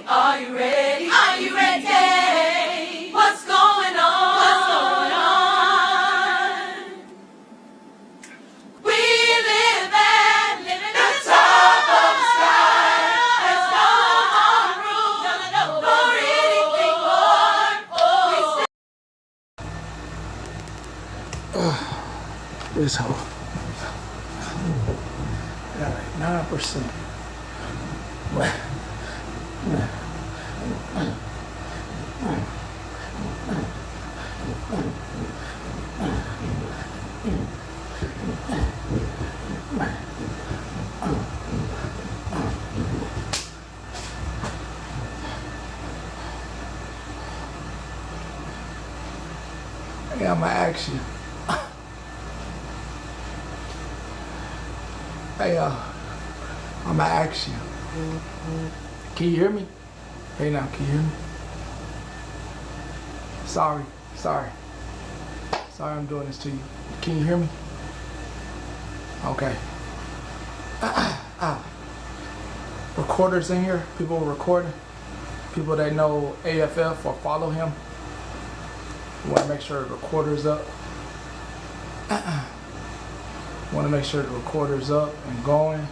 Are you ready? Are you ready? What's going on? What's going on? We live at the top of the sky. There's no more room for anything more. This hoe. Got like 9%. Hey, I'ma ask you. Hey, I'ma ask you. Can you hear me? Hey now, can you hear me? Sorry I'm doing this to you. Can you hear me? Okay. Recorders in here, people recording, people that know AFF or follow him. You wanna make sure the recorder's up. Want to make sure the recorder's up and going.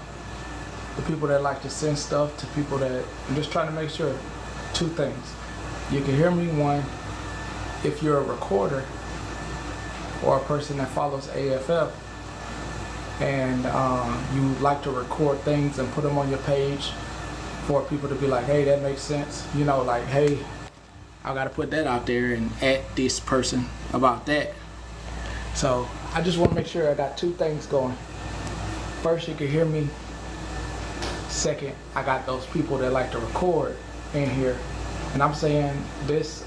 The people that like to send stuff to people that, I'm just trying to make sure, two things. You can hear me, one, if you're a recorder or a person that follows AFF and you like to record things and put them on your page for people to be like, hey, that makes sense. You know, like, hey, I gotta put that out there and at this person about that. So I just want to make sure I got two things going. First, you can hear me. Second, I got those people that like to record in here. And I'm saying this,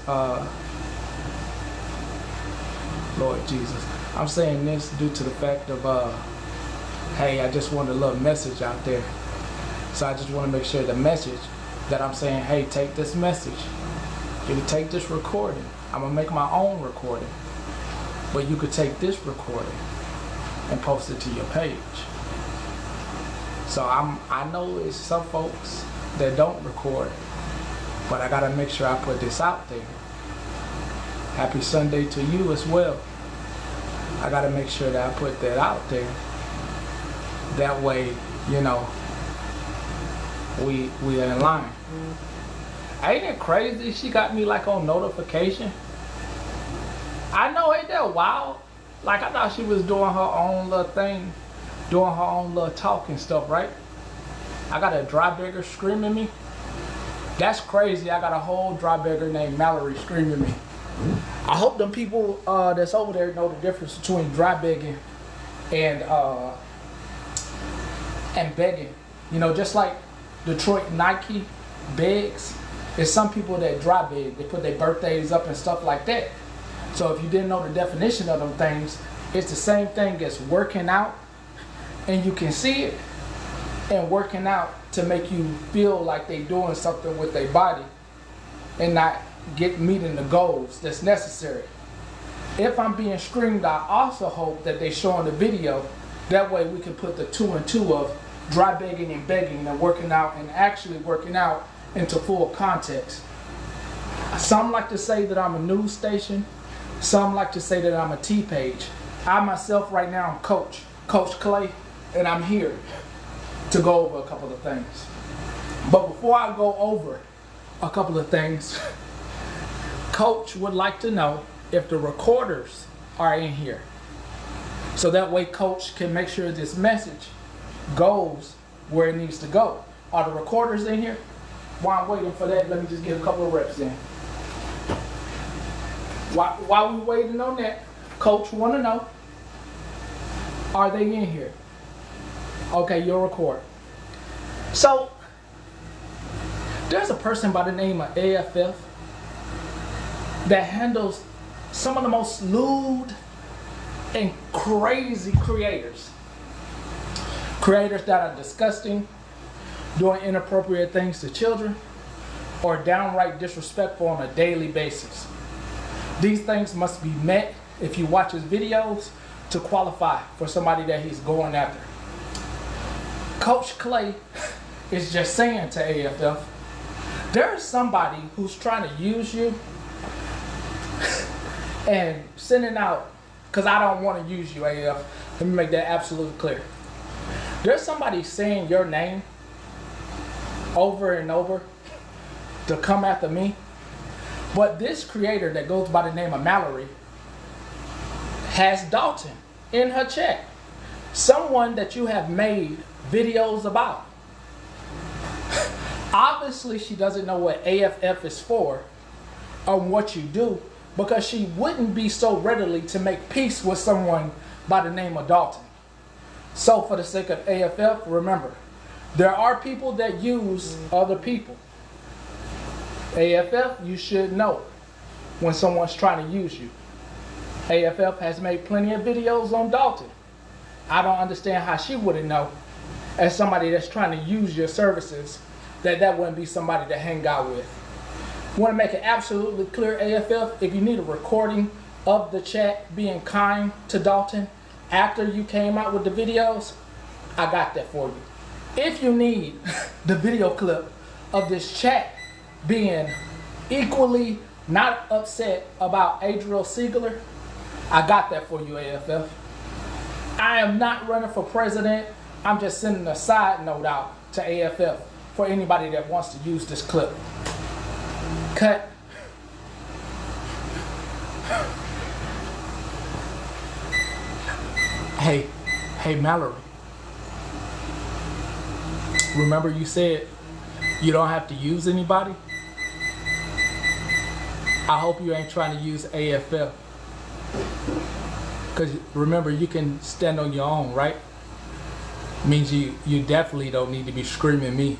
Lord Jesus, I'm saying this due to the fact of, hey, I just want a little message out there. So I just want to make sure the message that I'm saying, hey, take this message. You can take this recording. I'm going to make my own recording. But you could take this recording and post it to your page. So I know it's some folks that don't record, but I gotta make sure I put this out there. Happy Sunday to you as well. I gotta make sure that I put that out there. That way, you know, we are in line. Ain't it crazy? She got me like on notification. I know, ain't that wild? Like, I thought she was doing her own little thing, doing her own little talk and stuff, right? I got a dry beggar screaming me. That's crazy. I got a whole dry beggar named Mallory screaming me. I hope them people that's over there know the difference between dry begging and begging. You know, just like Detroit Nike begs, there's some people that dry beg. They put their birthdays up and stuff like that. So if you didn't know the definition of them things, it's the same thing as working out, and you can see it, and working out to make you feel like they doing something with their body and not meeting the goals that's necessary. If I'm being streamed, I also hope that they showing the video. That way we can put the 2 and 2 of dry begging and begging and working out and actually working out into full context. Some like to say that I'm a news station. Some like to say that I'm a T-page. I myself right now am Coach Clay, and I'm here to go over a couple of things. But before I go over a couple of things, Coach would like to know if the recorders are in here. So that way Coach can make sure this message goes where it needs to go. Are the recorders in here? While I'm waiting for that, let me just get a couple of reps in. While we waiting on that, Coach want to know, are they in here? Okay, you'll record. So, there's a person by the name of AFF that handles some of the most lewd and crazy creators. Creators that are disgusting, doing inappropriate things to children, or downright disrespectful on a daily basis. These things must be met if you watch his videos to qualify for somebody that he's going after. Coach Clay is just saying to AFF There's somebody who's trying to use you and sending out, because I don't want to use you, AF. Let me make that absolutely clear. There's somebody saying your name over and over to come after me. But this creator that goes by the name of Mallory has Dalton in her chat. Someone that you have made videos about. Obviously, she doesn't know what AFF is for or what you do, because she wouldn't be so readily to make peace with someone by the name of Dalton. So for the sake of AFF, remember, there are people that use other people. AFF, you should know when someone's trying to use you. AFF has made plenty of videos on Dalton. I don't understand how she wouldn't know, as somebody that's trying to use your services, that wouldn't be somebody to hang out with. Want to make it absolutely clear, AFF, if you need a recording of the chat being kind to Dalton after you came out with the videos, I got that for you. If you need the video clip of this chat being equally not upset about Adriel Siegler, I got that for you, AFF. I am not running for president. I'm just sending a side note out to AFF for anybody that wants to use this clip. Cut. Hey, Mallory. Remember you said you don't have to use anybody? I hope you ain't trying to use AFL. Because remember, you can stand on your own, right? Means you definitely don't need to be screaming me.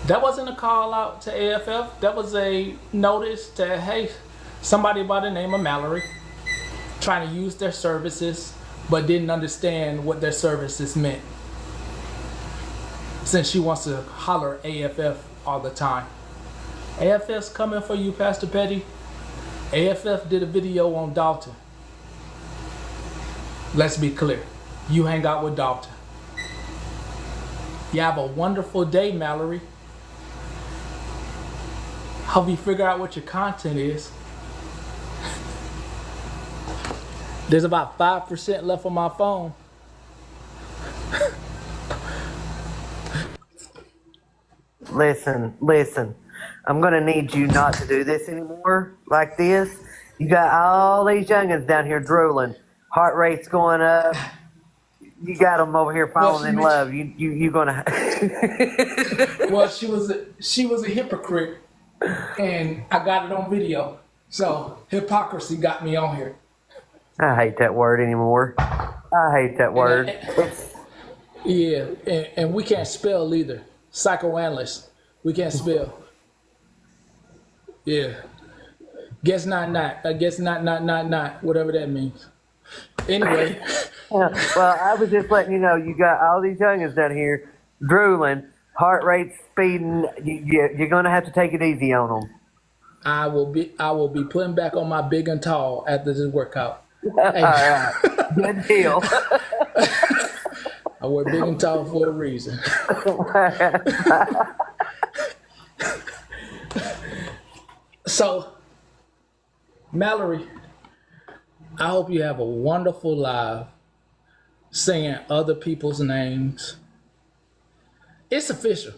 That wasn't a call out to AFF. That was a notice to, hey, somebody by the name of Mallory trying to use their services but didn't understand what their services meant. Since she wants to holler AFF all the time. AFF's coming for you, Pastor Petty. AFF did a video on Dalton. Let's be clear. You hang out with Dalton. You have a wonderful day, Mallory. Hope you figure out what your content is. There's about 5% left on my phone. Listen. I'm gonna need you not to do this anymore like this. You got all these youngins down here drooling. Heart rate's going up. You got them over here falling in love. You gonna. Well, she was a hypocrite, and I got it on video. So hypocrisy got me on here. I hate that word anymore. I hate that word. Yeah, and we can't spell either. Psychoanalyst, we can't spell. Yeah. Guess not, whatever that means. Anyway. Well, I was just letting you know, you got all these youngins down here drooling, heart rate speeding. You're going to have to take it easy on them. I will be putting back on my big and tall after this workout. All right. Good deal. I wear big and tall for a reason. So, Mallory, I hope you have a wonderful life saying other people's names. It's official.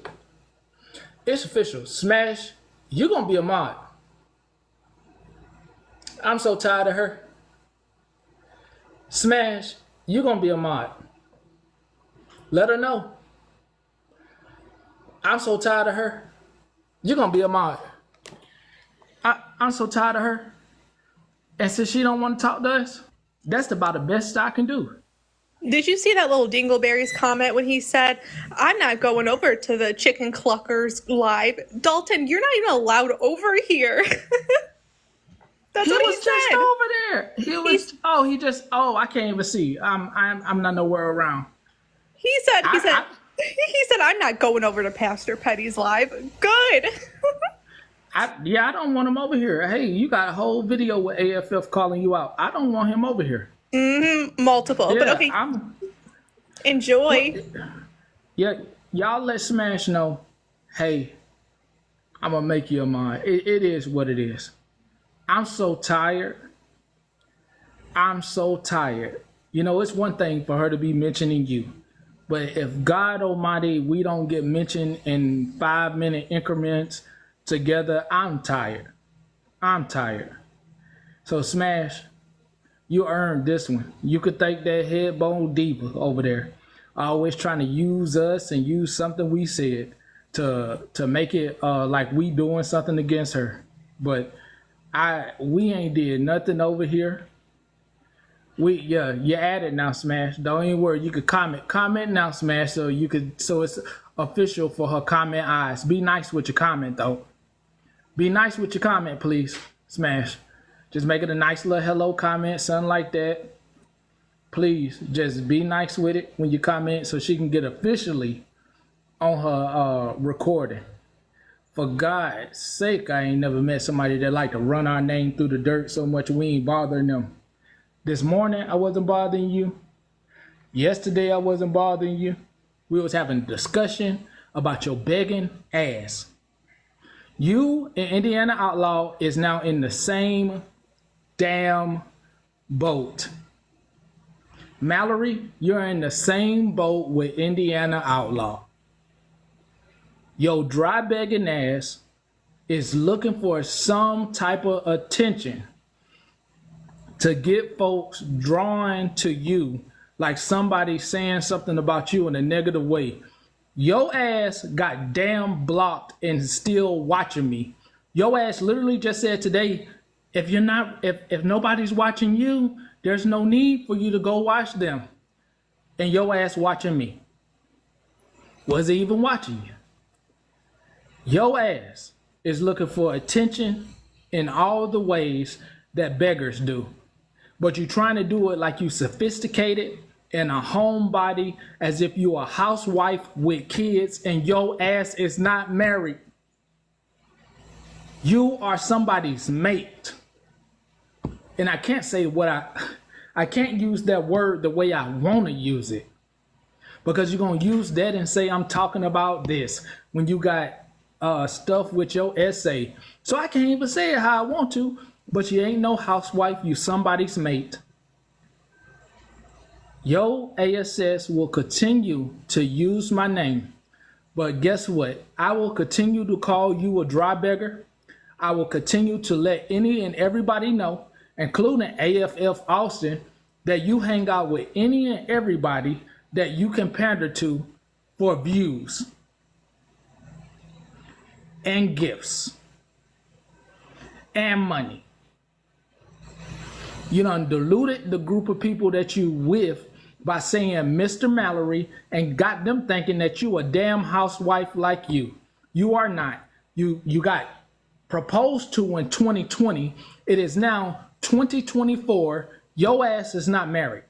It's official. Smash, you're going to be a mod. I'm so tired of her. Smash, you're going to be a mod. Let her know. I'm so tired of her. You're going to be a mod. I'm so tired of her. And since she don't want to talk to us, that's about the best I can do. Did you see that little Dingleberry's comment when he said, I'm not going over to the Chicken Cluckers live? Dalton, you're not even allowed over here. That's what he said. Just over there. I can't even see. I'm not nowhere around. He said, I'm not going over to Pastor Petty's live. Good. I don't want him over here. Hey, you got a whole video with AFF calling you out. I don't want him over here. Multiple. Yeah, but okay. Enjoy. Yeah, y'all let Smash know, hey, I'm gonna make you a mind. It is what it is. I'm so tired. I'm so tired. You know, it's one thing for her to be mentioning you, but if God Almighty, we don't get mentioned in 5-minute increments together, I'm tired. I'm tired. So Smash, you earned this one. You could thank that head bone diva over there, always trying to use us and use something we said to make it like we doing something against her. But we ain't did nothing over here. You added now, Smash. Don't even worry. You could comment now, Smash. So it's official for her comment eyes. Be nice with your comment though. Be nice with your comment, please, Smash. Just make it a nice little hello comment, something like that. Please, just be nice with it when you comment so she can get officially on her recording. For God's sake, I ain't never met somebody that like to run our name through the dirt so much we ain't bothering them. This morning, I wasn't bothering you. Yesterday, I wasn't bothering you. We was having a discussion about your begging ass. You and Indiana Outlaw is now in the same damn boat. Mallory, you're in the same boat with Indiana Outlaw. Your dry begging ass is looking for some type of attention to get folks drawn to you, like somebody saying something about you in a negative way. Your ass got damn blocked and still watching me. Your ass literally just said today, if nobody's watching you, there's no need for you to go watch them. And your ass watching me. Was he even watching you? Your ass is looking for attention in all the ways that beggars do. But you're trying to do it like you sophisticated and a homebody, as if you're a housewife with kids and your ass is not married. You are somebody's mate. And I can't say I can't use that word the way I want to use it. Because you're going to use that and say I'm talking about this when you got stuff with your essay. So I can't even say it how I want to, but you ain't no housewife, you somebody's mate. Your ASS will continue to use my name, but guess what? I will continue to call you a dry beggar. I will continue to let any and everybody know, including AFF Austin, that you hang out with any and everybody that you can pander to for views and gifts and money. You done diluted the group of people that you with by saying Mr. Mallory and got them thinking that you a damn housewife like you. You are not. You got proposed to in 2020. It is now 2024. Your ass is not married.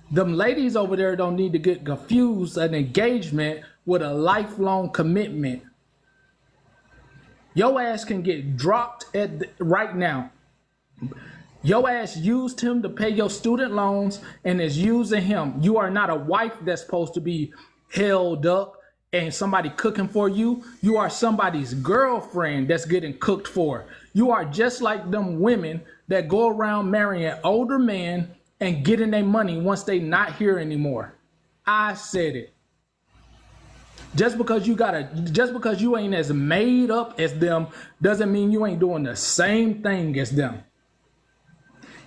Them ladies over there don't need to get confused an engagement with a lifelong commitment. Your ass can get dropped right now. Your ass used him to pay your student loans and is using him. You are not a wife that's supposed to be held up and somebody cooking for you. You are somebody's girlfriend that's getting cooked for. You are just like them women that go around marrying older men and getting their money once they not here anymore. I said it. Just because you ain't as made up as them doesn't mean you ain't doing the same thing as them.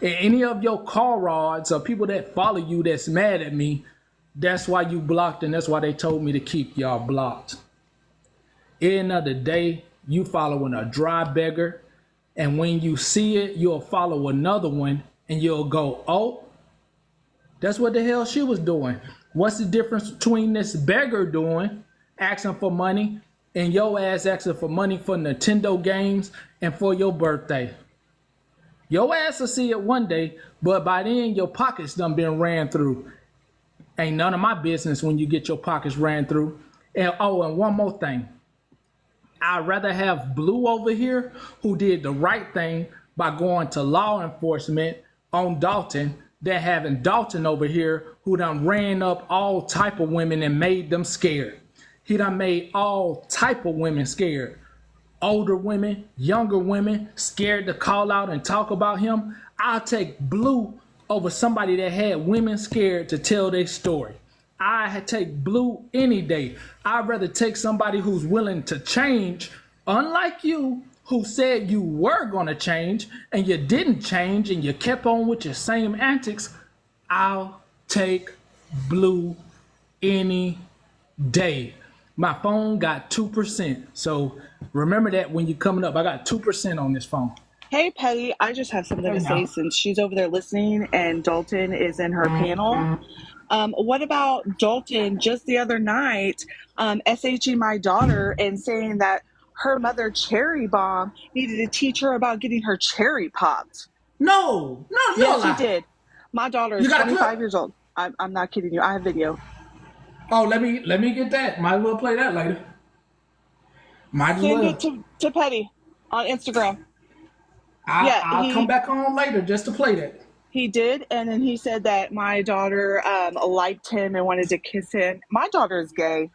And any of your call rods or people that follow you that's mad at me, that's why you blocked, and that's why they told me to keep y'all blocked. End of the day, you following a dry beggar, and when you see it, you'll follow another one, and you'll go, oh, that's what the hell she was doing. What's the difference between this beggar doing, asking for money, and your ass asking for money for Nintendo games and for your birthday? Your ass will see it one day, but by then your pockets done been ran through. Ain't none of my business when you get your pockets ran through. And and one more thing. I'd rather have Blue over here, who did the right thing by going to law enforcement on Dalton, than having Dalton over here, who done ran up all type of women and made them scared. He done made all type of women scared. Older women, younger women, scared to call out and talk about him. I'll take Blue over somebody that had women scared to tell their story. I take Blue any day. I'd rather take somebody who's willing to change, unlike you, who said you were going to change and you didn't change and you kept on with your same antics. I'll take Blue any day. My phone got 2%. So remember that when you're coming up. I got 2% on this phone. Hey, Petty, I just have something Hey, to say now. since she's over there listening and Dalton is in her panel. What about Dalton just the other night SHing my daughter and saying that her mother, Cherry Bomb, needed to teach her about getting her cherry popped? No, you're Yes, he lying. did. My daughter You is got a 25 clip? years old. I'm not kidding you. I have video. Oh, let me get that. Might as well play that later. Might as Send it well. to Petty on Instagram. I, Yeah, I'll come back on later just to play that. he did, and then he said that my daughter liked him and wanted to kiss him. My daughter is gay,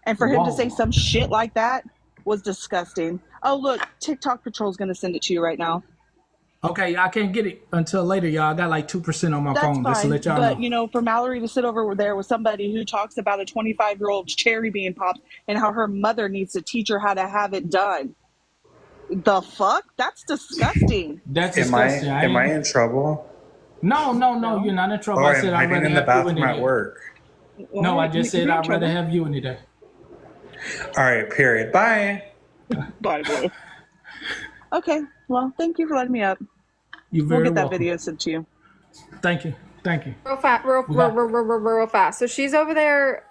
and for him to say Whoa. some shit like that was disgusting. Oh, look, TikTok Patrol's going to send it to you right now. Okay, I can't get it until later, y'all. I got like 2% on my That's phone, just to fine, let y'all but know. for Mallory to sit over there with somebody who talks about a 25-year-old cherry being popped and how her mother needs to teach her how to have it done. The fuck? That's disgusting. That's Am I disgusting. I am I ain't. in trouble? No, No. you're not in trouble. I Or said I'm I'd hiding rather in the have you any bathroom at day. work? No, I Well, just you'd said be in I'd rather trouble. have you any day. All right, period. Bye. Bye, Blue. Okay, well, thank you for letting me up. You're We'll very get that welcome. video sent to you. Thank you. Real fast, real, We real, got- real, real, real, real fast. So she's over there,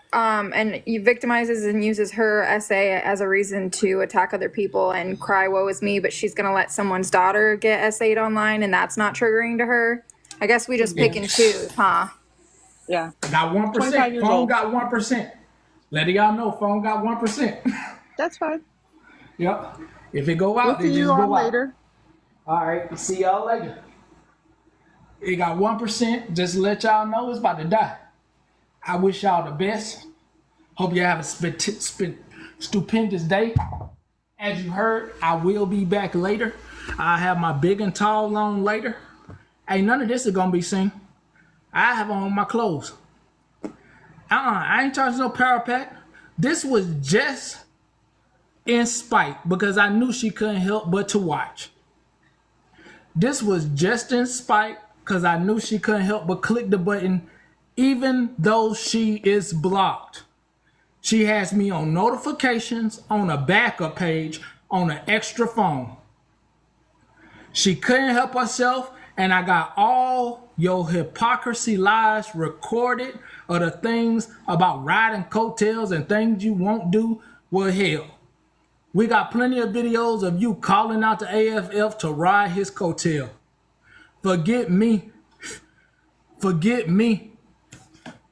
and he victimizes and uses her essay as a reason to attack other people and cry, "Woe is me!" But she's gonna let someone's daughter get essayed online, and that's not triggering to her. I guess we just pick and choose, huh? Yeah. Got 25 1%. years Phone old. got 1%. Letting y'all know, phone got 1%. That's fine. Yep. If it go We'll out, see they you just on go out. later. All right. See y'all later. It got 1%. Just to let y'all know, it's about to die. I wish y'all the best. Hope you have a stupendous day. As you heard, I will be back later. I have my big and tall on later. Ain't none of this is gonna be seen. I have on my clothes. I ain't charging no power pack. This was just in spite because I knew she couldn't help but to watch. This was just in spite because I knew she couldn't help but click the button, even though she is blocked. She has me on notifications, on a backup page, on an extra phone. She couldn't help herself, and I got all your hypocrisy lies recorded of the things about riding coattails and things you won't do. Well, hell, we got plenty of videos of you calling out the AFF to ride his coattail. Forget me. Forget me.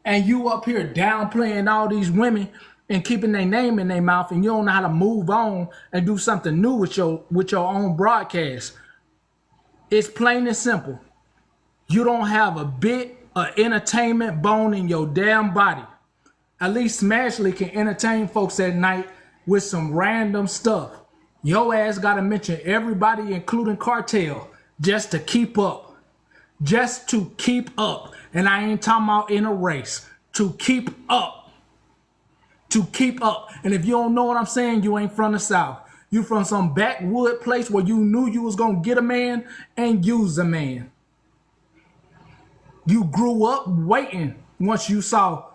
And you up here downplaying all these women and keeping their name in their mouth, and you don't know how to move on and do something new with your own broadcast. It's plain and simple. You don't have a bit of entertainment bone in your damn body. At least Smashley can entertain folks at night with some random stuff. Your ass gotta mention everybody, including Cartel, just to keep up. Just to keep up. And I ain't talking about in a race. To keep up. To keep up. And if you don't know what I'm saying, you ain't from the South. You from some backwood place where you knew you was gonna get a man and use a man. You grew up waiting once you saw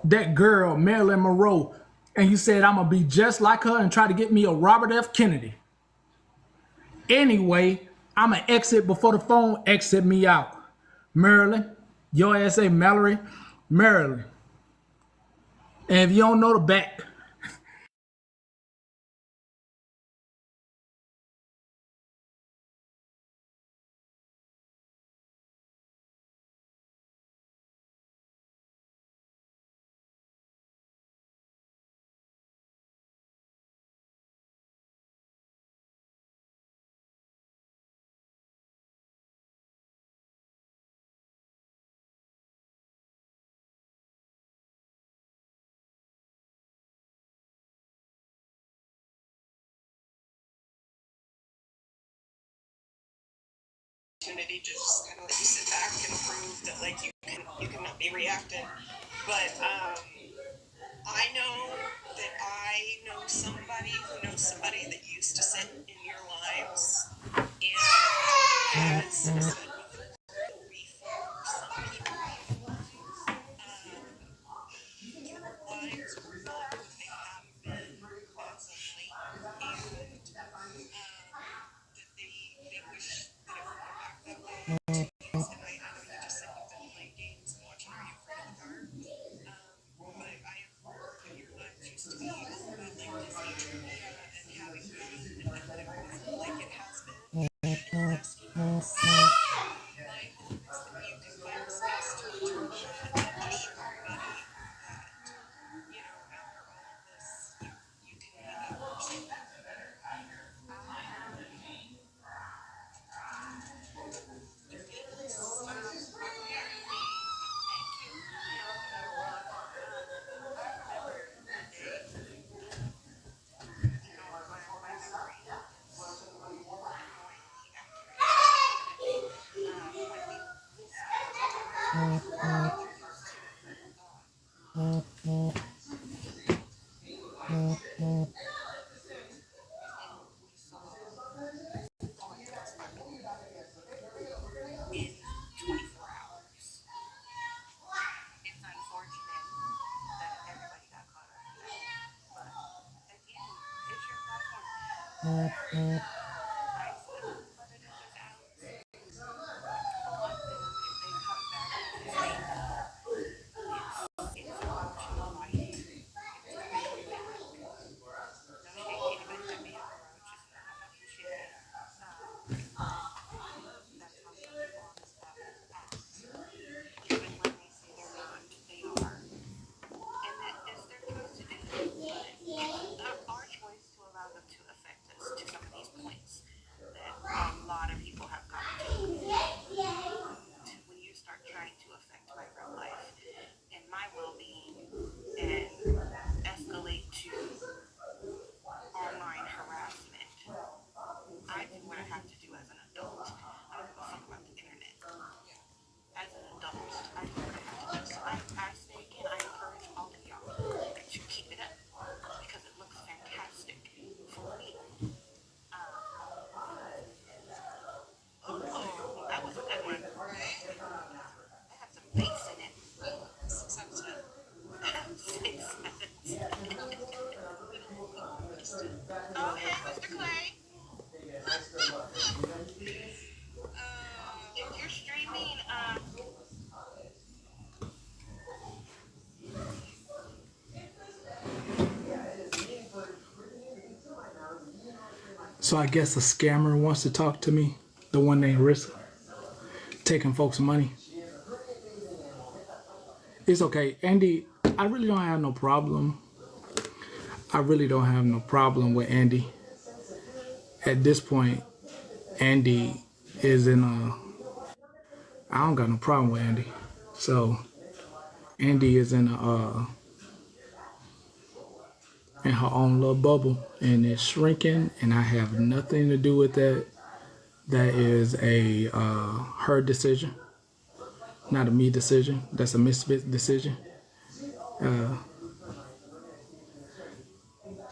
that girl, Marilyn Monroe, and you said, I'm gonna be just like her and try to get me a Robert F. Kennedy. Anyway, I'm gonna exit before the phone exit me out. Marilyn, your ass ain't Mallory, Marilyn. And if you don't know the back, opportunity to just kind of let you sit back and prove that like you cannot be reacted. But I know that I know somebody who knows somebody that used to sit in your lives, and as I said before, some people's lives were not what they have been as of late, and that they wish that it would go back that way. And I know you just said you've been playing games and watching Are You Afraid of the Dark? But I have heard that your life used to be all about like Disney trivia and having fun, and that it wasn't like it has been. And I'm asking you to see. My hope is that you can find the space to return to that and to show everybody that, you know, after all of this, you can be that person. In 24 hours. It's unfortunate that everybody got caught up in that. But again, it's your platform. I still put it as out. Applaud them if they come back and say it's emotional life. It's gonna come back. No shade to anybody that may have approaches and I appreciate it. That's how some people on this platform act. Even when they say they're not, they are. And that is their choice to do. But it's our choice to allow them to affect us to some of these points that a lot of people have gotten to. When you start trying to affect my real life and my well-being and escalate to online harassment, I do what I have to do as an adult. I don't give a fuck about the internet. As an adult, I do what I have to do. So I say again, I encourage all of y'all to keep it up because it looks fantastic for me. Oh, that was a good one. That had some bass in it. 6 out of 10. 6 out of 10. Oh, hey, Mr. Clay. If you're streaming, So I guess a scammer wants to talk to me. The one named Risk, taking folks' money. It's okay, Andy. I really don't have no problem. I really don't have no problem with Andy. At this point, Andy is in a. I don't got no problem with Andy. So Andy is in a in her own little bubble, and it's shrinking, and I have nothing to do with that. That is a her decision, not a me decision. That's a misfit decision.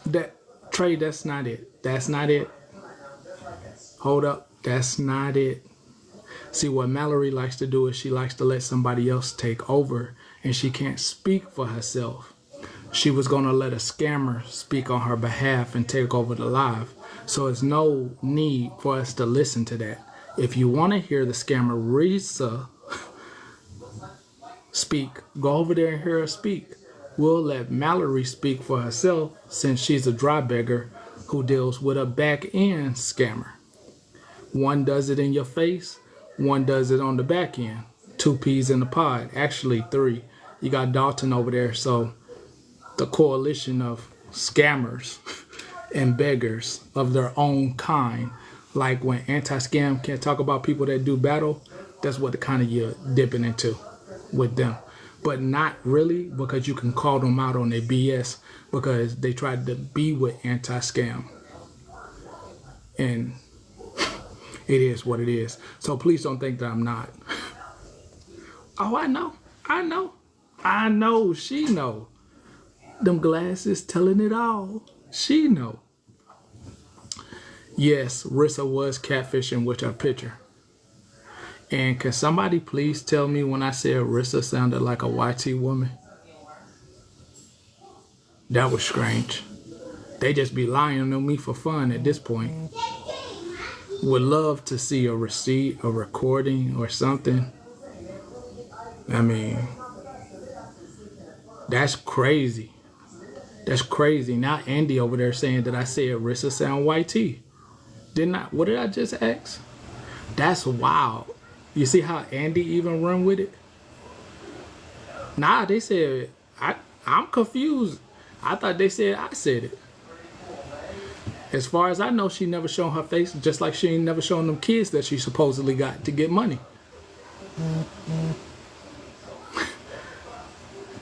That Trey, that's not it. That's not it. Hold up, that's not it. See, what Mallory likes to do is she likes to let somebody else take over, and she can't speak for herself. She was gonna let a scammer speak on her behalf and take over the live. So there's no need for us to listen to that. If you want to hear the scammer Risa speak, go over there and hear her speak. We'll let Mallory speak for herself since she's a dry beggar who deals with a back end scammer. One does it in your face, one does it on the back end. 2 peas in the pod, actually 3. You got Dalton over there, so the coalition of scammers and beggars of their own kind. Like when anti-scam can't talk about people that do battle, that's what the kind of you're dipping into with them. But not really, because you can call them out on their BS because they tried to be with anti-scam. And It is what it is. So please don't think that I'm not. Oh, I know. I know. I know. She know. Them glasses telling it all. She know. Yes, Rissa was catfishing with her picture. And can somebody please tell me when I said Rissa sounded like a YT woman? That was strange. They just be lying on me for fun at this point. Would love to see a receipt, a recording, or something. I mean, that's crazy. That's crazy. Now Andy over there saying that I said Rissa sound YT. Didn't I? What did I just ask? That's wild. You see how Andy even run with it? Nah, they said I'm confused. I thought they said I said it. As far as I know, she never shown her face, just like she ain't never shown them kids that she supposedly got to get money.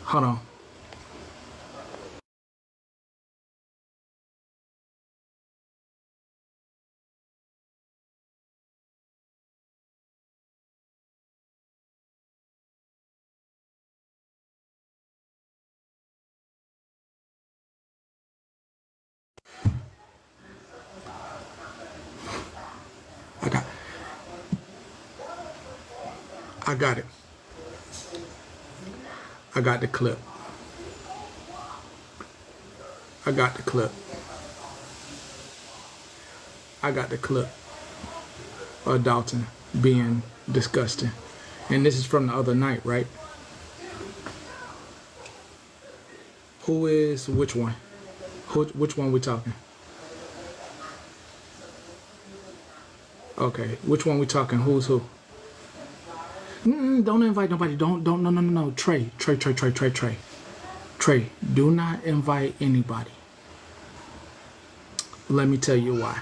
Hold on. I got it. I got the clip. I got the clip. I got the clip of Dalton being disgusting. And this is from the other night, right? Who is which one? Which one we talking? Okay, which one we talking? Who's who? Don't invite nobody. Don't, no. Trey. Trey, do not invite anybody. Let me tell you why.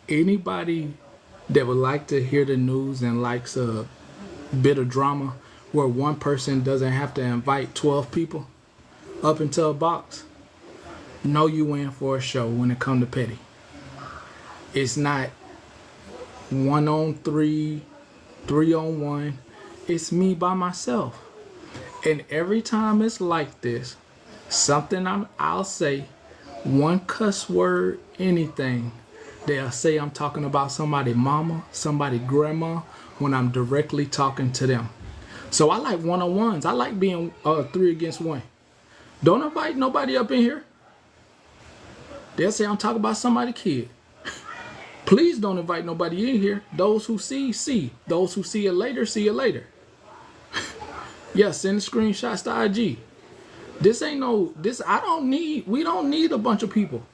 Anybody that would like to hear the news and likes a bit of drama where one person doesn't have to invite 12 people up into a box, know you in for a show when it comes to petty. It's not 1-on-3, 3-on-1. It's me by myself. And every time it's like this, something I'll say, one cuss word, anything, they'll say I'm talking about somebody mama, somebody grandma, when I'm directly talking to them. So I like one-on-ones. I like being 3 against 1. Don't invite nobody up in here. They'll say I'm talking about somebody's kid. Please don't invite nobody in here. Those who see. Those who see it later, see it later. Yeah, send the screenshots to IG. We don't need a bunch of people.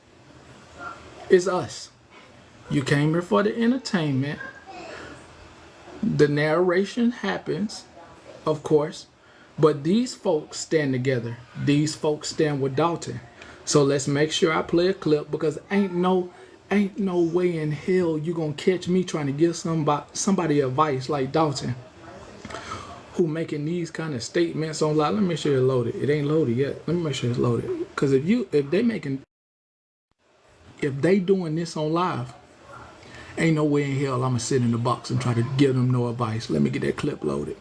It's us. You came here for the entertainment. The narration happens, of course, but these folks stand together. These folks stand with Dalton. So let's make sure I play a clip, because ain't no way in hell you gonna catch me trying to give somebody advice like Dalton, who making these kind of statements on live. Let me make sure it's loaded. It ain't loaded yet. Let me make sure it's loaded. Because if they doing this on live, ain't no way in hell I'm gonna sit in the box and try to give them no advice. Let me get that clip loaded.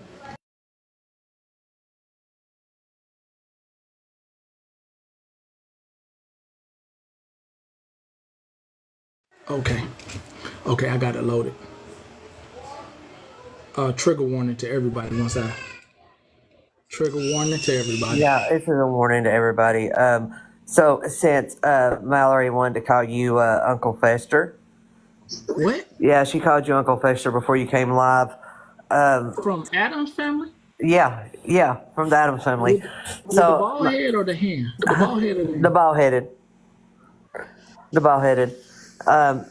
Okay, I got it loaded. Trigger warning to everybody once I... Trigger warning to everybody. Yeah, this is a warning to everybody. So since Mallory wanted to call you Uncle Fester. What? Yeah, she called you Uncle Fester before you came live. From Adam's family? Yeah, from the Adams family. With the bald head or the hand? The bald head or the hand? The bald headed.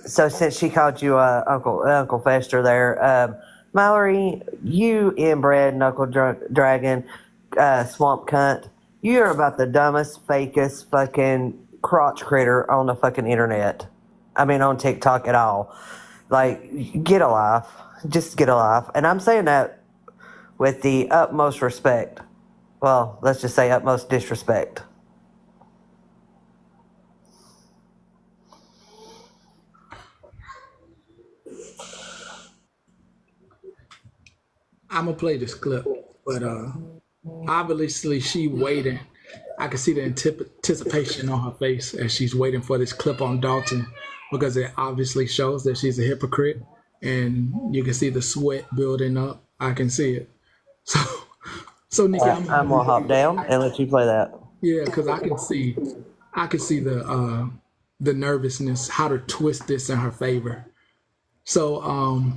So since she called you Uncle Fester there, Mallory, you inbred knuckle dragon, swamp cunt, you're about the dumbest, fakest fucking crotch critter on the fucking internet. I mean, on TikTok at all. Like, get a life. Just get a life. And I'm saying that with the utmost respect. Well, let's just say utmost disrespect. I'm gonna play this clip, but obviously she waiting. I can see the anticipation on her face as she's waiting for this clip on Dalton because it obviously shows that she's a hypocrite, and you can see the sweat building up. I can see it. So, so Nikki, I'm gonna hop down and let you play that. yeah, because I can see the nervousness, how to twist this in her favor. So,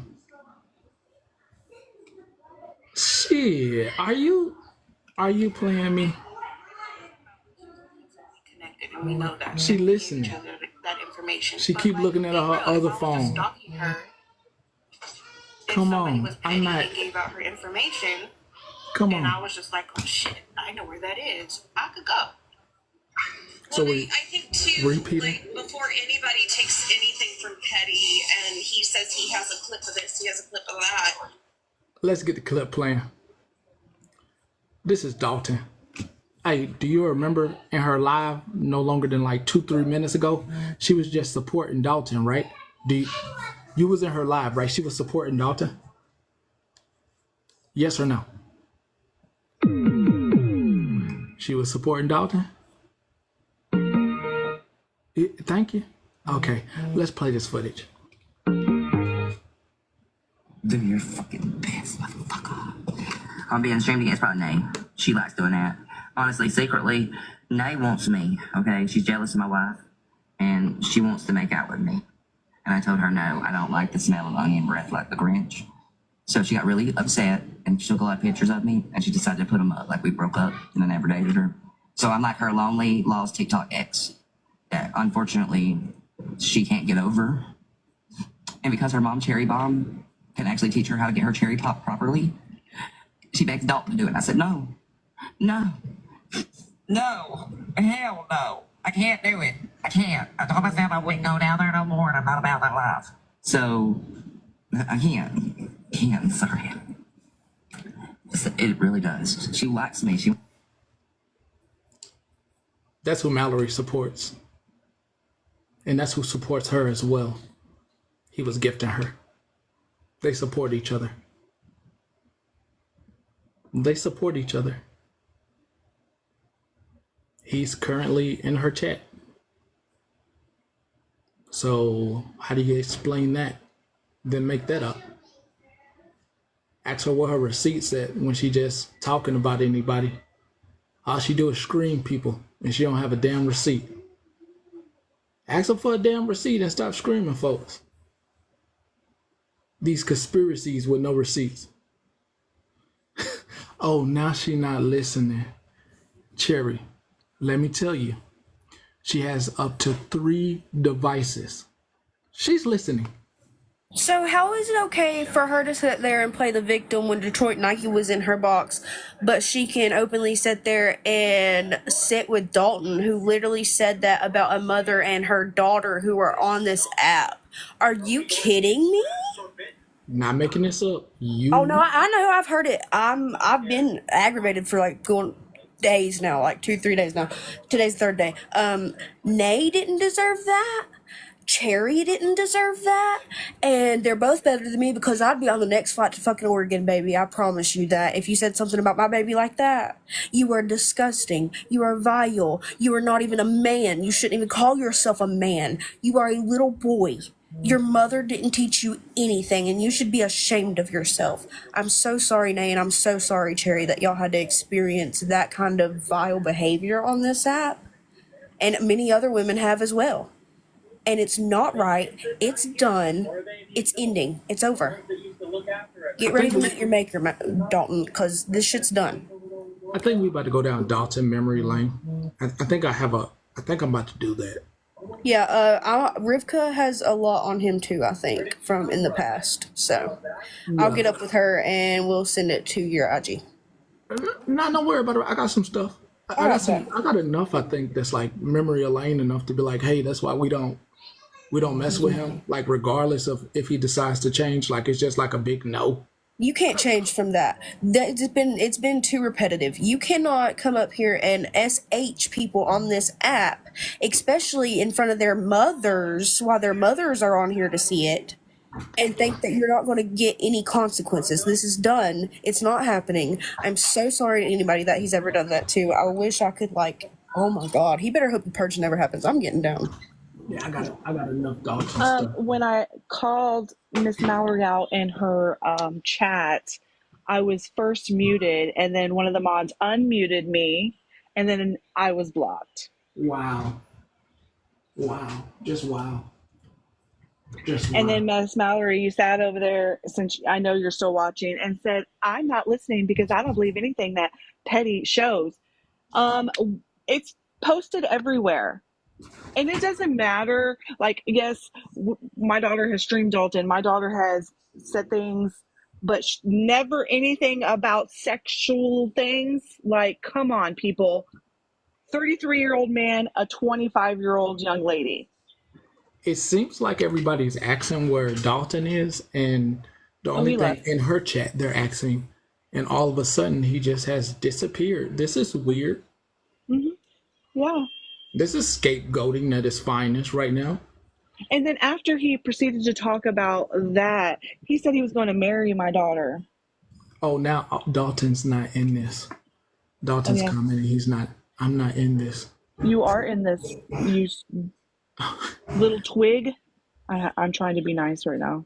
shit, are you playing me? Connected, and we know that. She And we gave each listening. other that information. She But keep like, looking at her if I other was just phone. stalking her, if Come somebody on, was I'm petty not. and gave out her information, Come and I on. was just like, oh shit, I know where that is. I could go. So Well, we I think too, repeating. like before anybody takes anything from Petty, and he says he has a clip of this, he has a clip of that. Let's get the clip playing. This is Dalton. Hey, do you remember in her live no longer than like 2-3 minutes ago? She was just supporting Dalton, right? You was in her live, right? She was supporting Dalton? Yes or no? She was supporting Dalton? Thank you. Okay, let's play this footage. Do your fucking best, motherfucker. I'm being streamed against by Nay. She likes doing that. Honestly, secretly, Nay wants me, okay? She's jealous of my wife, and she wants to make out with me. And I told her, no, I don't like the smell of onion breath like the Grinch. So she got really upset, and she took a lot of pictures of me, and she decided to put them up like we broke up, and I never dated her. So I'm like her lonely, lost TikTok ex that, unfortunately, she can't get over. And because her mom, Cherry Bomb, can actually teach her how to get her cherry pop properly, she begs Dalton to do it. And I said, no, hell no. I can't do it. I can't. I told myself I wouldn't go down there no more, and I'm not about that life. So, I can't, sorry. It really does. She likes me. That's who Mallory supports. And that's who supports her as well. He was gifting her. They support each other. They support each other. He's currently in her chat. So how do you explain that? Then make that up. Ask her what her receipts at when she just talking about anybody. All she do is scream people and she don't have a damn receipt. Ask her for a damn receipt and stop screaming, folks. These conspiracies with no receipts. Oh, now she not listening. Cherry, let me tell you, she has up to 3 devices. She's listening. So how is it okay for her to sit there and play the victim when Detroit Nike was in her box, but she can openly sit there and sit with Dalton, who literally said that about a mother and her daughter who are on this app? Are you kidding me? Not making this up. Oh no, I know, I've heard it. I've been aggravated for like going days now, like 2-3 days now. Today's the 3rd day. Nay didn't deserve that. Cherry didn't deserve that, and they're both better than me because I'd be on the next flight to fucking Oregon, baby. I promise you that. If you said something about my baby like that, you are disgusting. You are vile. You are not even a man. You shouldn't even call yourself a man. You are a little boy. Your mother didn't teach you anything, and you should be ashamed of yourself. I'm so sorry, Nay, and I'm so sorry, Cherry, that y'all had to experience that kind of vile behavior on this app, and many other women have as well. And it's not right. It's done. It's ending. It's over. Get ready to meet your maker, Dalton, because this shit's done. I think we about to go down Dalton memory lane. I think I'm about to do that. Yeah, Rivka has a lot on him too, I think, from in the past. So I'll get up with her and we'll send it to your IG. No, don't worry about it. I got some stuff. I got enough, I think, that's like memory lane enough to be like, hey, that's why we don't mess with him, like regardless of if he decides to change. Like it's just like a big no. You can't change from that. It's been too repetitive. You cannot come up here and SH people on this app, especially in front of their mothers, while their mothers are on here to see it. and think that you're not going to get any consequences. This is done. It's not happening. I'm so sorry to anybody that he's ever done that to. I wish I could, like, oh my God, he better hope the purge never happens. I'm getting down. Yeah, I got enough dogs and stuff. When I called Miss Mallory out in her chat, I was first muted, and then one of the mods unmuted me, and then I was blocked. Wow. Just wow. And then Miss Mallory, you sat over there, since I know you're still watching, and said, I'm not listening because I don't believe anything that Petty shows. It's posted everywhere. And it doesn't matter. Like, yes, my daughter has streamed Dalton. My daughter has said things, but never anything about sexual things. Like, come on, people. 33-year-old man, a 25-year-old young lady. It seems like everybody's asking where Dalton is, and the only thing in her chat they're asking, and all of a sudden he just has disappeared. This is weird. Mm-hmm. Yeah. This is scapegoating at its finest right now. And then after he proceeded to talk about that, he said he was going to marry my daughter. Oh, now Dalton's not in this. Dalton's commenting, he's not. I'm not in this. You are in this, you little twig. I'm trying to be nice right now.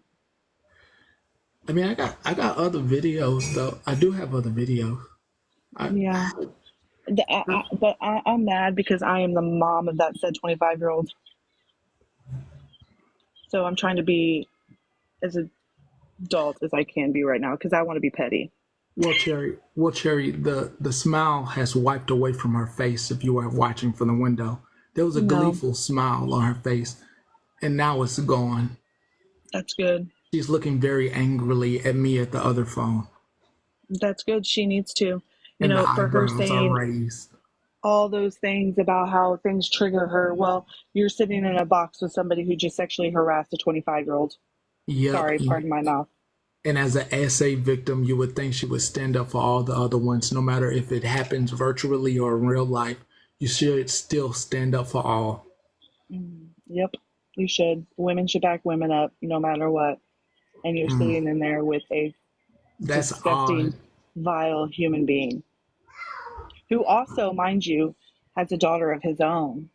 I mean, I got other videos though. I do have other videos. But I'm mad because I am the mom of that said 25-year-old. So I'm trying to be as adult as I can be right now because I want to be petty. Well, Cherry, the smile has wiped away from her face. If you were watching from the window, there was a gleeful smile on her face, and now it's gone. That's good. She's looking very angrily at me at the other phone. That's good. She needs to. For her saying all those things about how things trigger her. Well, you're sitting in a box with somebody who just sexually harassed a 25-year-old. Yep. Sorry, pardon my mouth. And as an SA victim, you would think she would stand up for all the other ones, no matter if it happens virtually or in real life. You should still stand up for all. Yep, you should. Women should back women up, no matter what. And you're sitting in there with a disgusting, vile human being who also, mind you, has a daughter of his own.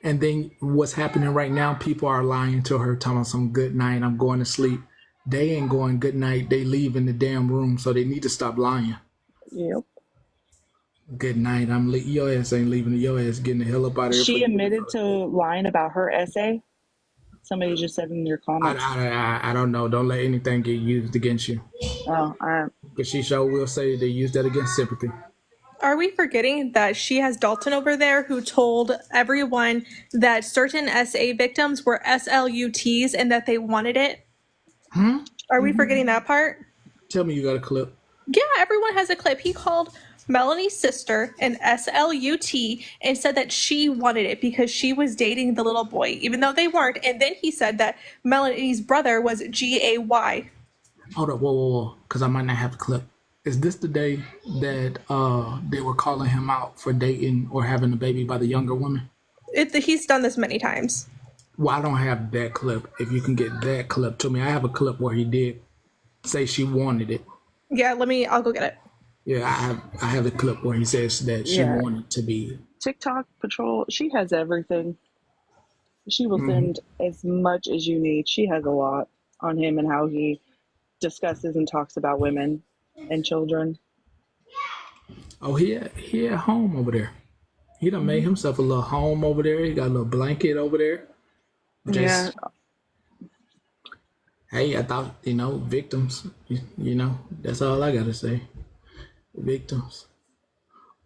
And then what's happening right now, people are lying to her, telling some good night, I'm going to sleep. They ain't going good night. They leave in the damn room, so they need to stop lying. Yep. Good night. Your ass ain't leaving. Your ass getting the hell up out of here. She admitted to lying about her essay. Somebody just said in your comments. I don't know. Don't let anything get used against you. Oh, because she sure will say they use that against sympathy. Are we forgetting that she has Dalton over there who told everyone that certain SA victims were SLUTs and that they wanted it? Are we forgetting that part? Tell me you got a clip. Yeah, everyone has a clip. He called Melanie's sister an SLUT and said that she wanted it because she was dating the little boy, even though they weren't. And then he said that Melanie's brother was GAY. Hold up, whoa, because I might not have the clip. Is this the day that they were calling him out for dating or having a baby by the younger woman? He's done this many times. Well, I don't have that clip. If you can get that clip to me. I have a clip where he did say she wanted it. Yeah, I'll go get it. Yeah, I have the clip where he says that she wanted to be. TikTok Patrol, she has everything. She will send as much as you need. She has a lot on him and how he discusses and talks about women and children. Oh, he at home over there. He done made himself a little home over there. He got a little blanket over there. Hey, I thought, victims, that's all I got to say. Victims.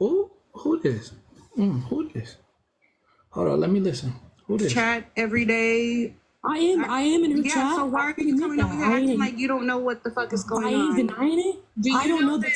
Oh, who this? Who this? Hold on, let me listen. Who this? Chat every day. I am in her chat. Yeah, so why are you coming over here acting like you don't know what the fuck is going on? I ain't denying it. Do you know that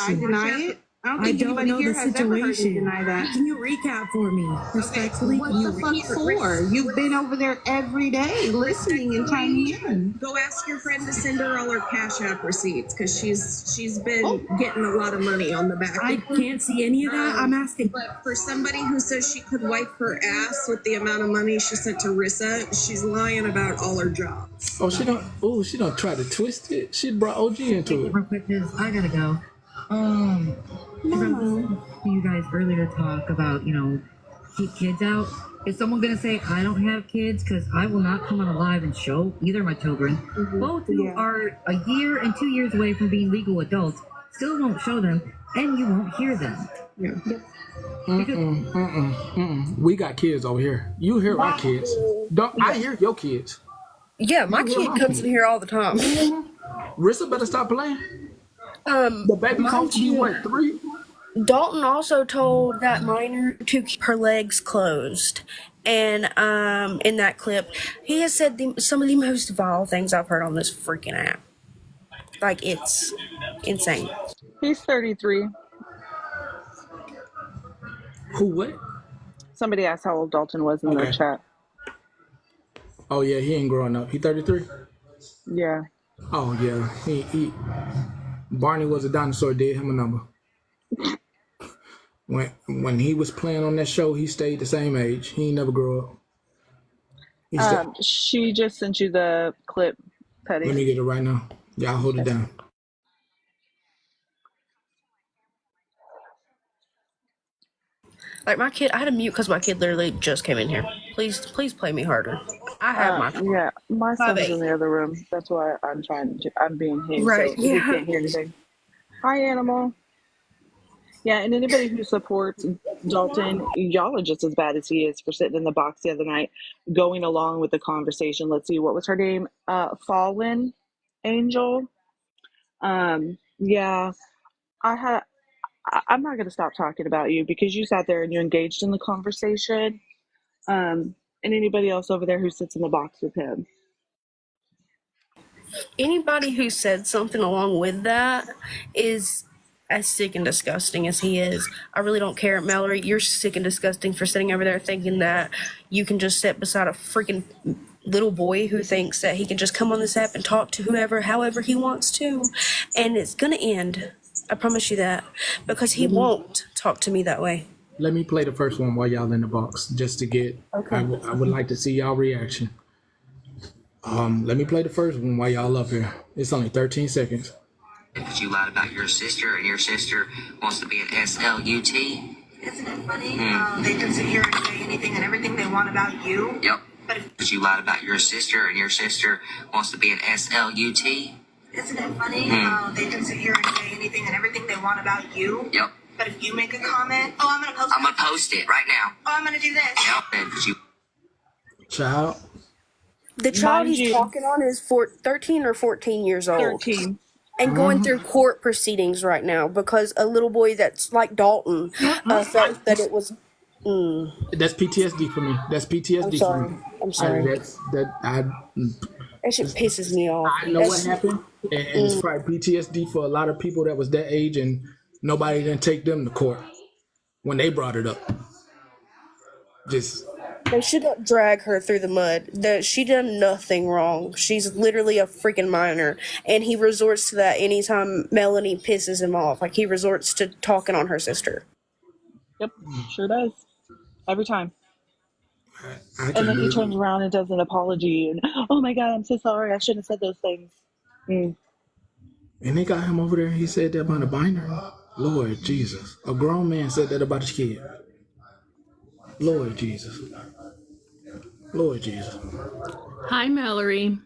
I deny it? I don't know the situation. Can you recap for me, respectfully? What the fuck for? You've been over there every day listening and chiming in. Go ask your friend to send her all her Cash App receipts because she's been getting a lot of money on the back. I can't see any of that. I'm asking. But for somebody who says she could wipe her ass with the amount of money she sent to Rissa, she's lying about all her jobs. Oh, she don't. Oh, she don't try to twist it. She brought OG into it. Real quick, cause I gotta go. You guys earlier talk about, keep kids out. Is someone gonna say I don't have kids? Because I will not come on a live and show either of my children. Both who are a year and 2 years away from being legal adults. Still won't show them, and you won't hear them. We got kids over here. You hear our kids? Don't I hear your kids? Yeah, my kid comes in here all the time. Rissa better stop playing. The baby comes to be what, 3? Dalton also told that minor to keep her legs closed. And in that clip, he has said some of the most vile things I've heard on this freaking app. Like, it's insane. He's 33. Who, what? Somebody asked how old Dalton was in the chat. Oh, yeah, he ain't growing up. He 33? Yeah. Oh, yeah. He Barney was a dinosaur, did him a number. When he was playing on that show, he stayed the same age. He ain't never grew up. She just sent you the clip, Petty. Let me get it right now. Y'all hold it down. Like, my kid, I had to mute because my kid literally just came in here. Please play me harder. I have my phone. Yeah, my son's in the other room. That's why I'm being him. Right, so he can't hear anything. Hi, Animal. Yeah, and anybody who supports Dalton, y'all are just as bad as he is for sitting in the box the other night, going along with the conversation. Let's see, what was her name? Fallen Angel. Yeah, I'm not going to stop talking about you because you sat there and you engaged in the conversation. And anybody else over there who sits in the box with him. Anybody who said something along with that is as sick and disgusting as he is. I really don't care. Mallory, you're sick and disgusting for sitting over there thinking that you can just sit beside a freaking little boy who thinks that he can just come on this app and talk to whoever, however he wants to. And it's going to end. I promise you that. Because he won't talk to me that way. Let me play the first one while y'all in the box, just to get, I would like to see y'all reaction. Let me play the first one while y'all up here. It's only 13 seconds. Because you lied about your sister, and your sister wants to be an SLUT. Isn't it funny how they can sit here and say anything and everything they want about you? Yep. Because you lied about your sister, and your sister wants to be an SLUT. Isn't it funny how they can sit here and say anything and everything they want about you? Yep. But if you make a comment, oh, I'm gonna post it right now. Oh, I'm gonna do this. Yep. Child. The child he's talking on is 13 or 14 years old. 13. And going through court proceedings right now because a little boy that's like Dalton felt that it was. That's PTSD for me. That's PTSD for me. I'm sorry. That shit pisses me off. I know what happened, and it's probably PTSD for a lot of people that was that age, and nobody didn't take them to court when they brought it up. They should not drag her through the mud. She done nothing wrong. She's literally a freaking minor, and he resorts to that anytime Melanie pisses him off. Like, he resorts to talking on her sister. Yep, sure does. Every time. And then he turns around and does an apology and, oh my God, I'm so sorry. I shouldn't have said those things. And they got him over there. He said that about a binder. Lord Jesus. A grown man said that about his kid. Lord Jesus. Lord Jesus. Hi, Mallory.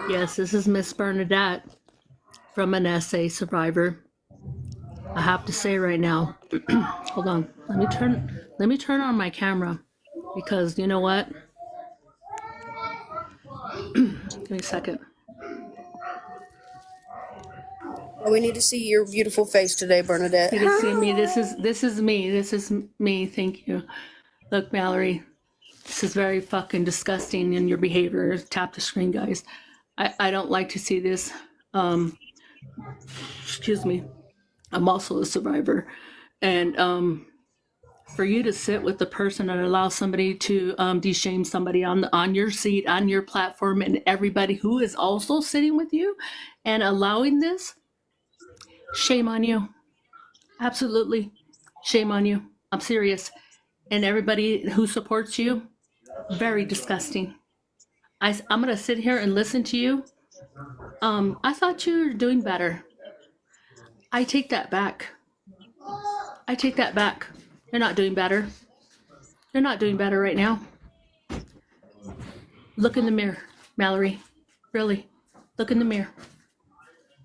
Yes, this is Miss Bernadette from an SA survivor. I have to say right now, hold on. Let me turn on my camera because you know what? Give me a second. We need to see your beautiful face today, Bernadette. You can see me. This is me. This is me. Thank you. Look, Mallory, this is very fucking disgusting in your behavior. Tap the screen, guys. I don't like to see this. Excuse me. I'm also a survivor. And for you to sit with the person and allow somebody to defame somebody on your seat, on your platform, and everybody who is also sitting with you and allowing this, shame on you. Absolutely. Shame on you. I'm serious. And everybody who supports you, very disgusting. I'm going to sit here and listen to you. I thought you were doing better. I take that back. I take that back. You're not doing better. You're not doing better right now. Look in the mirror, Mallory. Really. Look in the mirror.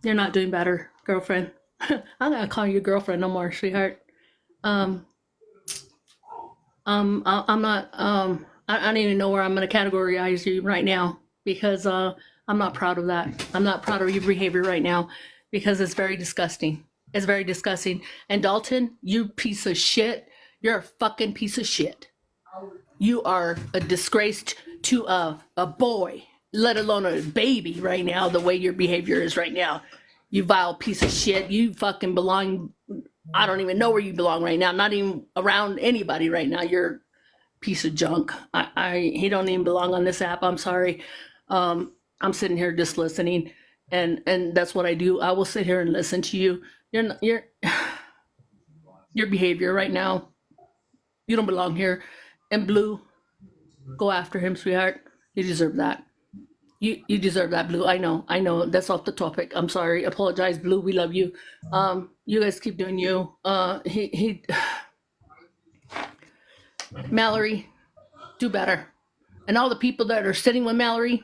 You're not doing better, girlfriend. I'm not gonna call you girlfriend no more, sweetheart. I'm not. I don't even know where I'm gonna categorize you right now because I'm not proud of that. I'm not proud of your behavior right now because it's very disgusting. It's very disgusting. And Dalton, you piece of shit. You're a fucking piece of shit. You are a disgrace to a boy, let alone a baby right now, the way your behavior is right now. You vile piece of shit. You fucking belong. I don't even know where you belong right now. Not even around anybody right now. You're a piece of junk. He don't even belong on this app. I'm sorry. I'm sitting here just listening, and that's what I do. I will sit here and listen to you. Your behavior right now. You don't belong here. And Blue, go after him, sweetheart. You deserve that. You deserve that, Blue. I know. That's off the topic. I'm sorry. Apologize, Blue. We love you. You guys keep doing you. Mallory, do better. And all the people that are sitting with Mallory,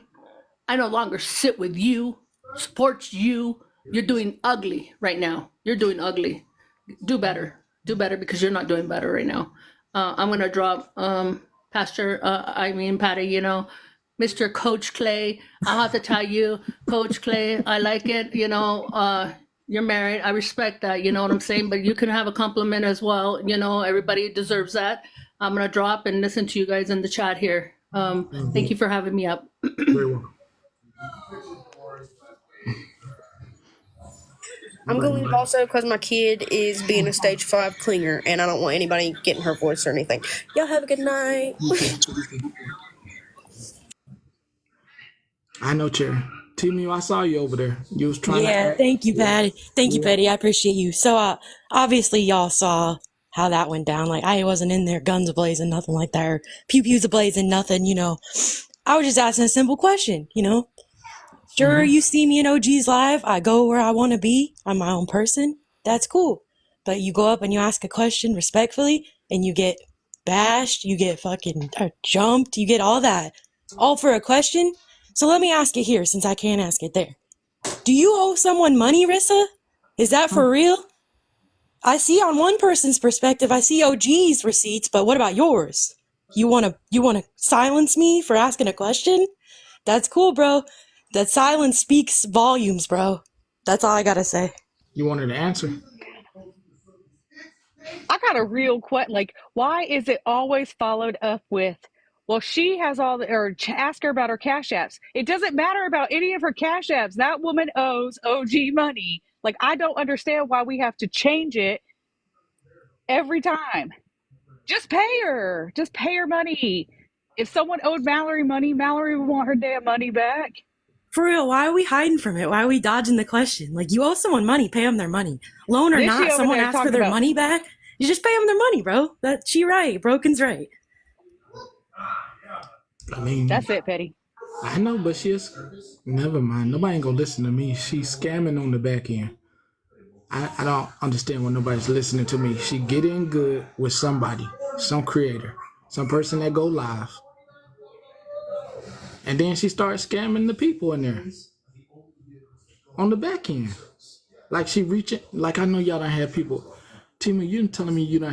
I no longer sit with you, support you. You're doing ugly right now. You're doing ugly. Do better. Do better because you're not doing better right now. I'm gonna drop Patty, Mr. Coach Clay. I'll have to tell you, Coach Clay, I like it. You're married. I respect that. You know what I'm saying? But you can have a compliment as well. Everybody deserves that. I'm going to drop and listen to you guys in the chat here. Thank you for having me up. Very well. I'm going to leave also because my kid is being a stage 5 clinger and I don't want anybody getting her voice or anything. Y'all have a good night. I know, Cherry. Timu, I saw you over there. You was trying to act. Thank you, Patty. Thank you, Patty. I appreciate you. So, obviously, y'all saw how that went down. Like, I wasn't in there guns a-blazing, nothing like that, or pew-pews a-blazing, nothing, I was just asking a simple question, Sure, you see me in OG's live. I go where I want to be. I'm my own person. That's cool. But you go up and you ask a question respectfully, and you get bashed, you get fucking jumped, you get all that. All for a question? So let me ask it here, since I can't ask it there. Do you owe someone money, Rissa? Is that for real? I see on one person's perspective, I see OG's receipts, but what about yours? You wanna silence me for asking a question? That's cool, bro. That silence speaks volumes, bro. That's all I gotta say. You wanted to answer? I got a real question. Like, why is it always followed up with, well, she has all the, or ask her about her cash apps. It doesn't matter about any of her cash apps. That woman owes OG money. Like, I don't understand why we have to change it every time. Just pay her. Just pay her money. If someone owed Mallory money, Mallory would want her damn money back. For real, why are we hiding from it? Why are we dodging the question? Like, you owe someone money, pay them their money. Loan or not, someone asks for their money back, you just pay them their money, bro. She right. Broken's right. I mean, that's it, Petty. I know, but never mind. Nobody ain't gonna listen to me. She's scamming on the back end. I don't understand why nobody's listening to me. She get in good with somebody, some creator, some person that go live. And then she starts scamming the people in there on the back end. Like she reaching, like I know y'all done had people. Timu, you telling me you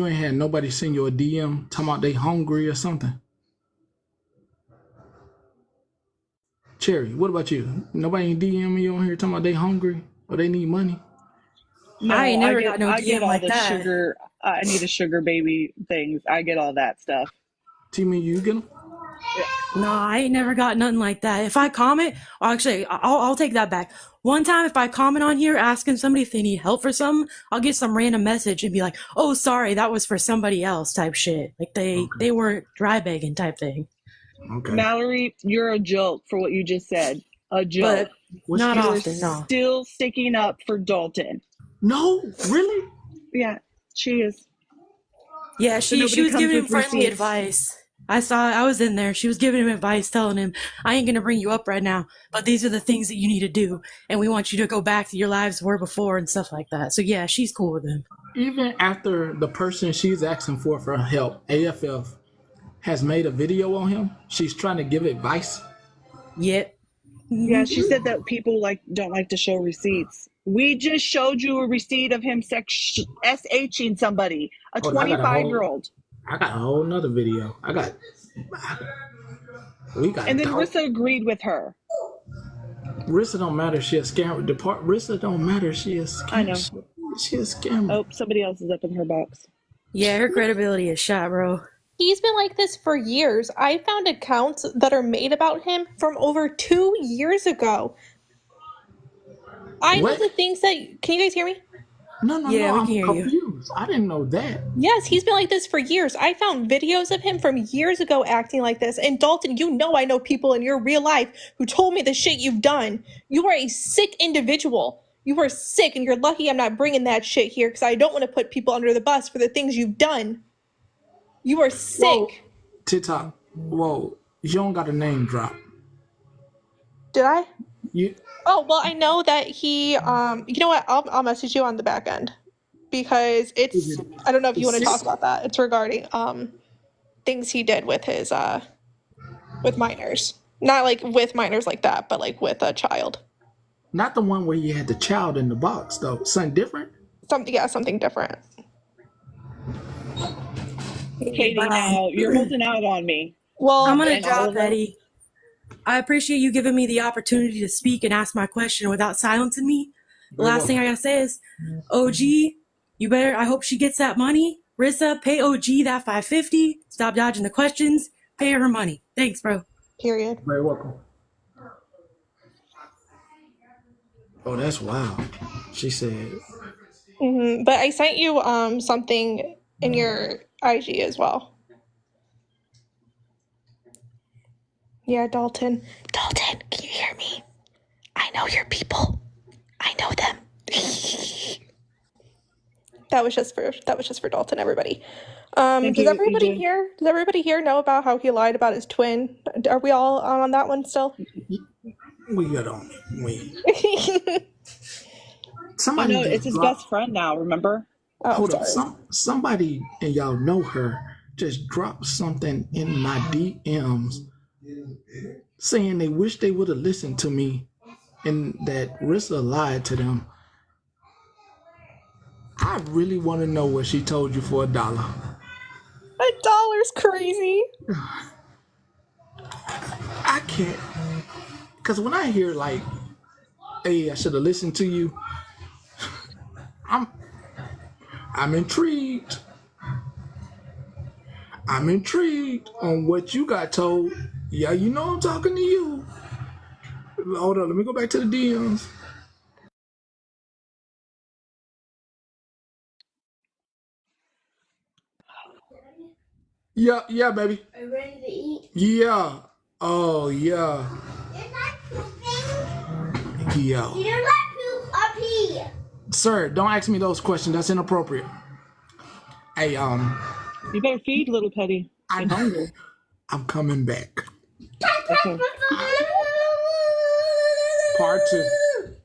ain't had nobody send you a DM talking about they hungry or something? Cherry, what about you? Nobody ain't DM you on here talking about they hungry or they need money? No, I ain't never got no DM all like the that. sugar. I need a sugar baby things. I get all that stuff. Timu, you get them? Nah, I ain't never got nothing like that. If I comment, well, actually, I'll take that back. One time, if I comment on here asking somebody if they need help for something, I'll get some random message and be like, "Oh, sorry, that was for somebody else," type shit. Like they weren't dry begging type thing. Okay. Mallory, you're a joke for what you just said. A joke. But not You're often, no. still sticking up for Dalton. No, really? Yeah, she is. Yeah, But she nobody was comes giving him with friendly receipts. advice. I was in there. She was giving him advice, telling him, "I ain't gonna bring you up right now, but these are the things that you need to do, and we want you to go back to your lives were before and stuff like that." So yeah, she's cool with him. Even after the person she's asking for help, AFF, has made a video on him, she's trying to give advice. Yep. Yeah, she said that people don't like to show receipts. We just showed you a receipt of him SHing somebody, a Hold on, 25-year-old. I got a whole nother video. We got. And then Rissa agreed with her. Rissa don't matter. She a scammer. Rissa don't matter. She is. I know. She is scammer. Oh, somebody else is up in her box. Yeah, her credibility is shot, bro. He's been like this for years. I found accounts that are made about him from over 2 years ago. I know the things that. Can you guys hear me? No, Yeah, we I'm can hear you. confused. I didn't know that. Yes, he's been like this for years. I found videos of him from years ago acting like this. And Dalton, you know I know people in your real life who told me the shit you've done. You are a sick individual. You are sick, and you're lucky I'm not bringing that shit here because I don't want to put people under the bus for the things you've done. You are sick. Whoa, TikTok. Whoa, you don't got a name drop. Did I? You. Oh, well, I know that he, you know what? I'll message you on the back end because it's, I don't know if you want to talk about that. It's regarding, things he did with his, with minors. Not like with minors like that, but like with a child. Not the one where you had the child in the box, though. Something different? Something different. Katie, now you're holding out on me. Well, I'm gonna drop Eddie. I appreciate you giving me the opportunity to speak and ask my question without silencing me. The last thing I gotta say is, OG, you better. I hope she gets that money. Rissa, pay OG that $550. Stop dodging the questions. Pay her money. Thanks, bro. Period. Very welcome. Oh, that's wild. She said. But I sent you something in your IG as well. Yeah, Dalton. Dalton, can you hear me? I know your people. I know them. That was just for Dalton, everybody. Does everybody here know about how he lied about his twin? Are we all on that one still? We got on it. Somebody it's his best friend now, remember? Hold on. Somebody, and y'all know her, just dropped something in my DMs saying they wish they would have listened to me and that Rissa lied to them. I really want to know what she told you for $1. $1's crazy. I can't, because when I hear like, hey, I should have listened to you, I'm intrigued. I'm intrigued on what you got told. Yeah, you know I'm talking to you. Hold on, let me go back to the DMs. Yeah, baby. Are you ready to eat? Yeah. Oh, yeah. Yeah. You don't let poop up here. Sir, don't ask me those questions. That's inappropriate. Hey, you better feed little Petty. I'm hungry. I'm coming back. Okay. Part 2.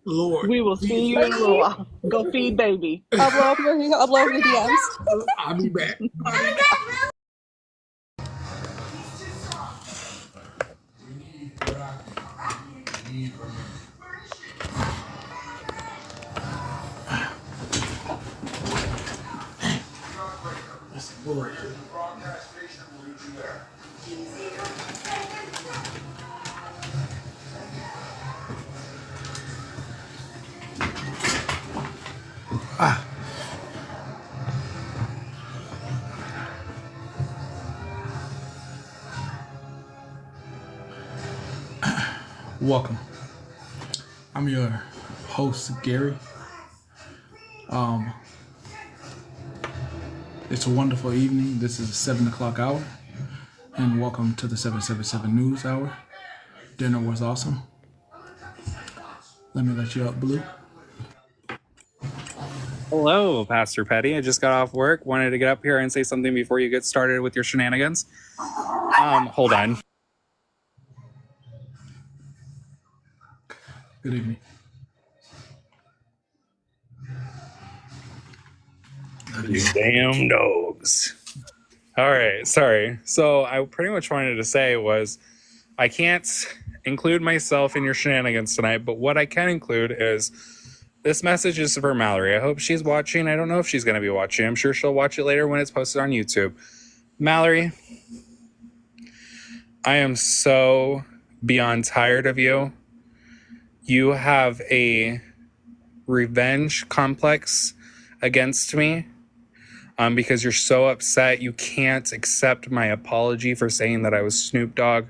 Lord. We will see you in a little while. Go feed baby. Upload your DMs. I'll be back. Welcome. I'm your host, Gary. It's a wonderful evening. This is the 7 o'clock hour, and welcome to the 777 News Hour. Dinner was awesome. Let me let you up, Blue. Hello, Pastor Petty. I just got off work. Wanted to get up here and say something before you get started with your shenanigans. Hold on. Good evening. You damn dogs. All right, sorry. So I pretty much wanted to say was I can't include myself in your shenanigans tonight, but what I can include is this message is for Mallory. I hope she's watching. I don't know if she's going to be watching. I'm sure she'll watch it later when it's posted on YouTube. Mallory, I am so beyond tired of you. You have a revenge complex against me because you're so upset you can't accept my apology for saying that I was Snoop Dogg.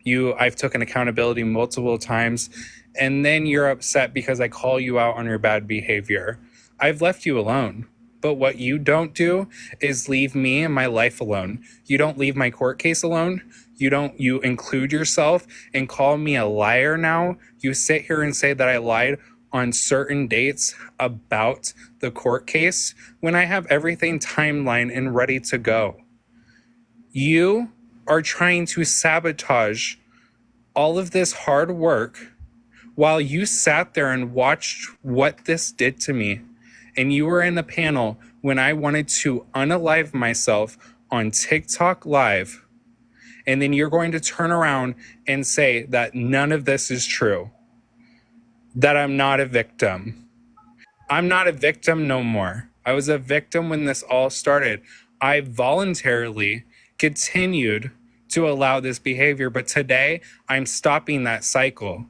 I've taken accountability multiple times, and then you're upset because I call you out on your bad behavior. I've left you alone, but what you don't do is leave me and my life alone. You don't leave my court case alone. You include yourself and call me a liar now. You sit here and say that I lied on certain dates about the court case when I have everything timeline and ready to go. You are trying to sabotage all of this hard work while you sat there and watched what this did to me. And you were in the panel when I wanted to unalive myself on TikTok Live. And then you're going to turn around and say that none of this is true, that I'm not a victim. I'm not a victim no more. I was a victim when this all started. I voluntarily continued to allow this behavior, but today I'm stopping that cycle.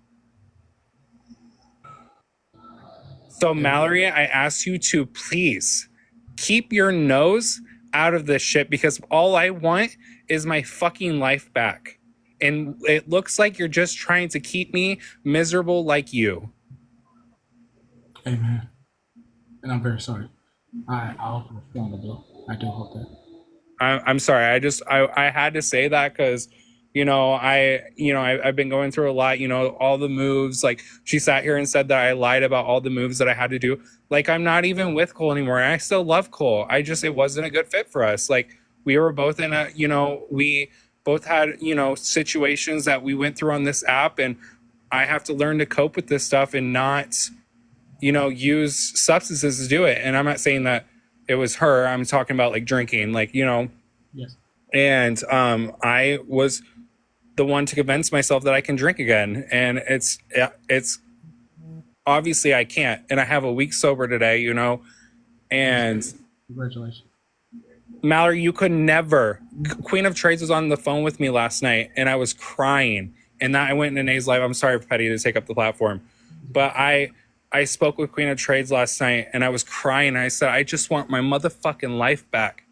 So Mallory, I ask you to please keep your nose out of this shit because all I want is my fucking life back. And it looks like you're just trying to keep me miserable like you. Amen. And I'm very sorry. I'll understand the Blue. I do hope that. I'm sorry. I had to say that because, I've been going through a lot, all the moves. Like she sat here and said that I lied about all the moves that I had to do. Like I'm not even with Cole anymore. I still love Cole. It wasn't a good fit for us. Like we were both we both had, situations that we went through on this app, and I have to learn to cope with this stuff and not, use substances to do it. And I'm not saying that it was her. I'm talking about like drinking, Yes. And I was the one to convince myself that I can drink again. And it's obviously I can't. And I have a week sober today, and Congratulations. Mallory, you could never. Queen of Trades was on the phone with me last night and I was crying. And that I went into Nate's live. I'm sorry, Petty, to take up the platform. But I spoke with Queen of Trades last night and I was crying. I said, I just want my motherfucking life back.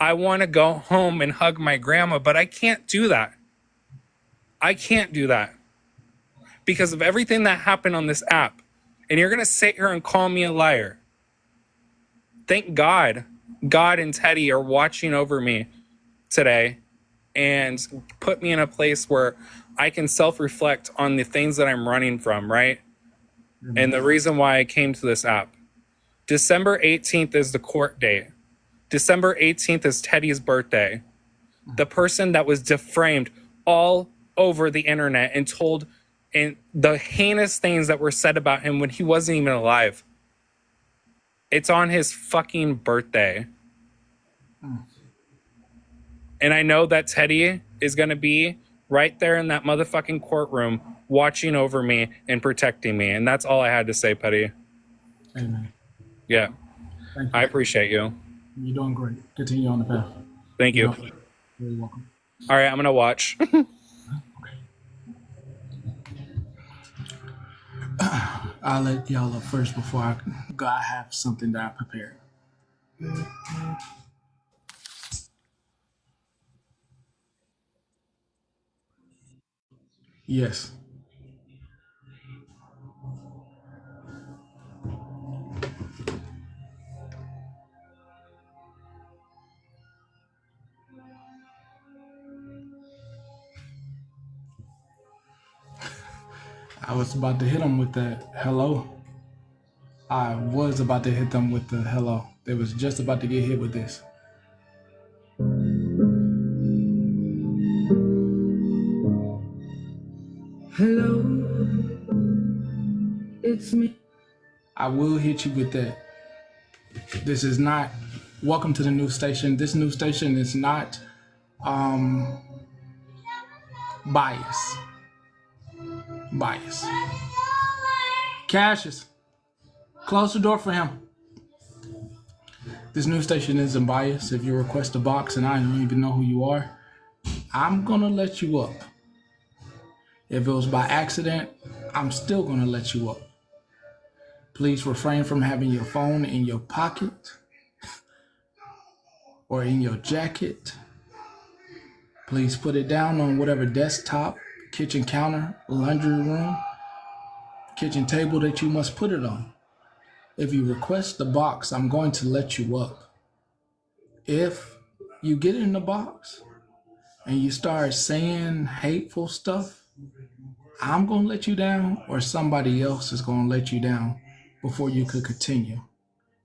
I want to go home and hug my grandma, but I can't do that. I can't do that because of everything that happened on this app. And you're going to sit here and call me a liar. Thank God and Teddy are watching over me today and put me in a place where I can self-reflect on the things that I'm running from, right? Mm-hmm. And the reason why I came to this app. December 18th is the court date. December 18th is Teddy's birthday. The person that was defamed all over the internet and told and the heinous things that were said about him when he wasn't even alive. It's on his fucking birthday. And I know that Teddy is going to be right there in that motherfucking courtroom watching over me and protecting me. And that's all I had to say, Petty. Amen. Yeah. Thank you. I appreciate you. You're doing great. Continue on the path. Thank you. You're welcome. All right, I'm going to watch. I'll let y'all up first before I go. I have something that I prepared. Yes. I was about to hit them with the hello. I was about to hit them with the hello. They was just about to get hit with this. Hello, it's me. I will hit you with that. This is not welcome to the new station. This new station is not bias. Cassius, close the door for him. This new station isn't biased. If you request a box and I don't even know who you are, I'm gonna let you up. If it was by accident, I'm still gonna let you up. Please refrain from having your phone in your pocket or in your jacket. Please put it down on whatever desktop, kitchen counter, laundry room, kitchen table that you must put it on. If you request the box, I'm going to let you up. If you get in the box and you start saying hateful stuff, I'm going to let you down, or somebody else is going to let you down before you could continue.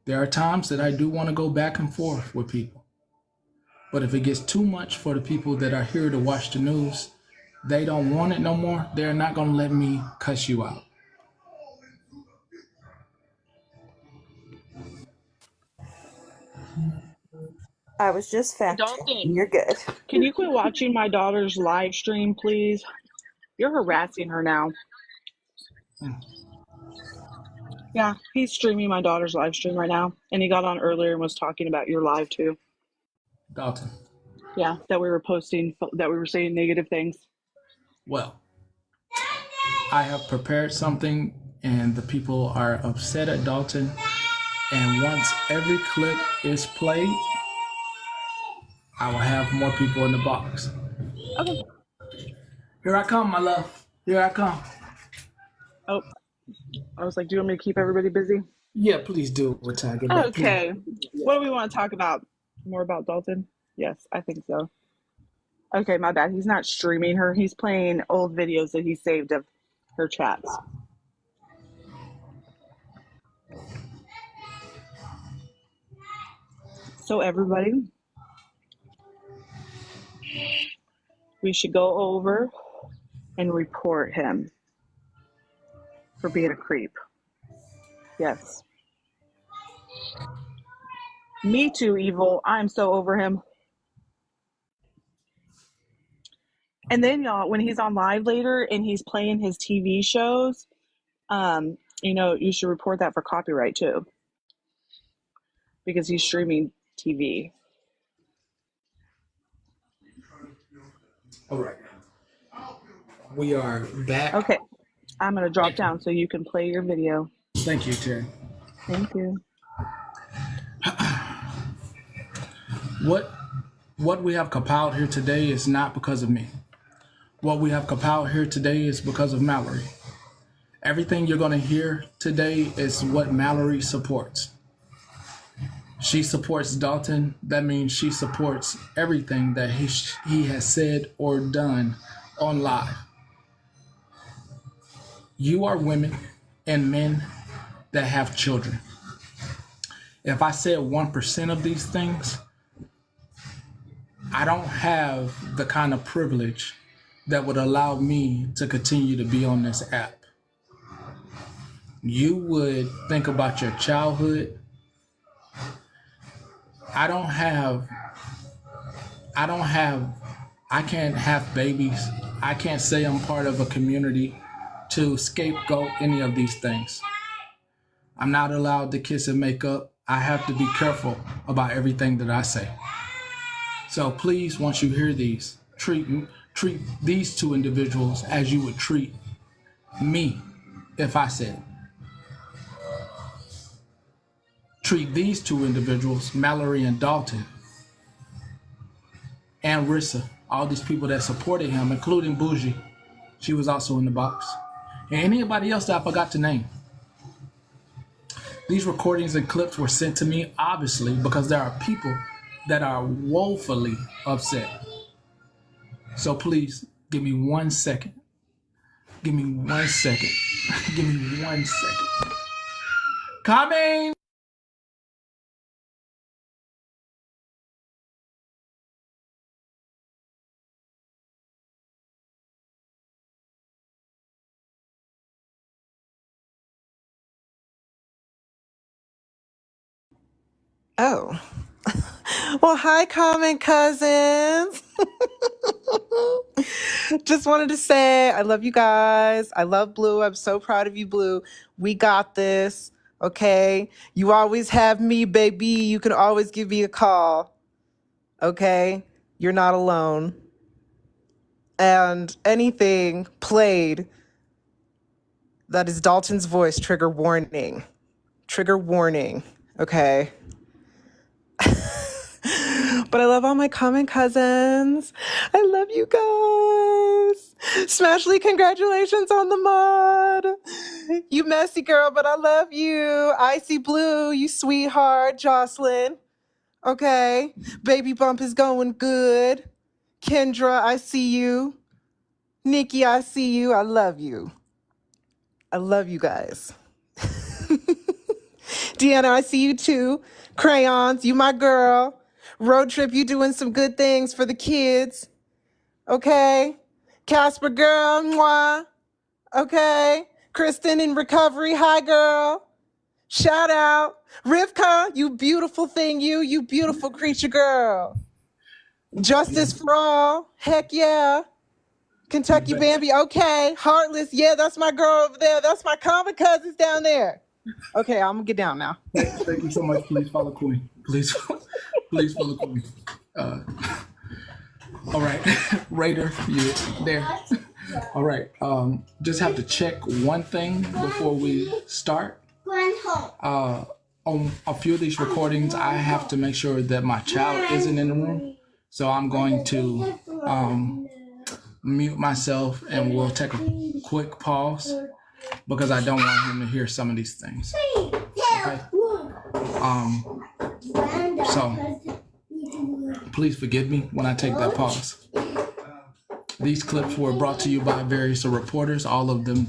There are times that I do want to go back and forth with people. But if it gets too much for the people that are here to watch the news, they don't want it no more, they're not going to let me cuss you out. I was just fact checking. Dalton, You're good. can you quit watching my daughter's live stream, please? You're harassing her now. Yeah, he's streaming my daughter's live stream right now. And he got on earlier and was talking about your live too. Dalton. Yeah, that we were posting, that we were saying negative things. Well, I have prepared something and the people are upset at Dalton. And once every clip is played, I will have more people in the box. Okay. Here I come, my love. Here I come. Oh, I was like, do you want me to keep everybody busy? Yeah, please do it until I get back. Okay. What do we want to talk about? More about Dalton? Yes, I think so. Okay, my bad. He's not streaming her. He's playing old videos that he saved of her chats. So everybody, we should go over and report him for being a creep. Yes. Me too, Evil. I'm so over him. And then, y'all, when he's on live later and he's playing his TV shows, you should report that for copyright too, because he's streaming TV. All right. We are back. Okay. I'm going to drop down so you can play your video. Thank you, Terry. Thank you. What we have compiled here today is not because of me. What we have compiled here today is because of Mallory. Everything you're going to hear today is what Mallory supports. She supports Dalton. That means she supports everything that he has said or done on live. You are women and men that have children. If I said 1% of these things, I don't have the kind of privilege that would allow me to continue to be on this app. You would think about your childhood. I can't have babies. I can't say I'm part of a community to scapegoat any of these things. I'm not allowed to kiss and make up. I have to be careful about everything that I say. So please, once you hear these, treat these two individuals as you would treat me if I said it. Treat these two individuals, Mallory and Dalton, and Rissa, all these people that supported him, including Bougie. She was also in the box. And anybody else that I forgot to name. These recordings and clips were sent to me, obviously, because there are people that are woefully upset. So please, give me 1 second. Give me 1 second. Give me 1 second. Coming. Oh. Well, hi, common cousins. Just wanted to say I love you guys. I love Blue. I'm so proud of you, Blue. We got this. Okay. You always have me, baby. You can always give me a call. Okay. You're not alone. And anything played that is Dalton's voice, trigger warning. Trigger warning. Okay. But I love all my common cousins. I love you guys. Smashley, congratulations on the mod. You messy girl, but I love you. Icy Blue, you sweetheart. Jocelyn. Okay. Baby Bump is going good. Kendra, I see you. Nikki, I see you. I love you. I love you guys. Deanna, I see you too. Crayons, you my girl. Road Trip, you doing some good things for the kids. Okay. Casper girl, mwah. Okay. Kristen in recovery, hi girl. Shout out. Rivka, you beautiful thing, you beautiful creature girl. Justice for all, heck yeah. Kentucky Bambi, okay. Heartless, yeah, that's my girl over there. That's my common cousins down there. Okay, I'm gonna get down now. Thank you so much. Please follow Queen. Please follow Queen. All right, Raider, you there? All right. Just have to check one thing before we start. On a few of these recordings, I have to make sure that my child isn't in the room. So I'm going to mute myself and we'll take a quick pause because I don't want him to hear some of these things. Okay. So please forgive me when I take that pause. These clips were brought to you by various reporters. All of them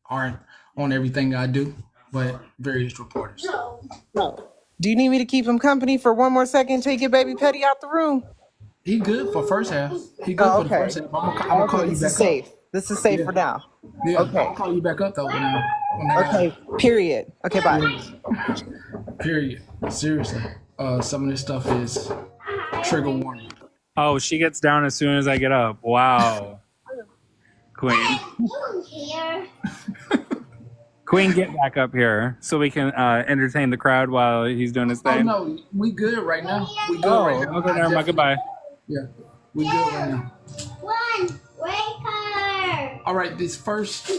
aren't on everything I do, but various reporters. Do you need me to keep him company for one more second till you get baby Petty out the room? He good for first half. He good for the first half. I'm gonna call you back This is safe. This is safe for now. Yeah, Okay. I'll call you back up though now. Okay. Period. Okay. Bye. Period. Seriously. Some of this stuff is trigger warning. Oh, she gets down as soon as I get up. Wow. Queen. Queen, get back up here so we can entertain the crowd while he's doing his thing. Oh no, we good right now. We good right now. Okay, never mind. Goodbye. Yeah, we good right now. Wake her. All right, these first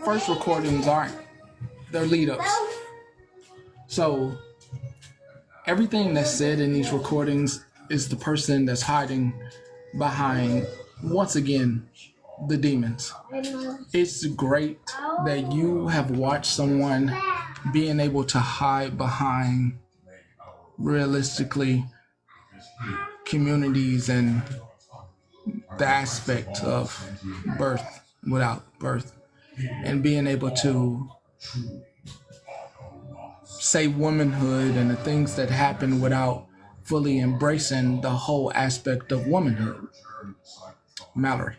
recordings they're lead ups. So everything that's said in these recordings is the person that's hiding behind, once again, the demons. It's great that you have watched someone being able to hide behind, realistically, communities and the aspect of birth without birth, and being able to say womanhood and the things that happen without fully embracing the whole aspect of womanhood. Mallory,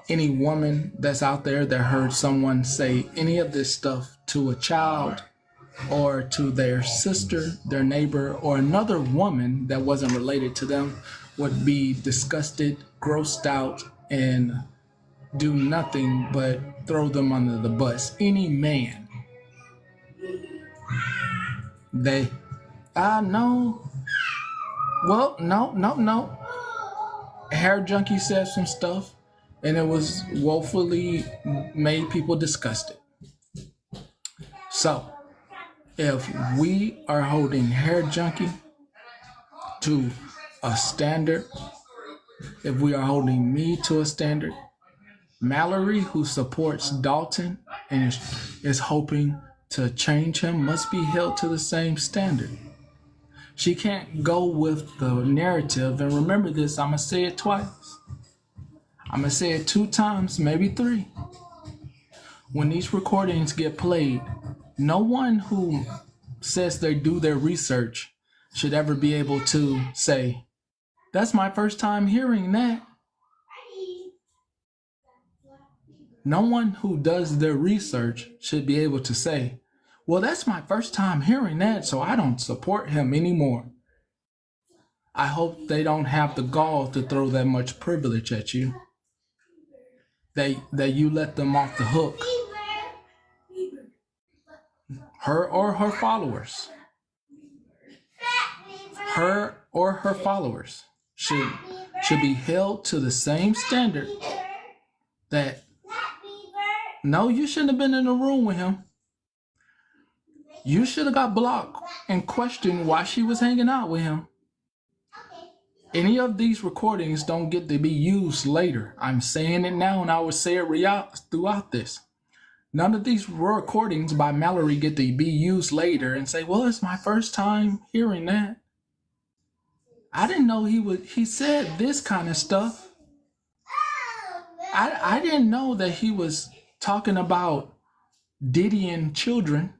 any woman that's out there that heard someone say any of this stuff to a child or to their sister, their neighbor, or another woman that wasn't related to them would be disgusted, grossed out, and do nothing but throw them under the bus. Any man. No. Well, no. Hair Junkie said some stuff, and it was woefully made people disgusted. So, if we are holding Hair Junkie to a standard, if we are holding me to a standard, Mallory, who supports Dalton and is hoping to change him, must be held to the same standard. She can't go with the narrative, and remember this, I'm going to say it twice. I'm going to say it 2 times, maybe 3. When these recordings get played, no one who says they do their research should ever be able to say, that's my first time hearing that. No one who does their research should be able to say, well, that's my first time hearing that, so I don't support him anymore. I hope they don't have the gall to throw that much privilege at you. That you let them off the hook. Her or her followers. Her or her followers should be held to the same standard that, no, you shouldn't have been in the room with him. You should have got blocked and questioned why she was hanging out with him. Any of these recordings don't get to be used later. I'm saying it now and I will say it throughout this. None of these recordings by Mallory get to be used later and say, well, it's my first time hearing that. I didn't know he said this kind of stuff. I didn't know that he was talking about diddying children.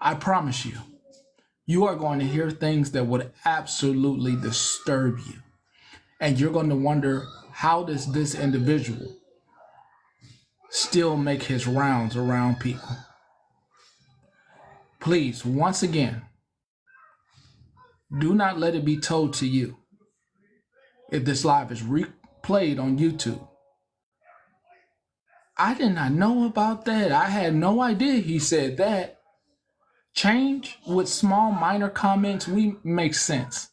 I promise you, you are going to hear things that would absolutely disturb you. And you're going to wonder, how does this individual still make his rounds around people? Please, once again, do not let it be told to you, if this live is replayed on YouTube, I did not know about that. I had no idea he said that. Change with small minor comments, we make sense.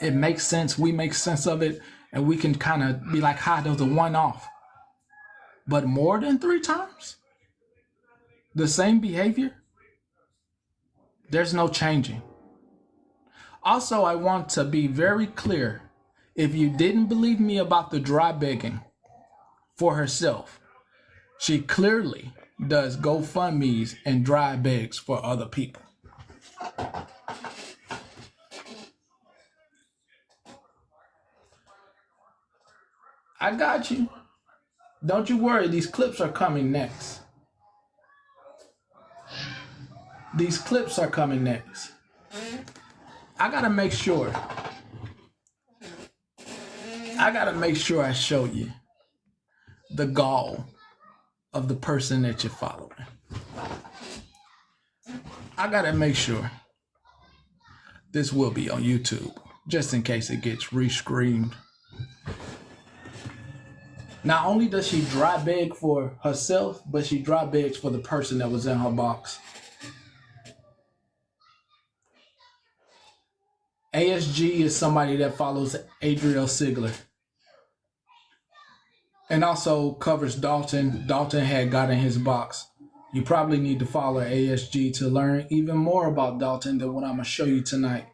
It makes sense. We make sense of it. And we can kind of be like, hi, there was a one-off. But more than 3 times? The same behavior? There's no changing. Also, I want to be very clear. If you didn't believe me about the dry begging for herself, she clearly does GoFundMes and dry begs for other people. I got you. Don't you worry, these clips are coming next. These clips are coming next. I gotta make sure I show you the gall of the person that you're following. I gotta make sure this will be on YouTube, just in case it gets re-screamed. Not only does she dry beg for herself, but she dry begs for the person that was in her box. ASG is somebody that follows Adriel Sigler and also covers Dalton. Dalton had got in his box. You probably need to follow ASG to learn even more about Dalton than what I'm going to show you tonight.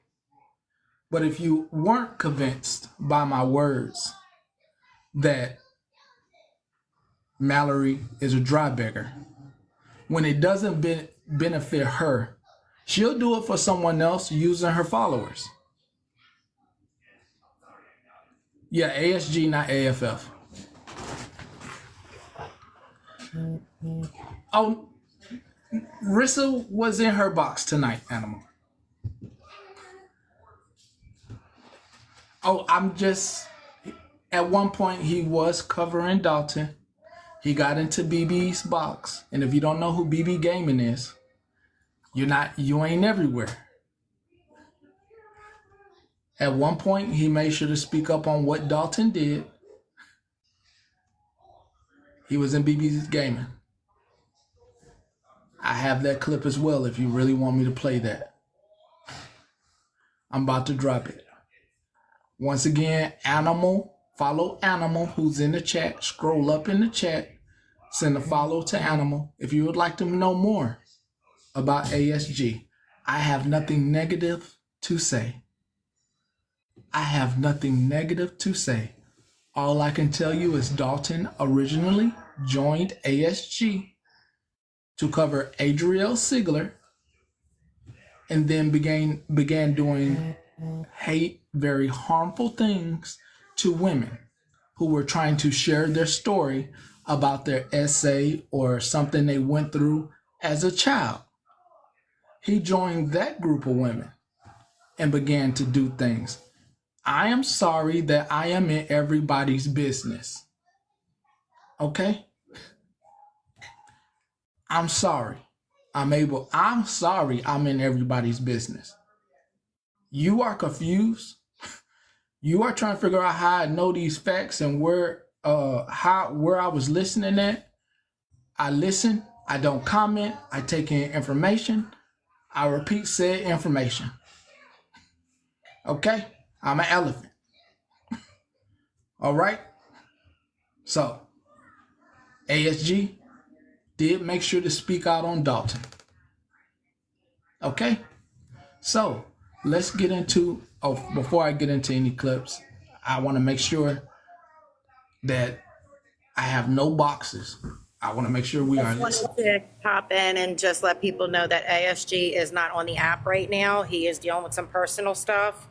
But if you weren't convinced by my words that Mallory is a dry beggar, when it doesn't benefit her, she'll do it for someone else using her followers. Yeah, ASG, not AFF. Oh, Rissa was in her box tonight, Animal. Oh, at one point he was covering Dalton. He got into BB's box. And if you don't know who BB Gaming is, you ain't everywhere. At one point, he made sure to speak up on what Dalton did. He was in BB's Gaming. I have that clip as well if you really want me to play that. I'm about to drop it. Once again, Animal, follow Animal, who's in the chat. Scroll up in the chat. Send a follow to Animal. If you would like to know more about ASG, I have nothing negative to say. I have nothing negative to say. All I can tell you is Dalton originally joined ASG to cover Adriel Sigler and then began doing very harmful things to women who were trying to share their story about their essay or something they went through as a child. He joined that group of women and began to do things. I am sorry that I am in everybody's business. Okay? I'm sorry. I'm sorry I'm in everybody's business. You are confused. You are trying to figure out how I know these facts and where I was listening at. I listen, I don't comment, I take in information, I repeat said information. Okay? I'm an elephant. All right? So, ASG did make sure to speak out on Dalton. Okay? So, let's get into, before I get into any clips, I want to make sure that I have no boxes. I want to make sure we are Just wanted to pop in and just let people know that ASG is not on the app right now. He is dealing with some personal stuff.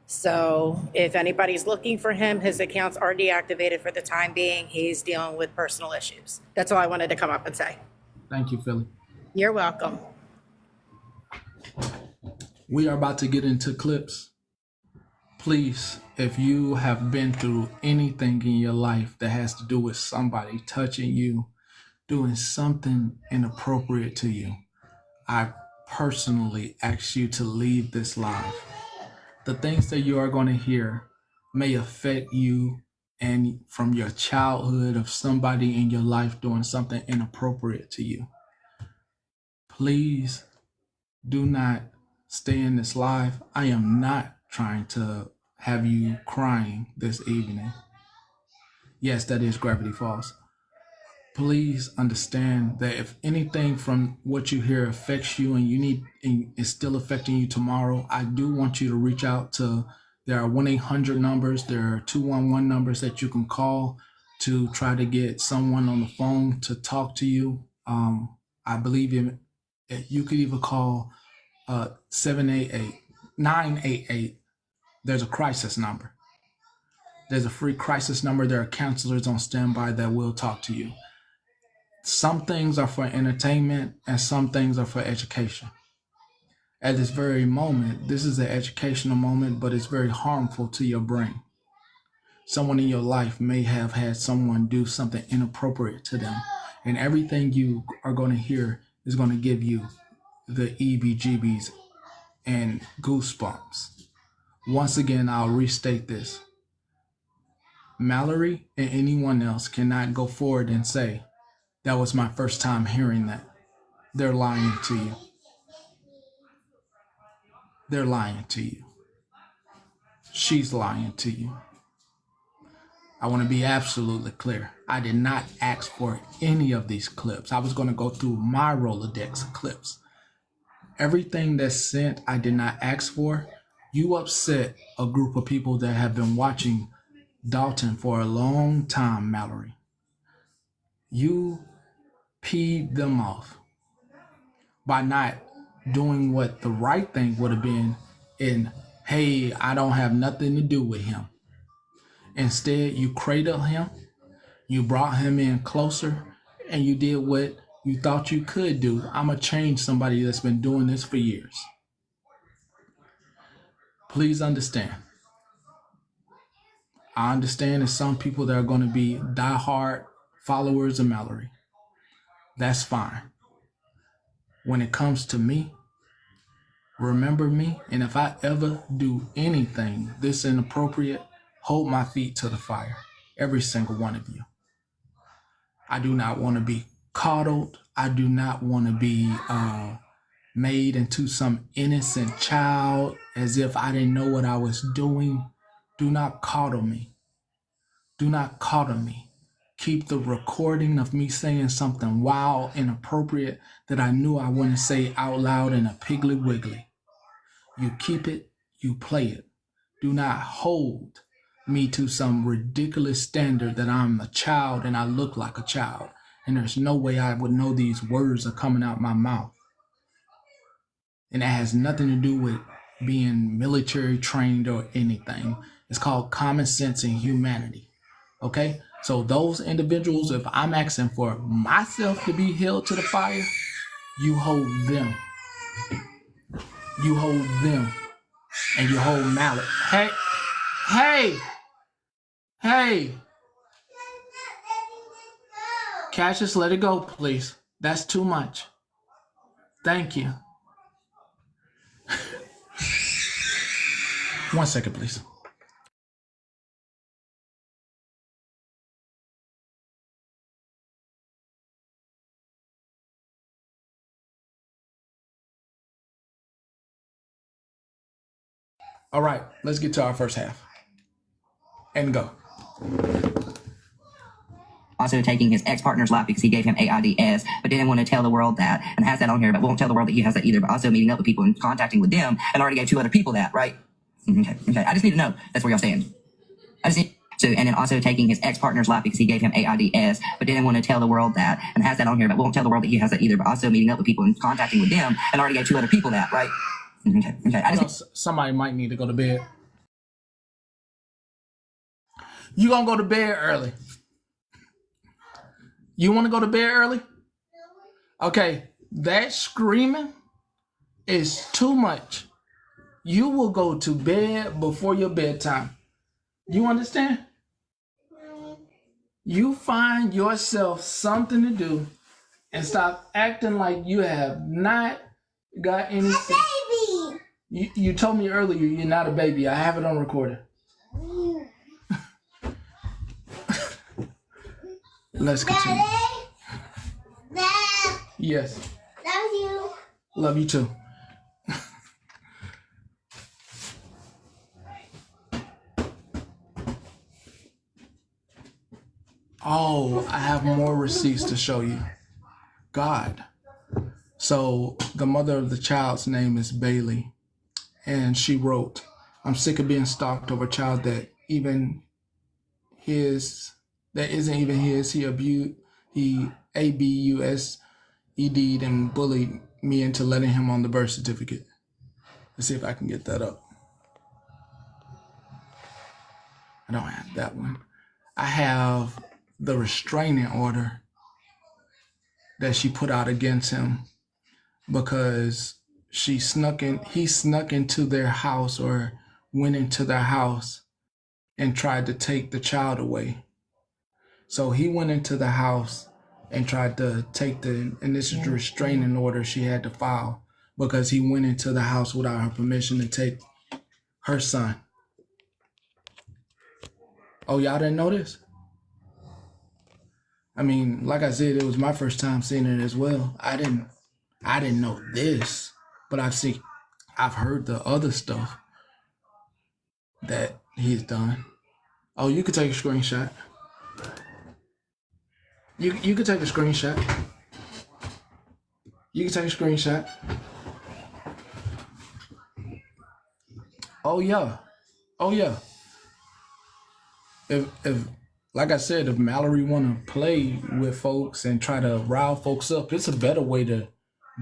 So if anybody's looking for him, his accounts are deactivated for the time being. He's dealing with personal issues. That's all I wanted to come up and say. Thank you, Philly. You're welcome. We are about to get into clips. Please, if you have been through anything in your life that has to do with somebody touching you, doing something inappropriate to you, I personally ask you to leave this live. The things that you are going to hear may affect you and from your childhood of somebody in your life doing something inappropriate to you. Please do not stay in this live. I am not trying to have you crying this evening. Yes, that is Gravity Falls. Please understand that if anything from what you hear affects you and is still affecting you tomorrow, I do want you to reach out to, there are 1-800 numbers, there are 211 numbers that you can call to try to get someone on the phone to talk to you. I believe you could even call 788-988. There's a crisis number. There's a free crisis number. There are counselors on standby that will talk to you. Some things are for entertainment and some things are for education. At this very moment, this is an educational moment, but it's very harmful to your brain. Someone in your life may have had someone do something inappropriate to them, and everything you are going to hear is going to give you the EBGBs and goosebumps. Once again, I'll restate this. Mallory and anyone else cannot go forward and say, that was my first time hearing that. They're lying to you. They're lying to you. She's lying to you. I want to be absolutely clear. I did not ask for any of these clips. I was going to go through my Rolodex of clips. Everything that's sent, I did not ask for. You upset a group of people that have been watching Dalton for a long time, Mallory. You peed them off by not doing what the right thing would have been in, hey, I don't have nothing to do with him. Instead, you cradled him, you brought him in closer, and you did what you thought you could do. I'm going to change somebody that's been doing this for years. Please understand. I understand there's some people that are going to be diehard followers of Mallory. That's fine. When it comes to me, remember me, and if I ever do anything this inappropriate, hold my feet to the fire. Every single one of you. I do not want to be coddled. I do not want to be made into some innocent child as if I didn't know what I was doing. Do not coddle me. Do not coddle me. Keep the recording of me saying something wild, inappropriate that I knew I wouldn't say out loud in a Piggly Wiggly. You keep it, you play it. Do not hold me to some ridiculous standard that I'm a child and I look like a child. And there's no way I would know these words are coming out my mouth. And that has nothing to do with being military trained or anything. It's called common sense and humanity. Okay? So those individuals, if I'm asking for myself to be held to the fire, you hold them. You hold them. And you hold Mallet. Hey, hey, hey. Cassius, let it go, please. That's too much. Thank you. 1 second, please. All right, let's get to our first half. And go. Also taking his ex-partner's life because he gave him AIDS, but didn't want to tell the world that, and has that on here, but won't tell the world that he has that either, but also meeting up with people and contacting with them, and already gave 2 other people that, right? Okay. I just need to know that's where y'all stand. So, and then also taking his ex-partner's life because he gave him AIDS, but didn't want to tell the world that, and has that on here, but won't tell the world that he has that either, but also meeting up with people and contacting with them, and already gave 2 other people that, right? Okay. Somebody might need to go to bed. You gonna go to bed early? You want to go to bed early? Okay, that screaming is too much. You will go to bed before your bedtime. You understand? You find yourself something to do and stop acting like you have not got any. Baby. You told me earlier you're not a baby. I have it on recording. Let's continue. Daddy? Yes. Love you. Love you too. Oh, I have more receipts to show you. God. So the mother of the child's name is Bailey. And she wrote, I'm sick of being stalked over a child that isn't even his. He abused and bullied me into letting him on the birth certificate. Let's see if I can get that up. I don't have that one. I have the restraining order that she put out against him because he snuck into their house or went into their house and tried to take the child away. So he went into the house and tried to take and this is the restraining order she had to file because he went into the house without her permission to take her son. Oh, y'all didn't know this? I mean, like I said, it was my first time seeing it as well. I didn't know this, but I've heard the other stuff that he's done. Oh, you could take a screenshot. You could take a screenshot. You can take a screenshot. Oh yeah. If like I said, if Mallory wanna play with folks and try to rile folks up, it's a better way to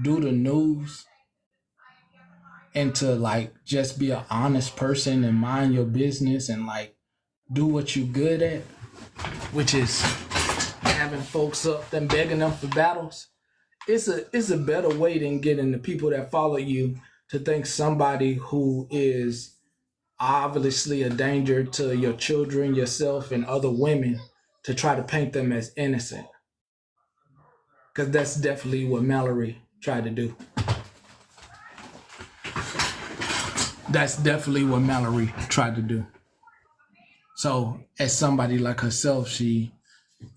do the news and to like just be an honest person and mind your business and like do what you're good at, which is having folks up and begging them for battles. It's a better way than getting the people that follow you to think somebody who is obviously a danger to your children, yourself, and other women to try to paint them as innocent. Because that's definitely what Mallory tried to do. That's definitely what Mallory tried to do. So as somebody like herself,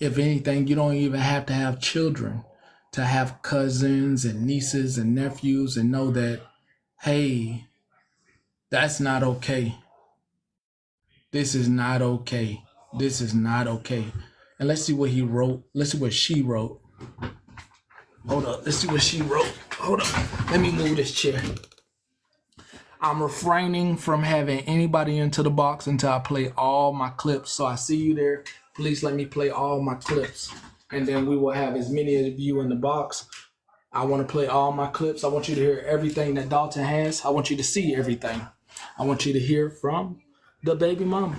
if anything, you don't even have to have children to have cousins and nieces and nephews and know that, hey, that's not okay. This is not okay. This is not okay. And let's see what he wrote. Let's see what she wrote. Hold up. Let's see what she wrote. Hold up. Let me move this chair. I'm refraining from having anybody into the box until I play all my clips. So I see you there. Please let me play all my clips. And then we will have as many of you in the box. I want to play all my clips. I want you to hear everything that Dalton has. I want you to see everything. I want you to hear from The baby mama.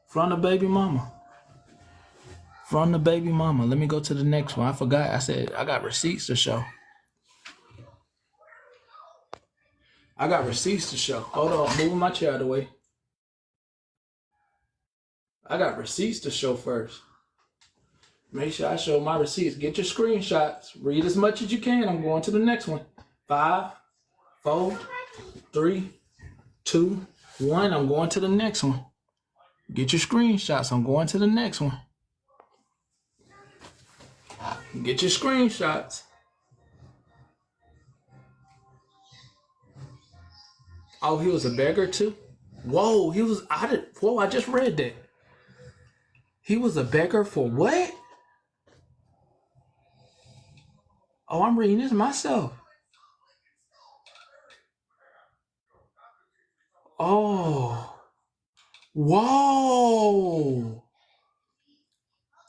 From the baby mama. From the baby mama. Let me go to the next one. I forgot. I said I got receipts to show. I got receipts to show. Hold on. Moving my chair out of the way. I got receipts to show first. Make sure I show my receipts. Get your screenshots. Read as much as you can. I'm going to the next one. 5, 4, 3, 2, 1. I'm going to the next one. Get your screenshots. I'm going to the next one. Get your screenshots. Oh, he was a beggar too? Whoa, I just read that. He was a beggar for what? Oh, I'm reading this myself. Oh. Whoa.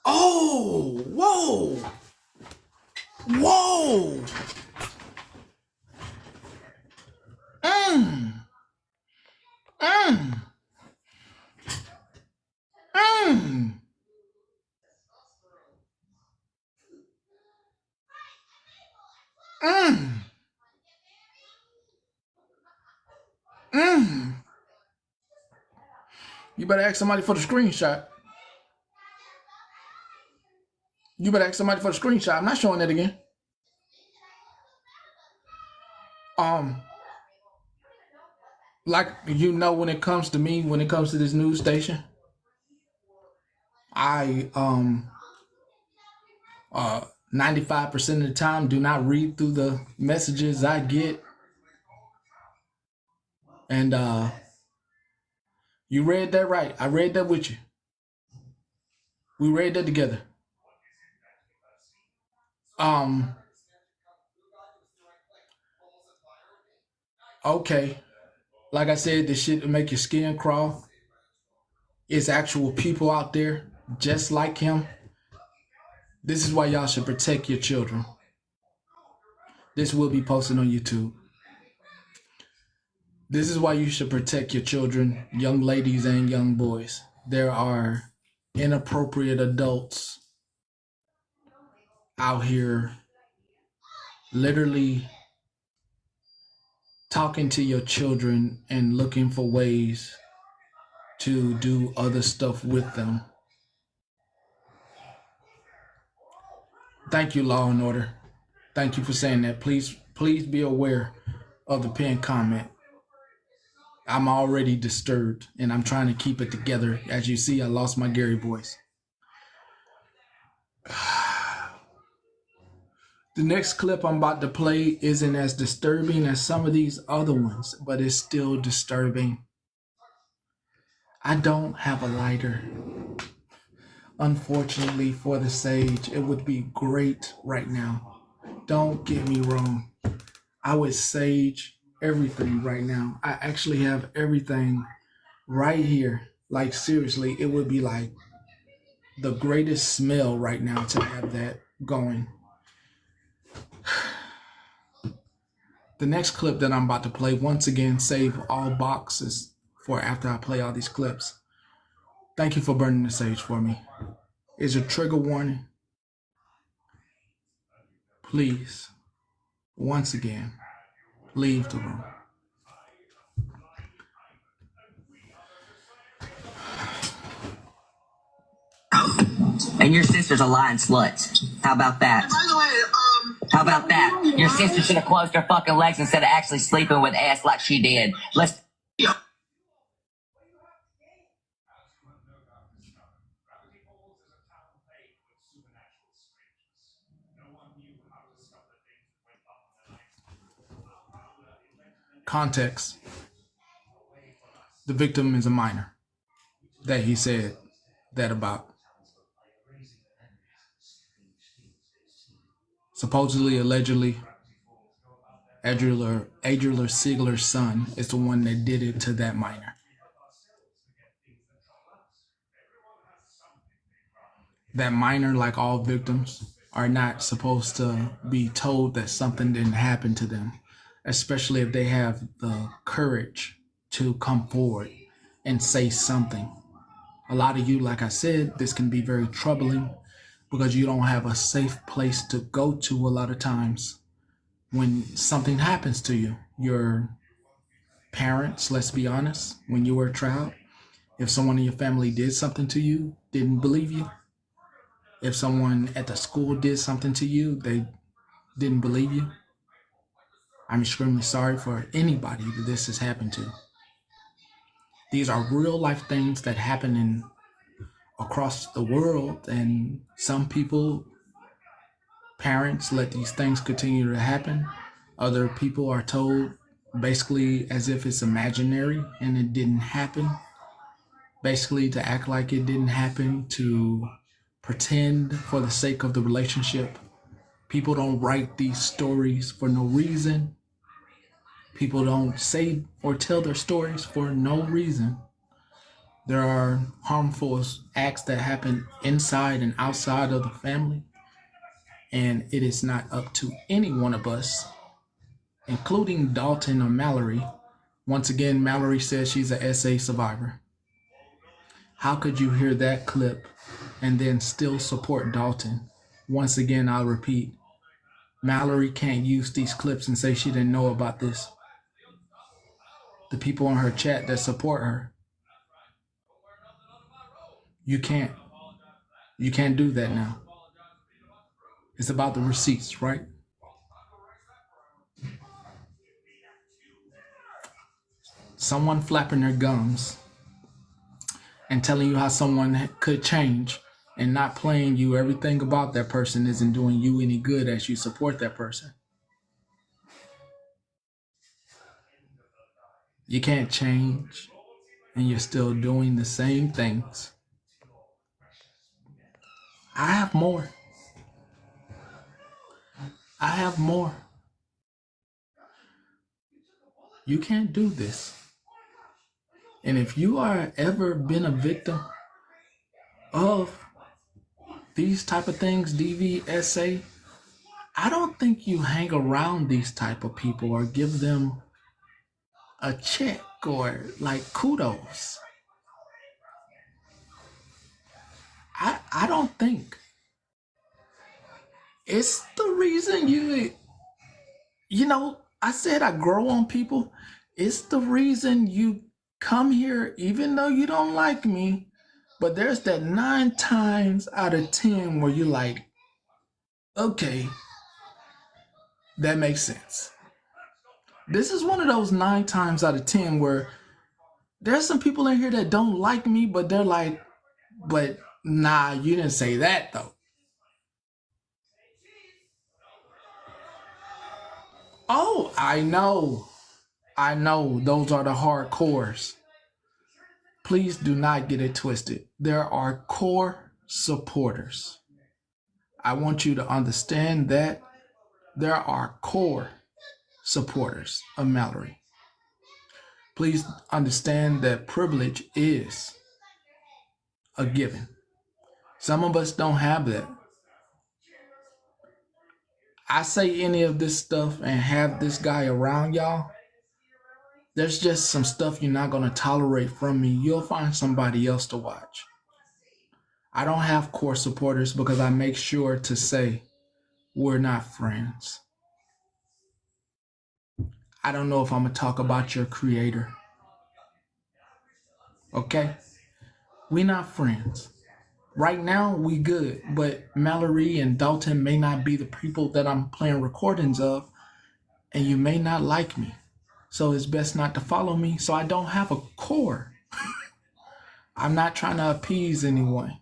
Oh, whoa. Whoa. Mm. Mm. Mm. Mm. Mm. You better ask somebody for the screenshot. You better ask somebody for the screenshot. I'm not showing that again. Like when it comes to me, when it comes to this news station, I 95% of the time do not read through the messages I get. And you read that right. I read that with you. We read that together. Okay. Like I said, this shit will make your skin crawl. It's actual people out there just like him. This is why y'all should protect your children. This will be posted on YouTube. This is why you should protect your children, young ladies and young boys. There are inappropriate adults out here literally talking to your children and looking for ways to do other stuff with them. Thank you, Law and Order. Thank you for saying that. Please be aware of the pinned comment. I'm already disturbed and I'm trying to keep it together. As you see, I lost my Gary voice. The next clip I'm about to play isn't as disturbing as some of these other ones, but it's still disturbing. I don't have a lighter. Unfortunately for the sage, it would be great right now. Don't get me wrong. I would sage everything right now. I actually have everything right here. Like seriously, it would be like the greatest smell right now to have that going. The next clip that I'm about to play, once again, save all boxes for after I play all these clips. Thank you for burning the sage for me. Is a trigger warning. Please, once again, leave the room. And your sister's a lying slut. How about that? And by the way, How about that? Your sister should have closed her fucking legs instead of actually sleeping with ass like she did. Let's. Context. The victim is a minor that he said that about. Supposedly, allegedly, Adler Siegler's son is the one that did it to that minor. That minor, like all victims, are not supposed to be told that something didn't happen to them. especially if they have the courage to come forward and say something. A lot of you, like I said, this can be very troubling because you don't have a safe place to go to a lot of times when something happens to you. Your parents, let's be honest, when you were a child, if someone in your family did something to you, didn't believe you. If someone at the school did something to you, they didn't believe you. I'm extremely sorry for anybody that this has happened to. These are real life things that happen across the world, and some people, parents, let these things continue to happen. Other people are told basically as if it's imaginary and it didn't happen. Basically to act like it didn't happen, to pretend for the sake of the relationship. People don't write these stories for no reason. People don't say or tell their stories for no reason. There are harmful acts that happen inside and outside of the family. And it is not up to any one of us, including Dalton or Mallory. Once again, Mallory says she's a SA survivor. How could you hear that clip and then still support Dalton? Once again, I'll repeat, Mallory can't use these clips and say she didn't know about this. The people in her chat that support her, you can't do that now. It's about the receipts, right? Someone flapping their gums and telling you how someone could change and not playing you everything about that person isn't doing you any good as you support that person. You can't change and you're still doing the same things. I have more. I have more. You can't do this. And if you are ever been a victim of these type of things, DVSA, I don't think you hang around these type of people or give them a check or like kudos. I don't think. It's the reason you know, I said I grow on people. It's the reason you come here, even though you don't like me, but there's that 9 times out of 10 where you're like, okay, that makes sense. This is one of those 9 times out of 10 where there's some people in here that don't like me, but they're like, but nah, you didn't say that though. Oh, I know, those are the hardcores. Please do not get it twisted. There are core supporters. I want you to understand that there are core supporters of Mallory. Please understand that privilege is a given. Some of us don't have that. I say any of this stuff and have this guy around y'all, there's just some stuff you're not going to tolerate from me. You'll find somebody else to watch. I don't have core supporters because I make sure to say we're not friends. I don't know if I'm going to talk about your creator. Okay? We're not friends. Right now, we good, but Mallory and Dalton may not be the people that I'm playing recordings of, and you may not like me. So it's best not to follow me, so I don't have a core. I'm not trying to appease anyone.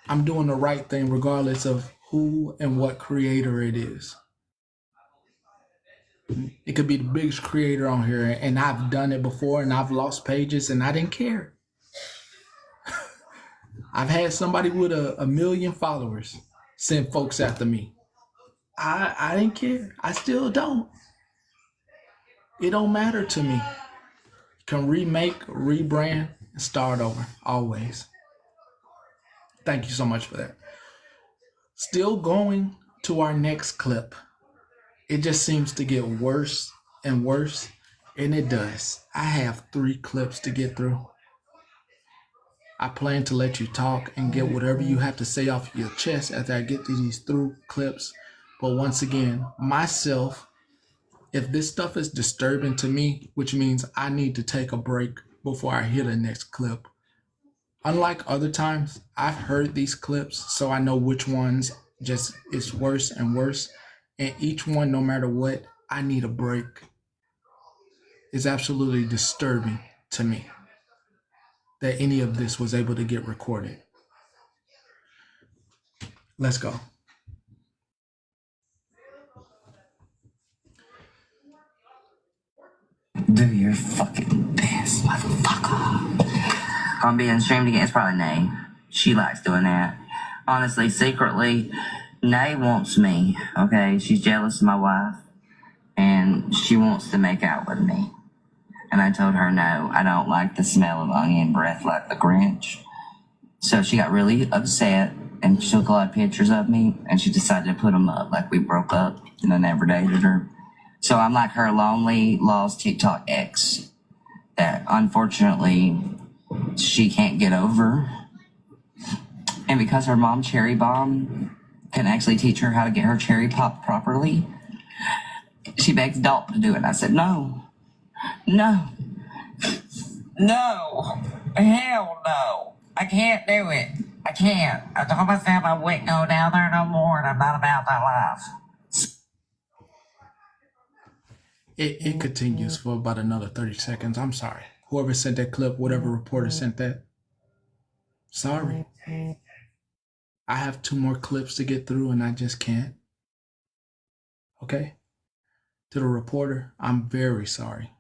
I'm doing the right thing regardless of who and what creator it is. It could be the biggest creator on here, and I've done it before, and I've lost pages, and I didn't care. I've had somebody with a million followers send folks after me. I didn't care. I still don't. It don't matter to me. You can remake, rebrand, and start over, always. Thank you so much for that. Still going to our next clip. It just seems to get worse and worse, and it does. I have 3 clips to get through. I plan to let you talk and get whatever you have to say off your chest after I get through these 3 clips. But once again, myself, if this stuff is disturbing to me, which means I need to take a break before I hear the next clip. Unlike other times, I've heard these clips, so I know which ones just is worse and worse. And each one, no matter what, I need a break. It's absolutely disturbing to me that any of this was able to get recorded. Let's go. Do your fucking best, motherfucker. I'm being streamed against probably Nay. She likes doing that. Honestly, secretly, Nay wants me, okay? She's jealous of my wife, and she wants to make out with me. And I told her, no, I don't like the smell of onion breath like the Grinch. So she got really upset, and she took a lot of pictures of me, and she decided to put them up like we broke up, and I never dated her. So I'm like her lonely, lost TikTok ex that unfortunately she can't get over. And because her mom, Cherry Bomb, can actually teach her how to get her cherry popped properly, she begs Dalton to do it. And I said, no, no, no, hell no. I can't do it. I can't. I told myself I wouldn't go down there no more, and I'm not about that life. It continues for about another 30 seconds. I'm sorry. Whoever sent that clip, whatever reporter sent that, sorry. I have 2 more clips to get through and I just can't. Okay? To the reporter, I'm very sorry.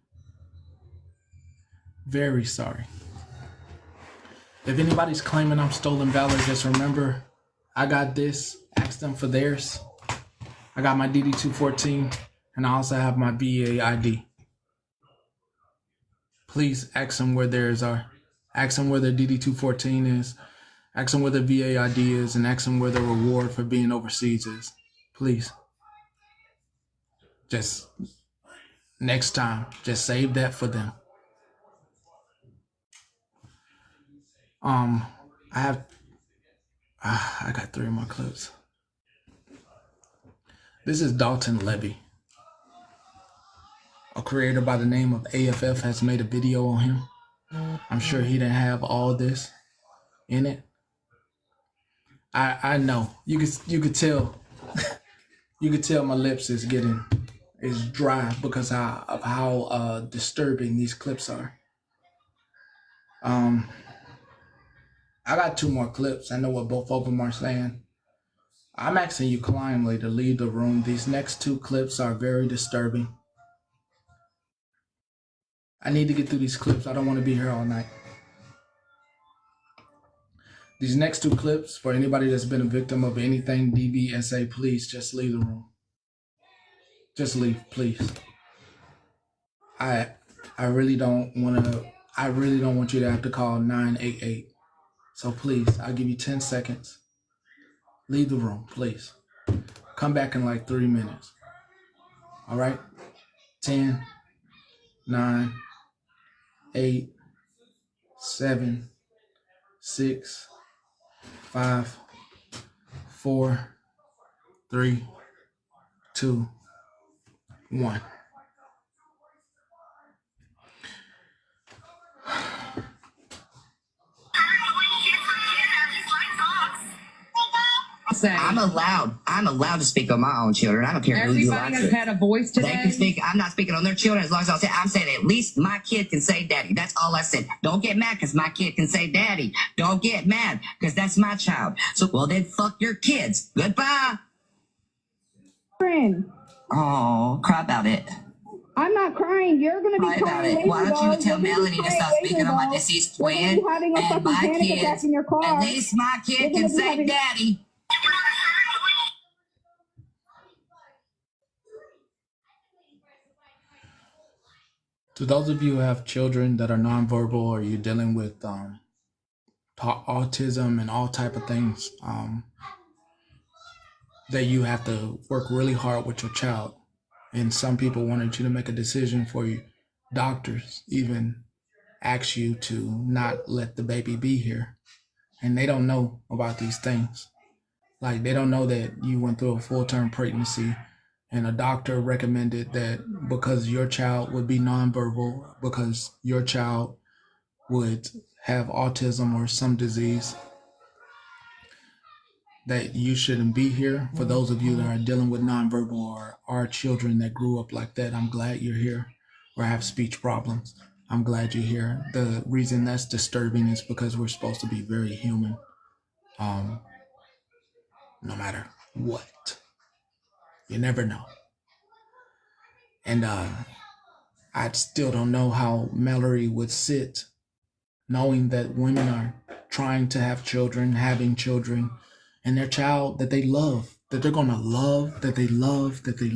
Very sorry. If anybody's claiming I'm stolen valor, just remember, I got this. Ask them for theirs. I got my DD214 and I also have my VA ID. Please ask them where theirs are. Ask them where their DD214 is. Ask them where the VA ID is, and ask them where the reward for being overseas is. Please. Just next time, just save that for them. I got 3 more clips. This is Dalton Levy. A creator by the name of AFF has made a video on him. I'm sure he didn't have all this in it. I know. You could tell. You could tell my lips is dry because of how disturbing these clips are. I got 2 more clips. I know what both of them are saying. I'm asking you kindly to leave the room. These next 2 clips are very disturbing. I need to get through these clips. I don't want to be here all night. These next 2 clips, for anybody that's been a victim of anything DVSA, please just leave the room. Just leave, please. I really don't want you to have to call 988. So please, I'll give you 10 seconds. Leave the room, please. Come back in like 3 minutes. All right? 10, 9, 8, 7, 6, 5, 4, 3, 2, 1. I'm allowed to speak on my own children. I don't care who you like. Everybody has had a voice today. They can speak. I'm not speaking on their children as long as I'm saying at least my kid can say daddy. That's all I said. Don't get mad because my kid can say daddy. Don't get mad because that's my child. So, well, then fuck your kids. Goodbye. Friend. Oh, cry about it. I'm not crying. You're going to be crying later. Why don't you tell Melanie to stop speaking on my deceased twin and my kids? At least my kid can say daddy. To those of you who have children that are nonverbal or you're dealing with autism and all type of things that you have to work really hard with your child, And some people wanted you to make a decision for you. Doctors even ask you to not let the baby be here. And they don't know about these things. Like, they don't know that you went through a full-term pregnancy and a doctor recommended that because your child would be nonverbal, because your child would have autism or some disease, that you shouldn't be here. For those of you that are dealing with nonverbal or are children that grew up like that, I'm glad you're here, or have speech problems. I'm glad you're here. The reason that's disturbing is because we're supposed to be very human, no matter what. You never know. And I still don't know how Mallory would sit knowing that women are trying to have children, having children, and their child that they love, that they're gonna love, that they love, that they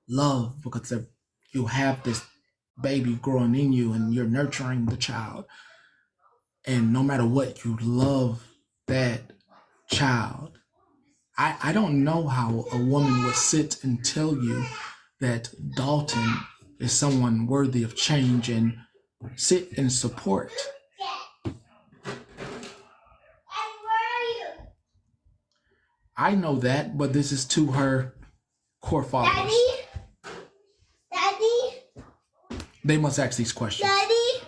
love, because you have this baby growing in you and you're nurturing the child. And no matter what, you love that child. I don't know how a woman would sit and tell you that Dalton is someone worthy of change and sit and support. I know that, but this is to her core followers. Daddy? They must ask these questions. Daddy?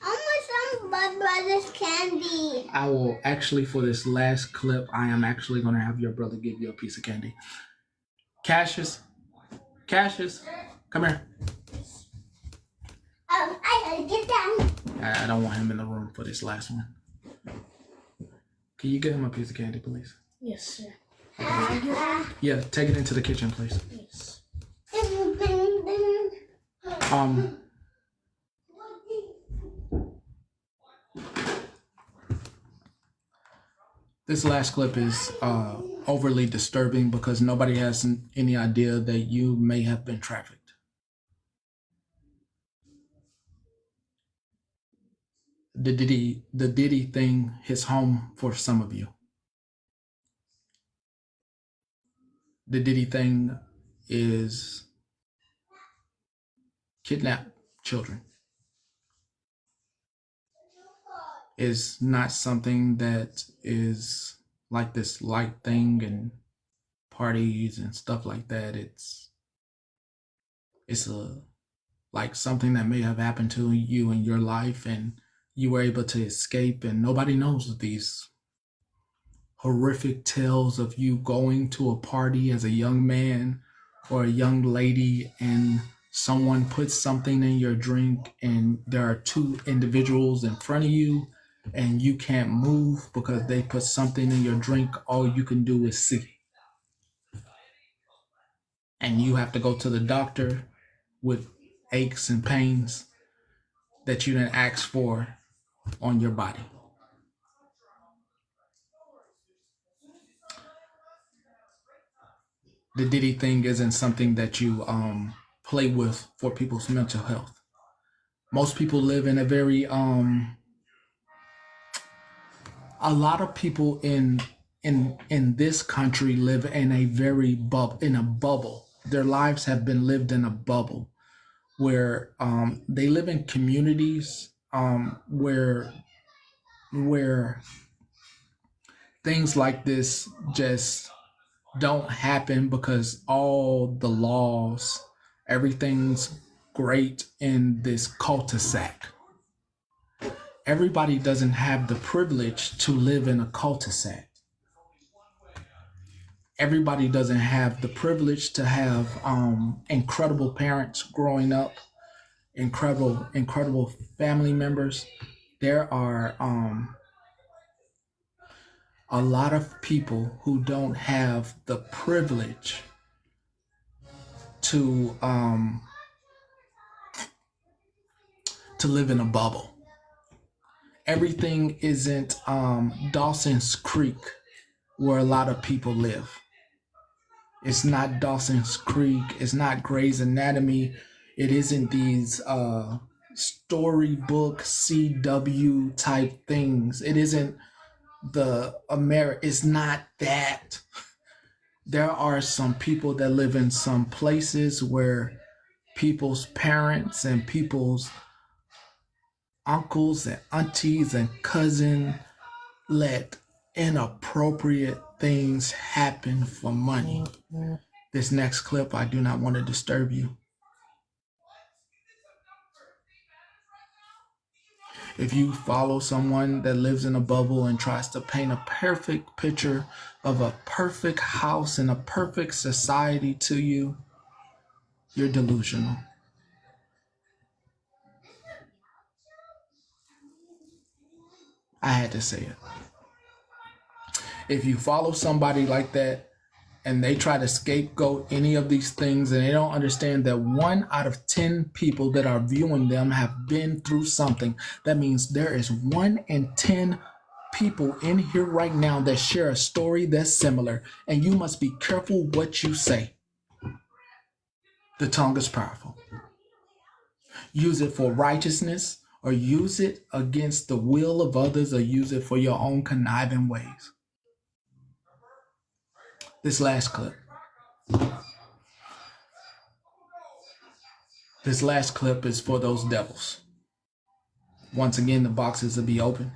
I want some Bud Brothers candy. I will actually, for this last clip, I am actually going to have your brother give you a piece of candy. Cassius, come here. I gotta get down. I don't want him in the room for this last one. Can you get him a piece of candy, please? Yes, sir. Yeah, take it into the kitchen, please. Yes. This last clip is overly disturbing because nobody has any idea that you may have been trafficked. The Diddy thing hits home for some of you. The Diddy thing is kidnap children. Is not something that is like this light thing and parties and stuff like that. It's like something that may have happened to you in your life and you were able to escape, and nobody knows these horrific tales of you going to a party as a young man or a young lady and someone puts something in your drink and there are two individuals in front of you and you can't move because they put something in your drink. All you can do is see. And you have to go to the doctor with aches and pains that you didn't ask for on your body. The Diddy thing isn't something that you play with for people's mental health. Most people live in a very a lot of people in this country live in a very bubble. Their lives have been lived in a bubble where they live in communities where things like this just don't happen because all the laws, everything's great in this cul-de-sac. Everybody doesn't have the privilege to live in a cul-de-sac. Everybody doesn't have the privilege to have incredible parents growing up, incredible family members. There are a lot of people who don't have the privilege to live in a bubble. Everything isn't Dawson's Creek where a lot of people live. It's not Dawson's Creek. It's not Grey's Anatomy. It isn't these storybook CW type things. It isn't it's not that. there are some people that live in some places where people's parents and people's uncles and aunties and cousins let inappropriate things happen for money. This next clip, I do not want to disturb you. If you follow someone that lives in a bubble and tries to paint a perfect picture of a perfect house and a perfect society to you, you're delusional. I had to say it. If you follow somebody like that and they try to scapegoat any of these things and they don't understand that 1 out of 10 people that are viewing them have been through something, that means there is 1 in 10 people in here right now that share a story that's similar, and you must be careful what you say. The tongue is powerful. Use it for righteousness, or use it against the will of others, or use it for your own conniving ways. This last clip. This last clip is for those devils. Once again, the boxes will be open.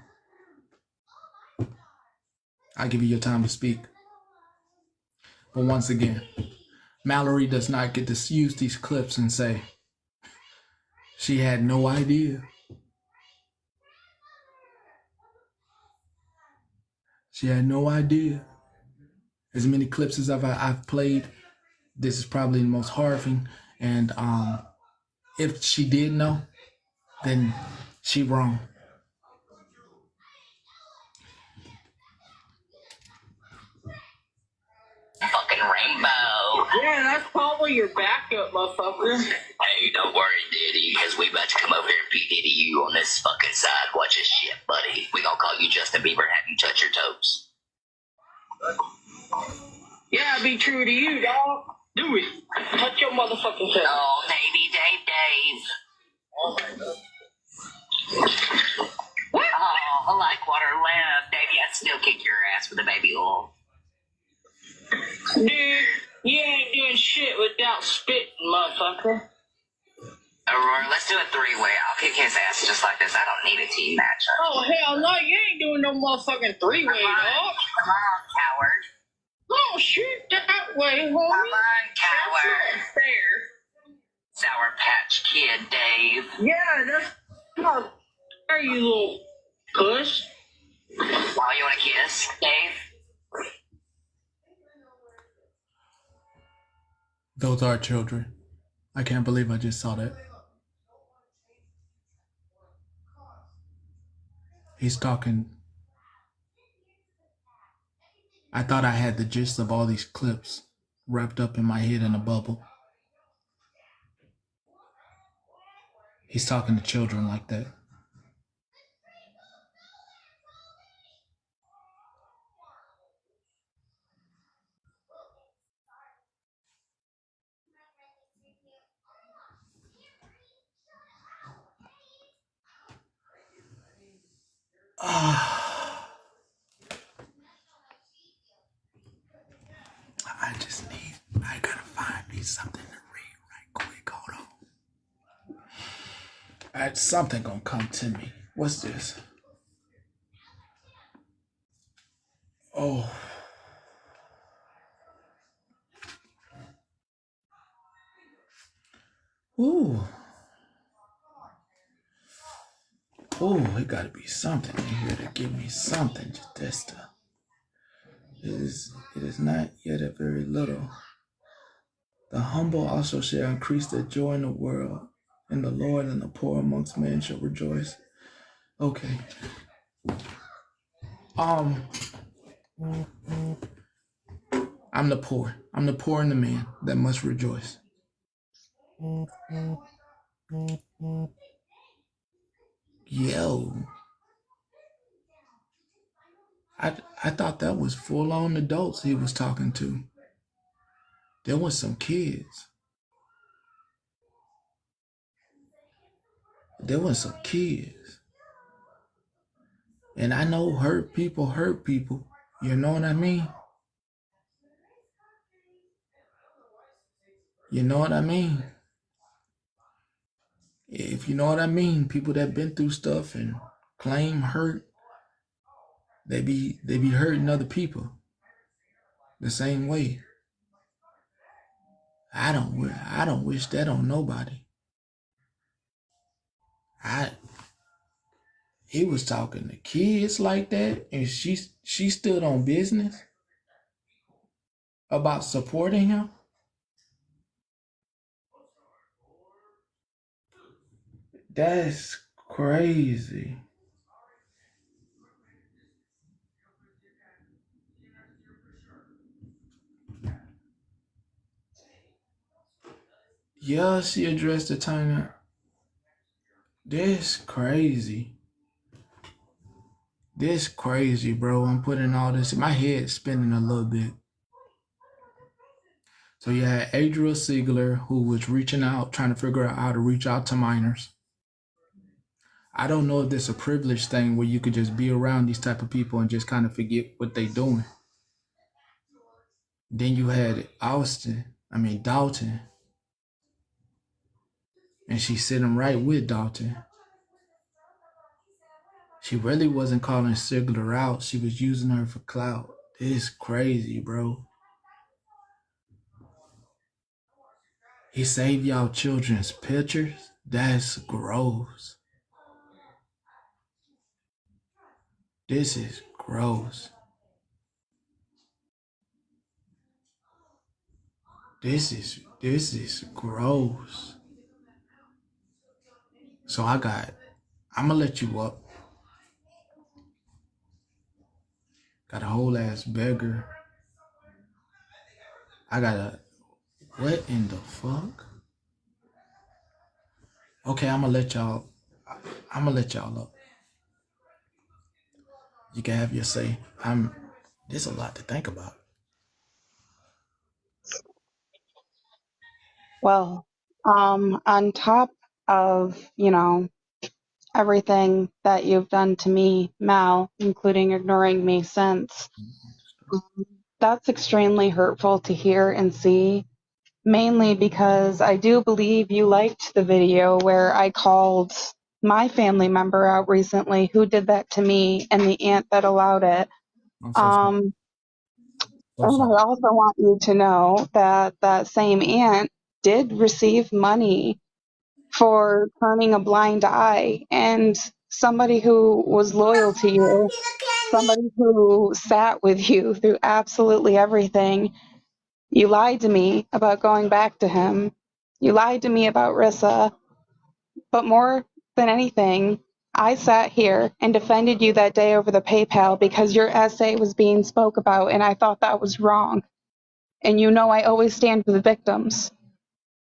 I'll give you your time to speak. But once again, Mallory does not get to use these clips and say, she had no idea. She had no idea. As many clips as I've played, this is probably the most horrifying. And if she did know, then she wrong. Fucking rainbow. Yeah, that's probably your backup, motherfucker. Hey, don't worry, Diddy, because we about to come over here and P. Diddy you on this fucking side. Watch this shit, buddy. We gonna call you Justin Bieber and have you touch your toes. Yeah, be true to you, dog. Do it. Touch your motherfucking toe. Oh, baby, Dave. What? Oh, like water left. Davey, I'd still kick your ass with a baby oil. Dude, you ain't doing shit without spitting, motherfucker. Aurora, let's do a 3-way. I'll kick his ass just like this. I don't need a team matchup. Oh, hell no, you ain't doing no motherfucking 3-way, dog. Come on, coward. Oh, shoot that way, homie. Come on, coward. That's not fair. Sour Patch Kid, Dave. Yeah, that's not fair, you little puss. Oh, you want a kiss, Dave? Those are children. I can't believe I just saw that. He's talking. I thought I had the gist of all these clips wrapped up in my head in a bubble. He's talking to children like that. I gotta find me something to read right quick. Hold on. Something gonna come to me. What's this? Oh. Ooh. Oh, it gotta be something in here to give me something. Just to. It is not yet a very little. The humble also shall increase their joy in the world, and the Lord and the poor amongst men shall rejoice. Okay. I'm the poor. I'm the poor and the man that must rejoice. Yo. I thought that was full-on adults he was talking to. There was some kids. There was some kids. And I know hurt people hurt people. You know what I mean? You know what I mean? If you know what I mean, people that been through stuff and claim hurt, they be hurting other people the same way. I don't wish that on nobody. He was talking to kids like that, and she stood on business about supporting him. That's crazy. Yeah, she addressed the time. This crazy. This crazy, bro. I'm putting all this. My head's spinning a little bit. So you had Adriel Ziegler, who was reaching out, trying to figure out how to reach out to minors. I don't know if this is a privilege thing where you could just be around these type of people and just kind of forget what they doing. Then you had Dalton, and she's sitting right with Dalton. She really wasn't calling Ziegler out. She was using her for clout. It's crazy, bro. He saved y'all children's pictures? That's gross. This is gross. This is gross. So I'm gonna let you up. Got a whole ass beggar. What in the fuck? Okay, I'm gonna let y'all up. You can have your say. There's a lot to think about. Well, on top of, everything that you've done to me, Mal, including ignoring me since, that's extremely hurtful to hear and see, mainly because I do believe you liked the video where I called my family member out recently who did that to me and the aunt that allowed it. I'm so sorry. And I also want you to know that that same aunt did receive money for turning a blind eye, and somebody who was loyal to you, somebody who sat with you through absolutely everything. You lied to me about going back to him. You lied to me about Rissa. But more than anything, I sat here and defended you that day over the PayPal because your essay was being spoke about, and I thought that was wrong. And I always stand with the victims.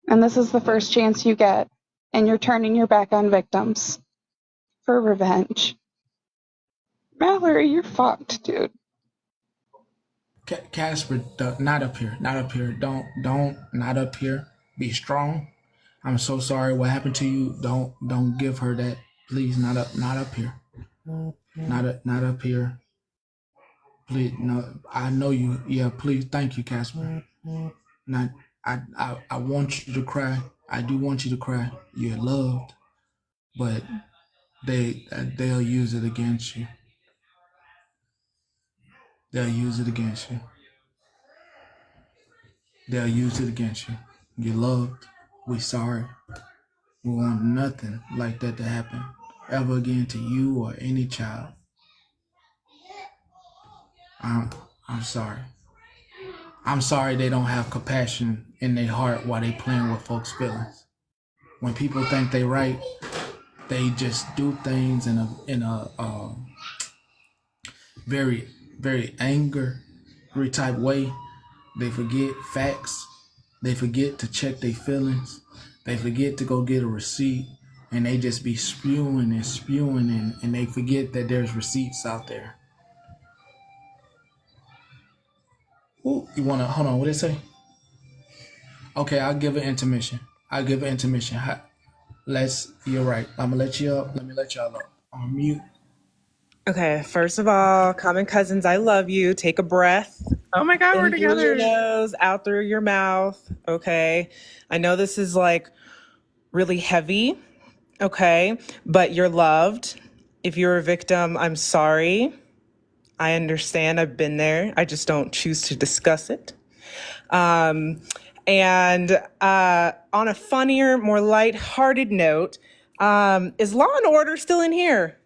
And this is the first chance you get, and you're turning your back on victims for revenge. Mallory, you're fucked, dude. Casper, not up here. Not up here. Don't, not up here. Be strong. I'm so sorry what happened to you. Don't give her that. Please, not up here. Not up here. Please, no, I know you. Yeah, please, thank you, Casper. Not, I want you to cry. I do want you to cry. You're loved, but they'll use it against you. They'll use it against you. They'll use it against you. You're loved. We sorry. We want nothing like that to happen ever again to you or any child. I'm sorry. I'm sorry they don't have compassion in their heart while they playing with folks' feelings. When people think they right, they just do things in a very, very angry type way. They forget facts. They forget to check their feelings. They forget to go get a receipt, and they just be spewing and they forget that there's receipts out there. Ooh, you wanna hold on? What did it say? Okay, I'll give an intermission. You're right. I'm gonna let you up. Let me let y'all up. I'm on mute. Okay, first of all, Common Cousins, I love you. Take a breath. Oh my God, we're In through your together. nose, out through your mouth. Okay. I know this is like really heavy. Okay. But you're loved. If you're a victim, I'm sorry. I understand. I've been there. I just don't choose to discuss it. And on a funnier, more lighthearted note, is Law and Order still in here?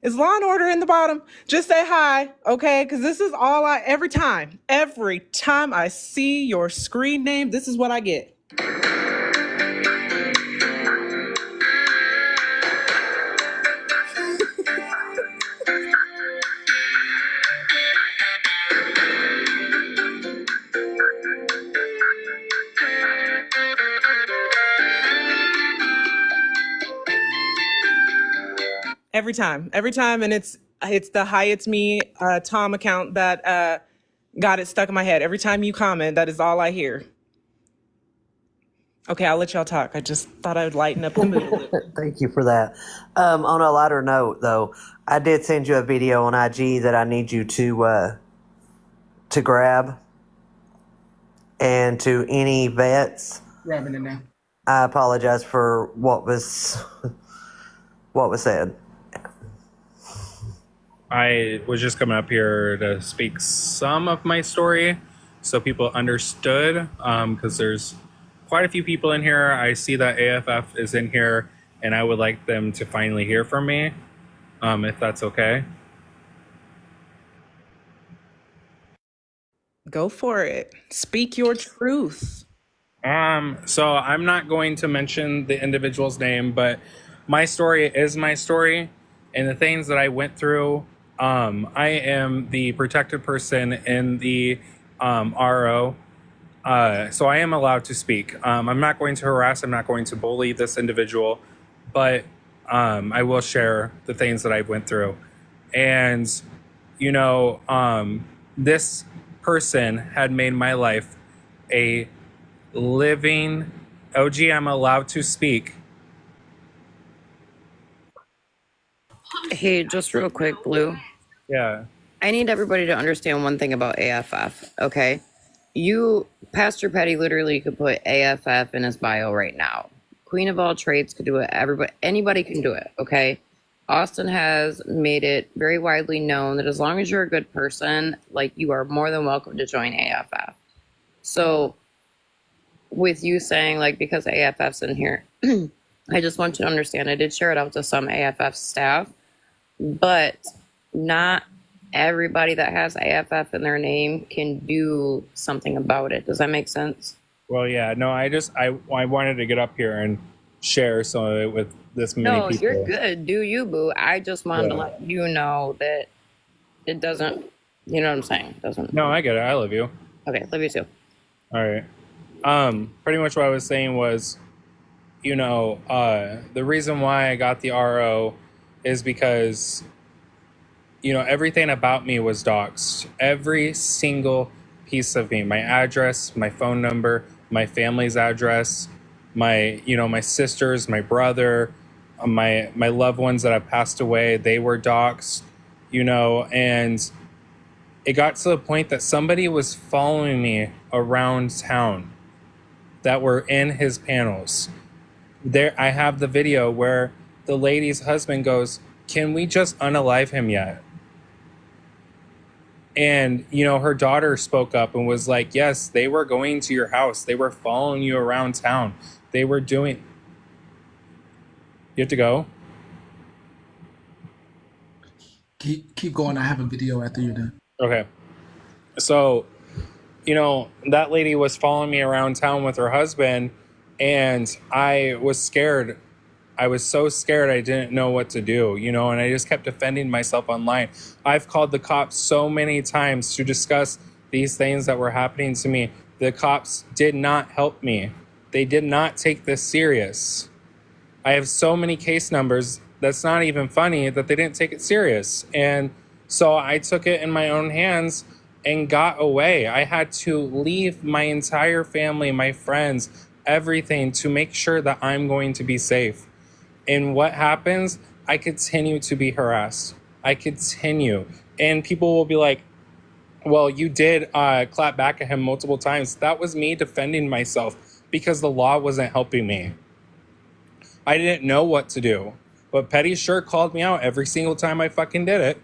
Is Law and Order in the bottom? Just say hi, okay? Because this is all every time I see your screen name, this is what I get. Every time, and it's the Hi It's Me Tom account that got it stuck in my head. Every time you comment, that is all I hear. Okay, I'll let y'all talk. I just thought I would lighten up the mood a little. Thank you for that. On a lighter note, though, I did send you a video on IG that I need you to grab. And to any vets, Grabbing it now. I apologize for what was said. I was just coming up here to speak some of my story so people understood, because there's quite a few people in here. I see that AFF is in here, and I would like them to finally hear from me, if that's okay. Go for it. Speak your truth. So I'm not going to mention the individual's name, but my story is my story, and the things that I went through. I am the protected person in the RO, so I am allowed to speak. I'm not going to harass. I'm not going to bully this individual, but I will share the things that I went through, and this person had made my life a living. OG, I'm allowed to speak. Hey, just real quick, Blue. Yeah. I need everybody to understand one thing about AFF, okay? Pastor Petty literally could put AFF in his bio right now. Queen of all trades could do it. Anybody can do it, okay? Austin has made it very widely known that as long as you're a good person, like, you are more than welcome to join AFF. So with you saying, like, because AFF's in here, I just want you to understand, I did share it out to some AFF staff, but not everybody that has AFF in their name can do something about it. Does that make sense? Well, yeah. No, I wanted to get up here and share some of it with this many people. No, you're good. Do you, boo? I just wanted to let you know that it doesn't, you know what I'm saying? Doesn't. No, I get it. I love you. Okay, love you too. All right. Pretty much what I was saying was, the reason why I got the RO is because, everything about me was doxxed. Every single piece of me, my address, my phone number, my family's address, my sisters, my brother, my loved ones that have passed away, they were doxxed, and it got to the point that somebody was following me around town that were in his panels. There, I have the video where the lady's husband goes, "Can we just unalive him yet?" And, her daughter spoke up and was like, "Yes, they were going to your house. They were following you around town. They were doing..." You have to go? Keep going. I have a video after you're done. Okay. So, that lady was following me around town with her husband, and I was scared. I was so scared I didn't know what to do, and I just kept defending myself online. I've called the cops so many times to discuss these things that were happening to me. The cops did not help me. They did not take this serious. I have so many case numbers that's not even funny that they didn't take it serious. And so I took it in my own hands and got away. I had to leave my entire family, my friends, everything to make sure that I'm going to be safe. And what happens? I continue to be harassed. I continue. And people will be like, Well, you did clap back at him multiple times. That was me defending myself because the law wasn't helping me. I didn't know what to do. But Petty sure called me out every single time I fucking did it.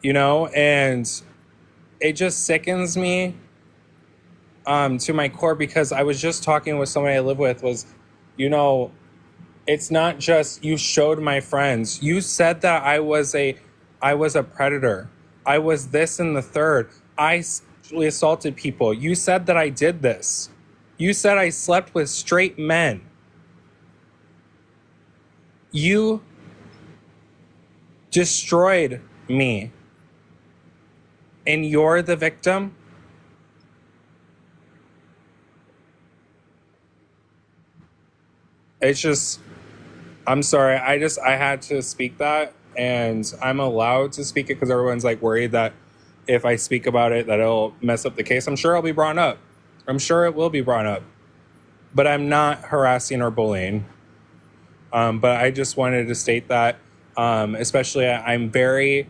You know, and it just sickens me to my core, because I was just talking with somebody I live with, was, you know, it's not just you showed my friends. You said that I was a predator. I was this and the third. I sexually assaulted people. You said that I did this. You said I slept with straight men. You destroyed me. And you're the victim? It's just, I'm sorry. I had to speak that, and I'm allowed to speak it because everyone's like worried that if I speak about it, that it'll mess up the case. I'm sure I'll be brought up. I'm sure it will be brought up, but I'm not harassing or bullying. But I just wanted to state that, especially I'm very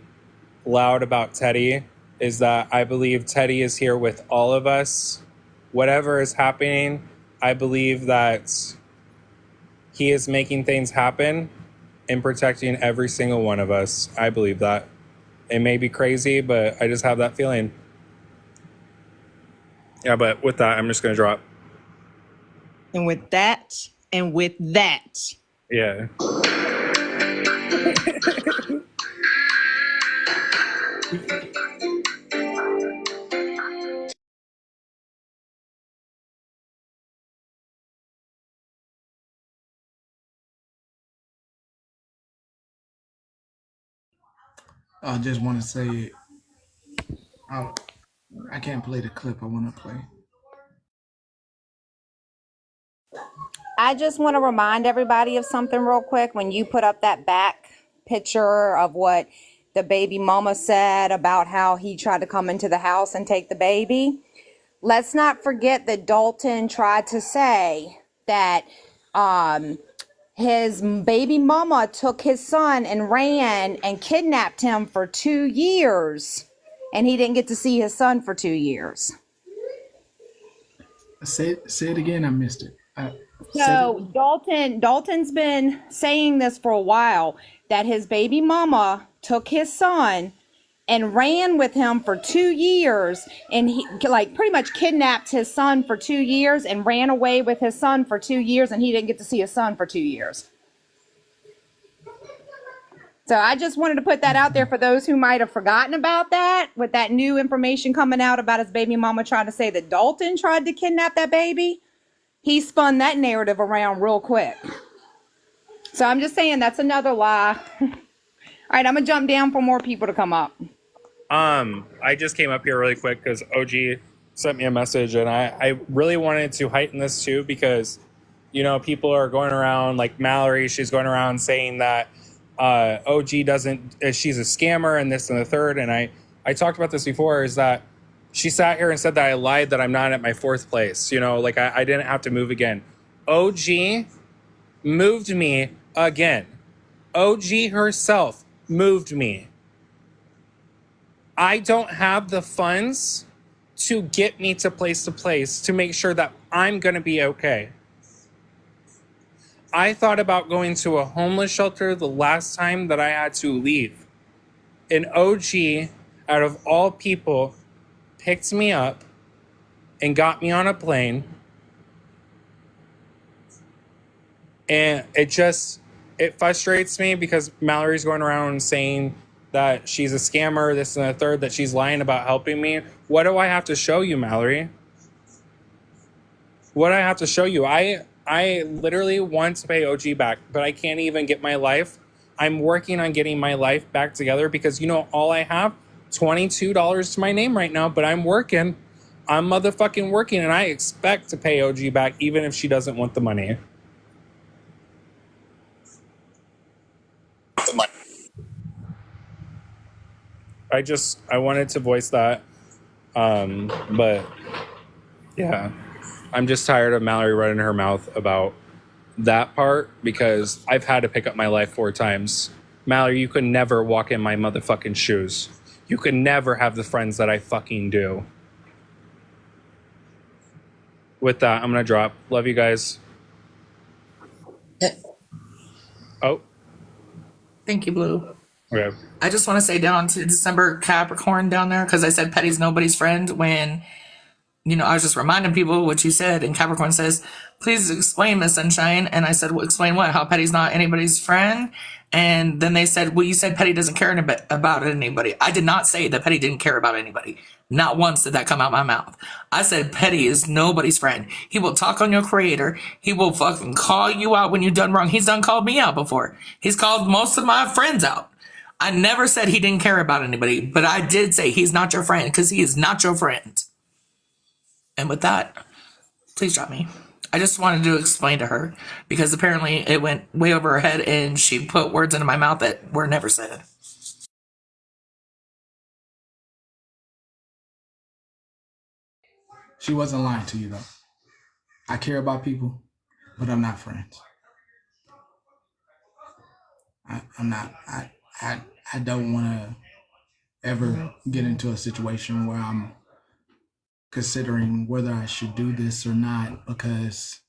loud about Teddy, is that I believe Teddy is here with all of us. Whatever is happening, I believe that he is making things happen and protecting every single one of us. I believe that. It may be crazy, but I just have that feeling. Yeah, but with that, I'm just going to drop. And with that, Yeah. I just want to say, I can't play the clip I want to play. I just want to remind everybody of something real quick. When you put up that back picture of what the baby mama said about how he tried to come into the house and take the baby, let's not forget that Dalton tried to say that his baby mama took his son and ran and kidnapped him for 2 years, and he didn't get to see his son for 2 years. Say it again. I missed it. So Dalton's been saying this for a while, that his baby mama took his son and ran with him for 2 years, and he like pretty much kidnapped his son for 2 years and ran away with his son for 2 years, and he didn't get to see his son for 2 years. So I just wanted to put that out there for those who might have forgotten about that, with that new information coming out about his baby mama trying to say that Dalton tried to kidnap that baby. He spun that narrative around real quick. So I'm just saying that's another lie. All right, I'm gonna jump down for more people to come up. I just came up here really quick because OG sent me a message, and I really wanted to heighten this too, because, you know, people are going around, like Mallory, she's going around saying that OG doesn't, she's a scammer and this and the third. And I talked about this before, is that she sat here and said that I lied, that I'm not at my fourth place. You know, like I didn't have to move again. OG moved me again. OG herself moved me. I don't have the funds to get me to place to make sure that I'm going to be okay. I thought about going to a homeless shelter the last time that I had to leave. An OG, out of all people, picked me up and got me on a plane. And it frustrates me because Mallory's going around saying that she's a scammer, this and the third, that she's lying about helping me. What do I have to show you, Mallory? What do I have to show you? I literally want to pay OG back, but I can't even get my life. I'm working on getting my life back together because, you know, all I have, $22 to my name right now, but I'm working. I'm motherfucking working, and I expect to pay OG back even if she doesn't want the money. I wanted to voice that. But yeah, I'm just tired of Mallory running her mouth about that part because I've had to pick up my life 4 times. Mallory, you could never walk in my motherfucking shoes. You could never have the friends that I fucking do. With that, I'm gonna drop. Love you guys. Oh, Thank you, Blue. okay. I just want to say down to December Capricorn down there, because I said Petty's nobody's friend when, I was just reminding people what you said, and Capricorn says, please explain, Miss Sunshine. And I said, well, explain what? How Petty's not anybody's friend? And then they said, well, you said Petty doesn't care about anybody. I did not say that Petty didn't care about anybody. Not once did that come out my mouth. I said Petty is nobody's friend. He will talk on your creator. He will fucking call you out when you've done wrong. He's done called me out before. He's called most of my friends out. I never said he didn't care about anybody, but I did say he's not your friend because he is not your friend. And with that, please drop me. I just wanted to explain to her because apparently it went way over her head and she put words into my mouth that were never said. She wasn't lying to you though. I care about people, but I'm not friends. I'm not. I don't want to ever get into a situation where I'm considering whether I should do this or not because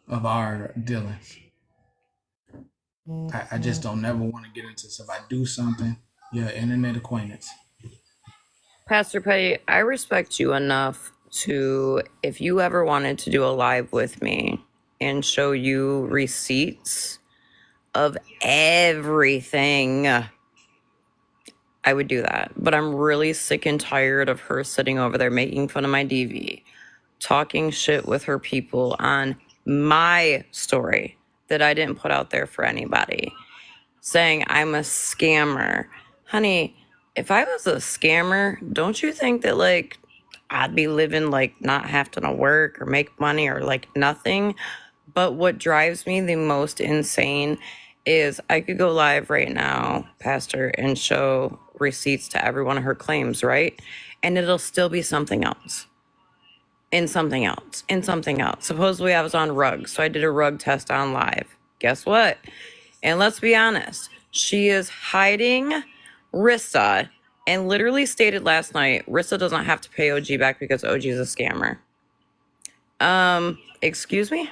of our dealings. I just don't never want to get into this. If I do something, yeah, internet acquaintance. Pastor Petty, I respect you enough to, if you ever wanted to do a live with me and show you receipts of everything, I would do that. But I'm really sick and tired of her sitting over there making fun of my DV, talking shit with her people on my story that I didn't put out there for anybody, saying I'm a scammer. Honey, if I was a scammer, don't you think that, like, I'd be living, like, not having to work or make money or, like, nothing? But what drives me the most insane is I could go live right now, Pastor, and show receipts to every one of her claims, right? And it'll still be something else. In something else. In something else. Supposedly I was on rugs, so I did a rug test on live. Guess what? And let's be honest, she is hiding Rissa and literally stated last night, Rissa doesn't have to pay OG back because OG is a scammer. Excuse me?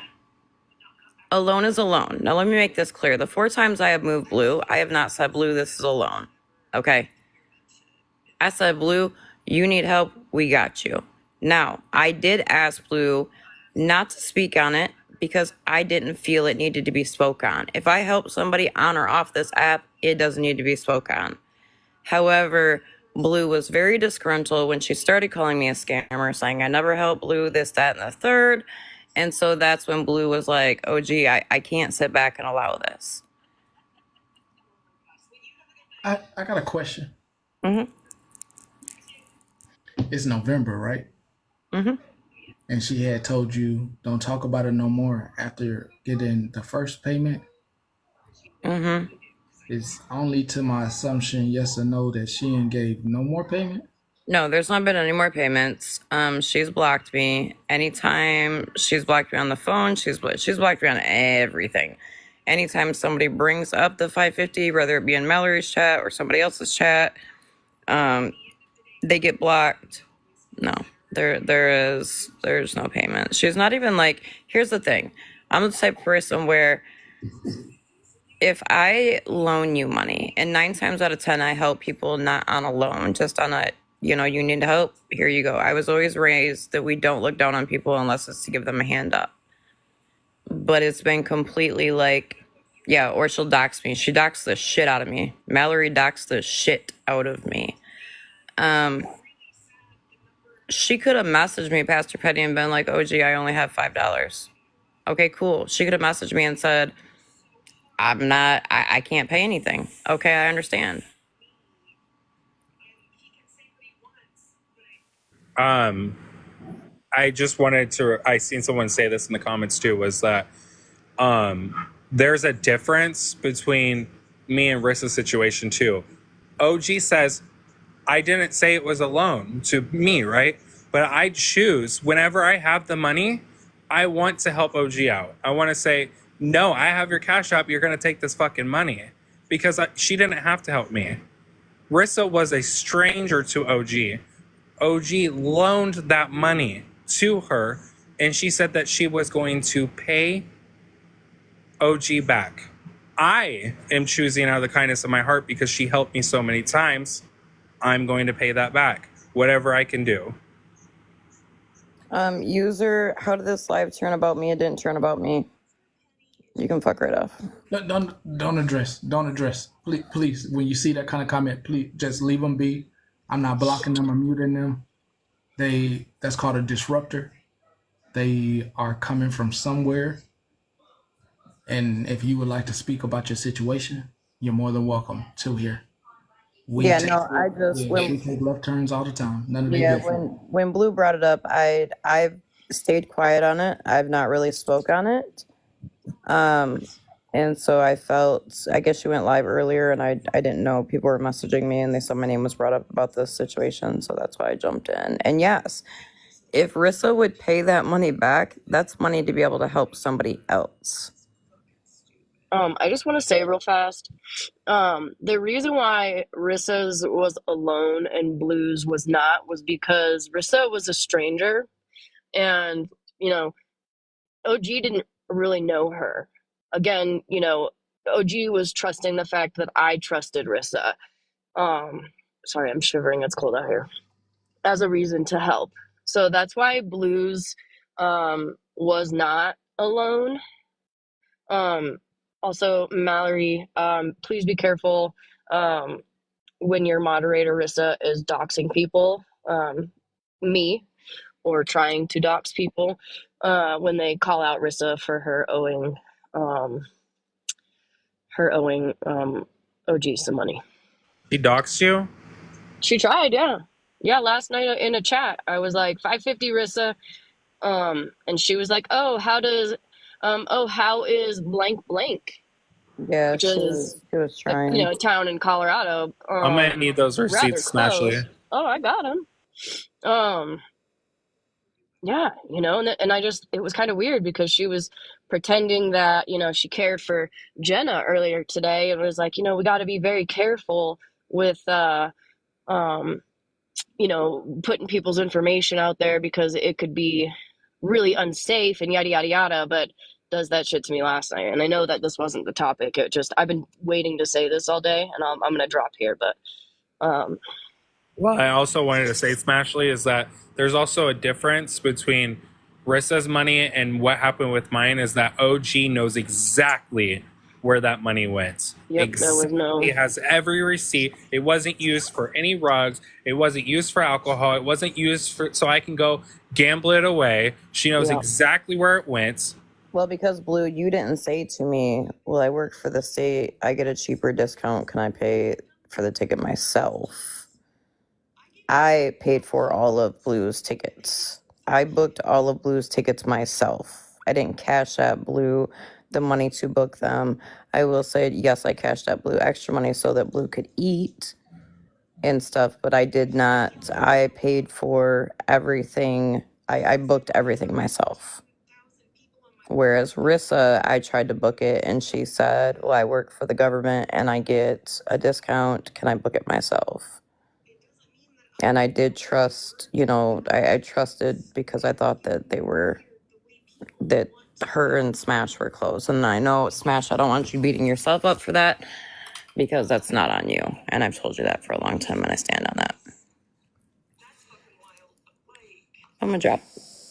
A loan is a loan. Now let me make this clear. The 4 times I have moved Blue, I have not said, Blue, this is a loan. Okay? I said, Blue, you need help, we got you. Now, I did ask Blue not to speak on it because I didn't feel it needed to be spoke on. If I help somebody on or off this app, it doesn't need to be spoke on. However, Blue was very disgruntled when she started calling me a scammer, saying I never helped Blue, this, that, and the third. And so that's when Blue was like, oh, gee, I can't sit back and allow this. I got a question. Mm-hmm. It's November, right? Mm-hmm. And she had told you, don't talk about it no more after getting the first payment. Mm-hmm. It's only to my assumption, yes or no, that she ain't gave no more payment? No, there's not been any more payments. She's blocked me. Anytime she's blocked me on the phone, she's blocked me on everything. Anytime somebody brings up the 550, whether it be in Mallory's chat or somebody else's chat, they get blocked. No, there's no payment. She's not even like, here's the thing. I'm the type of person where if I loan you money, and 9 times out of 10, I help people not on a loan, just on a, you need help, here you go. I was always raised that we don't look down on people unless it's to give them a hand up. But it's been completely like, yeah, or she'll dox me. She doxed the shit out of me. Mallory doxed the shit out of me. She could have messaged me, Pastor Petty, and been like, oh, gee, I only have $5. Okay, cool. She could have messaged me and said, I can't pay anything. Okay, I understand. I just wanted to, I seen someone say this in the comments too, was that there's a difference between me and Rissa's situation too. OG says, I didn't say it was a loan to me, right? But I choose, whenever I have the money, I want to help OG out. I want to say, no, I have your Cash App. You're going to take this fucking money. Because she didn't have to help me. Rissa was a stranger to OG. OG loaned that money to her, and she said that she was going to pay OG back. I am choosing out of the kindness of my heart because she helped me so many times. I'm going to pay that back, whatever I can do. User, how did this live turn about me? It didn't turn about me. You can fuck right off. Don't address. Please, when you see that kind of comment, please just leave them be. I'm not blocking them or muting them. That's called a disruptor. They are coming from somewhere. And if you would like to speak about your situation, you're more than welcome to here. We take left turns all the time. None of that. When Blue brought it up, I've stayed quiet on it. I've not really spoke on it. And so I guess she went live earlier and I didn't know people were messaging me and they saw my name was brought up about this situation. So that's why I jumped in. And yes, if Rissa would pay that money back, that's money to be able to help somebody else. I just want to say real fast, the reason why Rissa's was alone and Blue's was not was because Rissa was a stranger and, OG didn't really know her. Again, OG was trusting the fact that I trusted Rissa. Sorry, I'm shivering. It's cold out here. As a reason to help. So that's why Blue's was not alone. Also, Mallory, please be careful when your moderator, Rissa, is doxing people, me, or trying to dox people when they call out Rissa for her owing OG some money. He doxed you? She tried, yeah. Yeah, last night in a chat, I was like, 550 Rissa. And she was like, how is blank blank? Yeah, which she is was trying. a town in Colorado. I'm going to need those receipts, Smashley. Oh, I got them. Yeah, and I just, it was kind of weird because she was pretending that, she cared for Jenna earlier today and was like, we got to be very careful with, putting people's information out there because it could be really unsafe and yada, yada, yada, but does that shit to me last night. And I know that this wasn't the topic. I've been waiting to say this all day and I'm going to drop here, but, well, I also wanted to say, Smashley, is that there's also a difference between Rissa's money and what happened with mine is that OG knows exactly where that money went. Yep, exactly. He has every receipt. It wasn't used for any rugs. It wasn't used for alcohol. It wasn't used for so I can go gamble it away. She knows exactly where it went. Well, because Blue, you didn't say to me, well, I work for the state. I get a cheaper discount. Can I pay for the ticket myself? I paid for all of Blue's tickets. I booked all of Blue's tickets myself. I didn't cash out Blue the money to book them. I will say, yes, I cashed out Blue extra money so that Blue could eat and stuff, but I did not. I paid for everything. I booked everything myself. Whereas Rissa, I tried to book it and she said, well, I work for the government and I get a discount. Can I book it myself? And I did trust, I trusted because I thought that that her and Smash were close. And I know, Smash, I don't want you beating yourself up for that because that's not on you. And I've told you that for a long time and I stand on that. I'm gonna drop.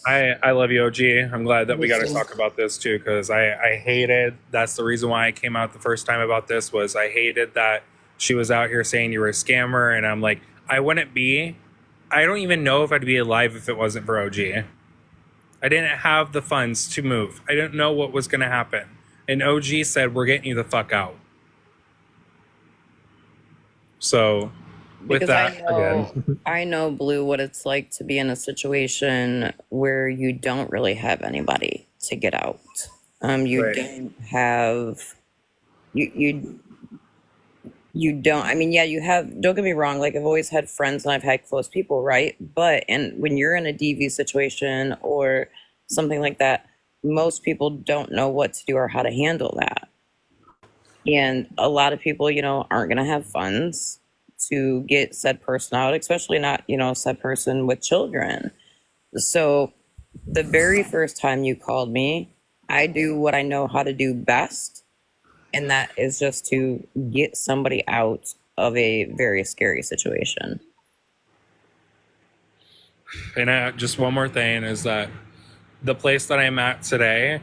I love you, OG. I'm glad that we got to talk about this too, because I hated, that's the reason why I came out the first time about this, was I hated that she was out here saying you were a scammer, and I'm like, I wouldn't be. I don't even know if I'd be alive if it wasn't for OG. I didn't have the funds to move. I didn't know what was going to happen. And OG said, we're getting you the fuck out. So with that, I know, Blue, what it's like to be in a situation where you don't really have anybody to get out. You don't have, you don't, I mean, yeah, you have, don't get me wrong, like I've always had friends and I've had close people, right? But when you're in a DV situation or something like that, most people don't know what to do or how to handle that. And a lot of people, aren't going to have funds to get said person out, especially not, said person with children. So the very first time you called me, I do what I know how to do best. And that is just to get somebody out of a very scary situation. And just one more thing is that the place that I'm at today,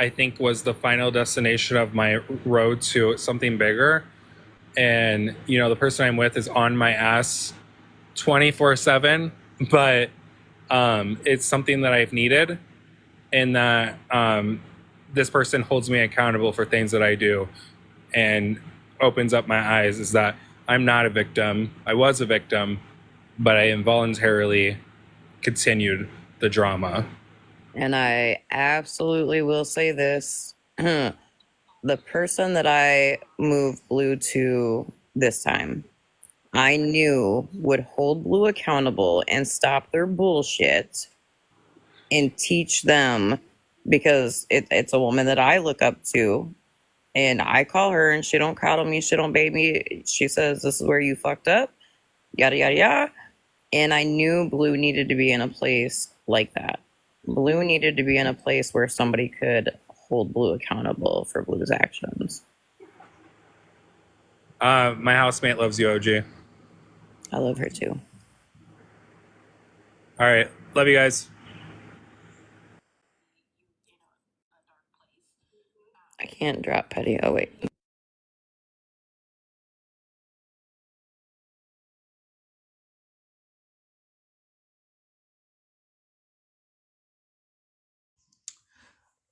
I think was the final destination of my road to something bigger. And, the person I'm with is on my ass 24/7, but it's something that I've needed, and that this person holds me accountable for things that I do and opens up my eyes is that I'm not a victim. I was a victim, but I involuntarily continued the drama. And I absolutely will say this. The person that I moved Blue to this time, I knew would hold Blue accountable and stop their bullshit and teach them, because it's a woman that I look up to, and I call her and she don't coddle me, she don't babe me. She says, this is where you fucked up, yada, yada, yada. And I knew Blue needed to be in a place like that. Blue needed to be in a place where somebody could hold Blue accountable for Blue's actions. My housemate loves you, OG. I love her too. All right. Love you guys. I can't drop Petty. Oh, wait.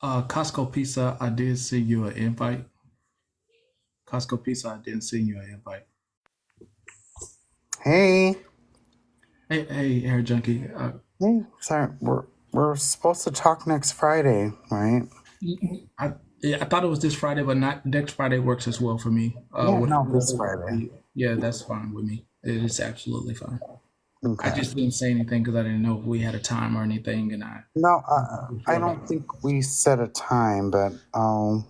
Costco Pizza, I did send you an invite. Costco Pizza, I didn't send you an invite. Hey. Hey, Hair Junkie. Hey, sorry, we're supposed to talk next Friday, right? I thought it was this Friday, but not next Friday works as well for me. This Friday. Yeah, that's fine with me. It is absolutely fine. Okay. I just didn't say anything because I didn't know if we had a time or anything, and I don't think we set a time, but I'm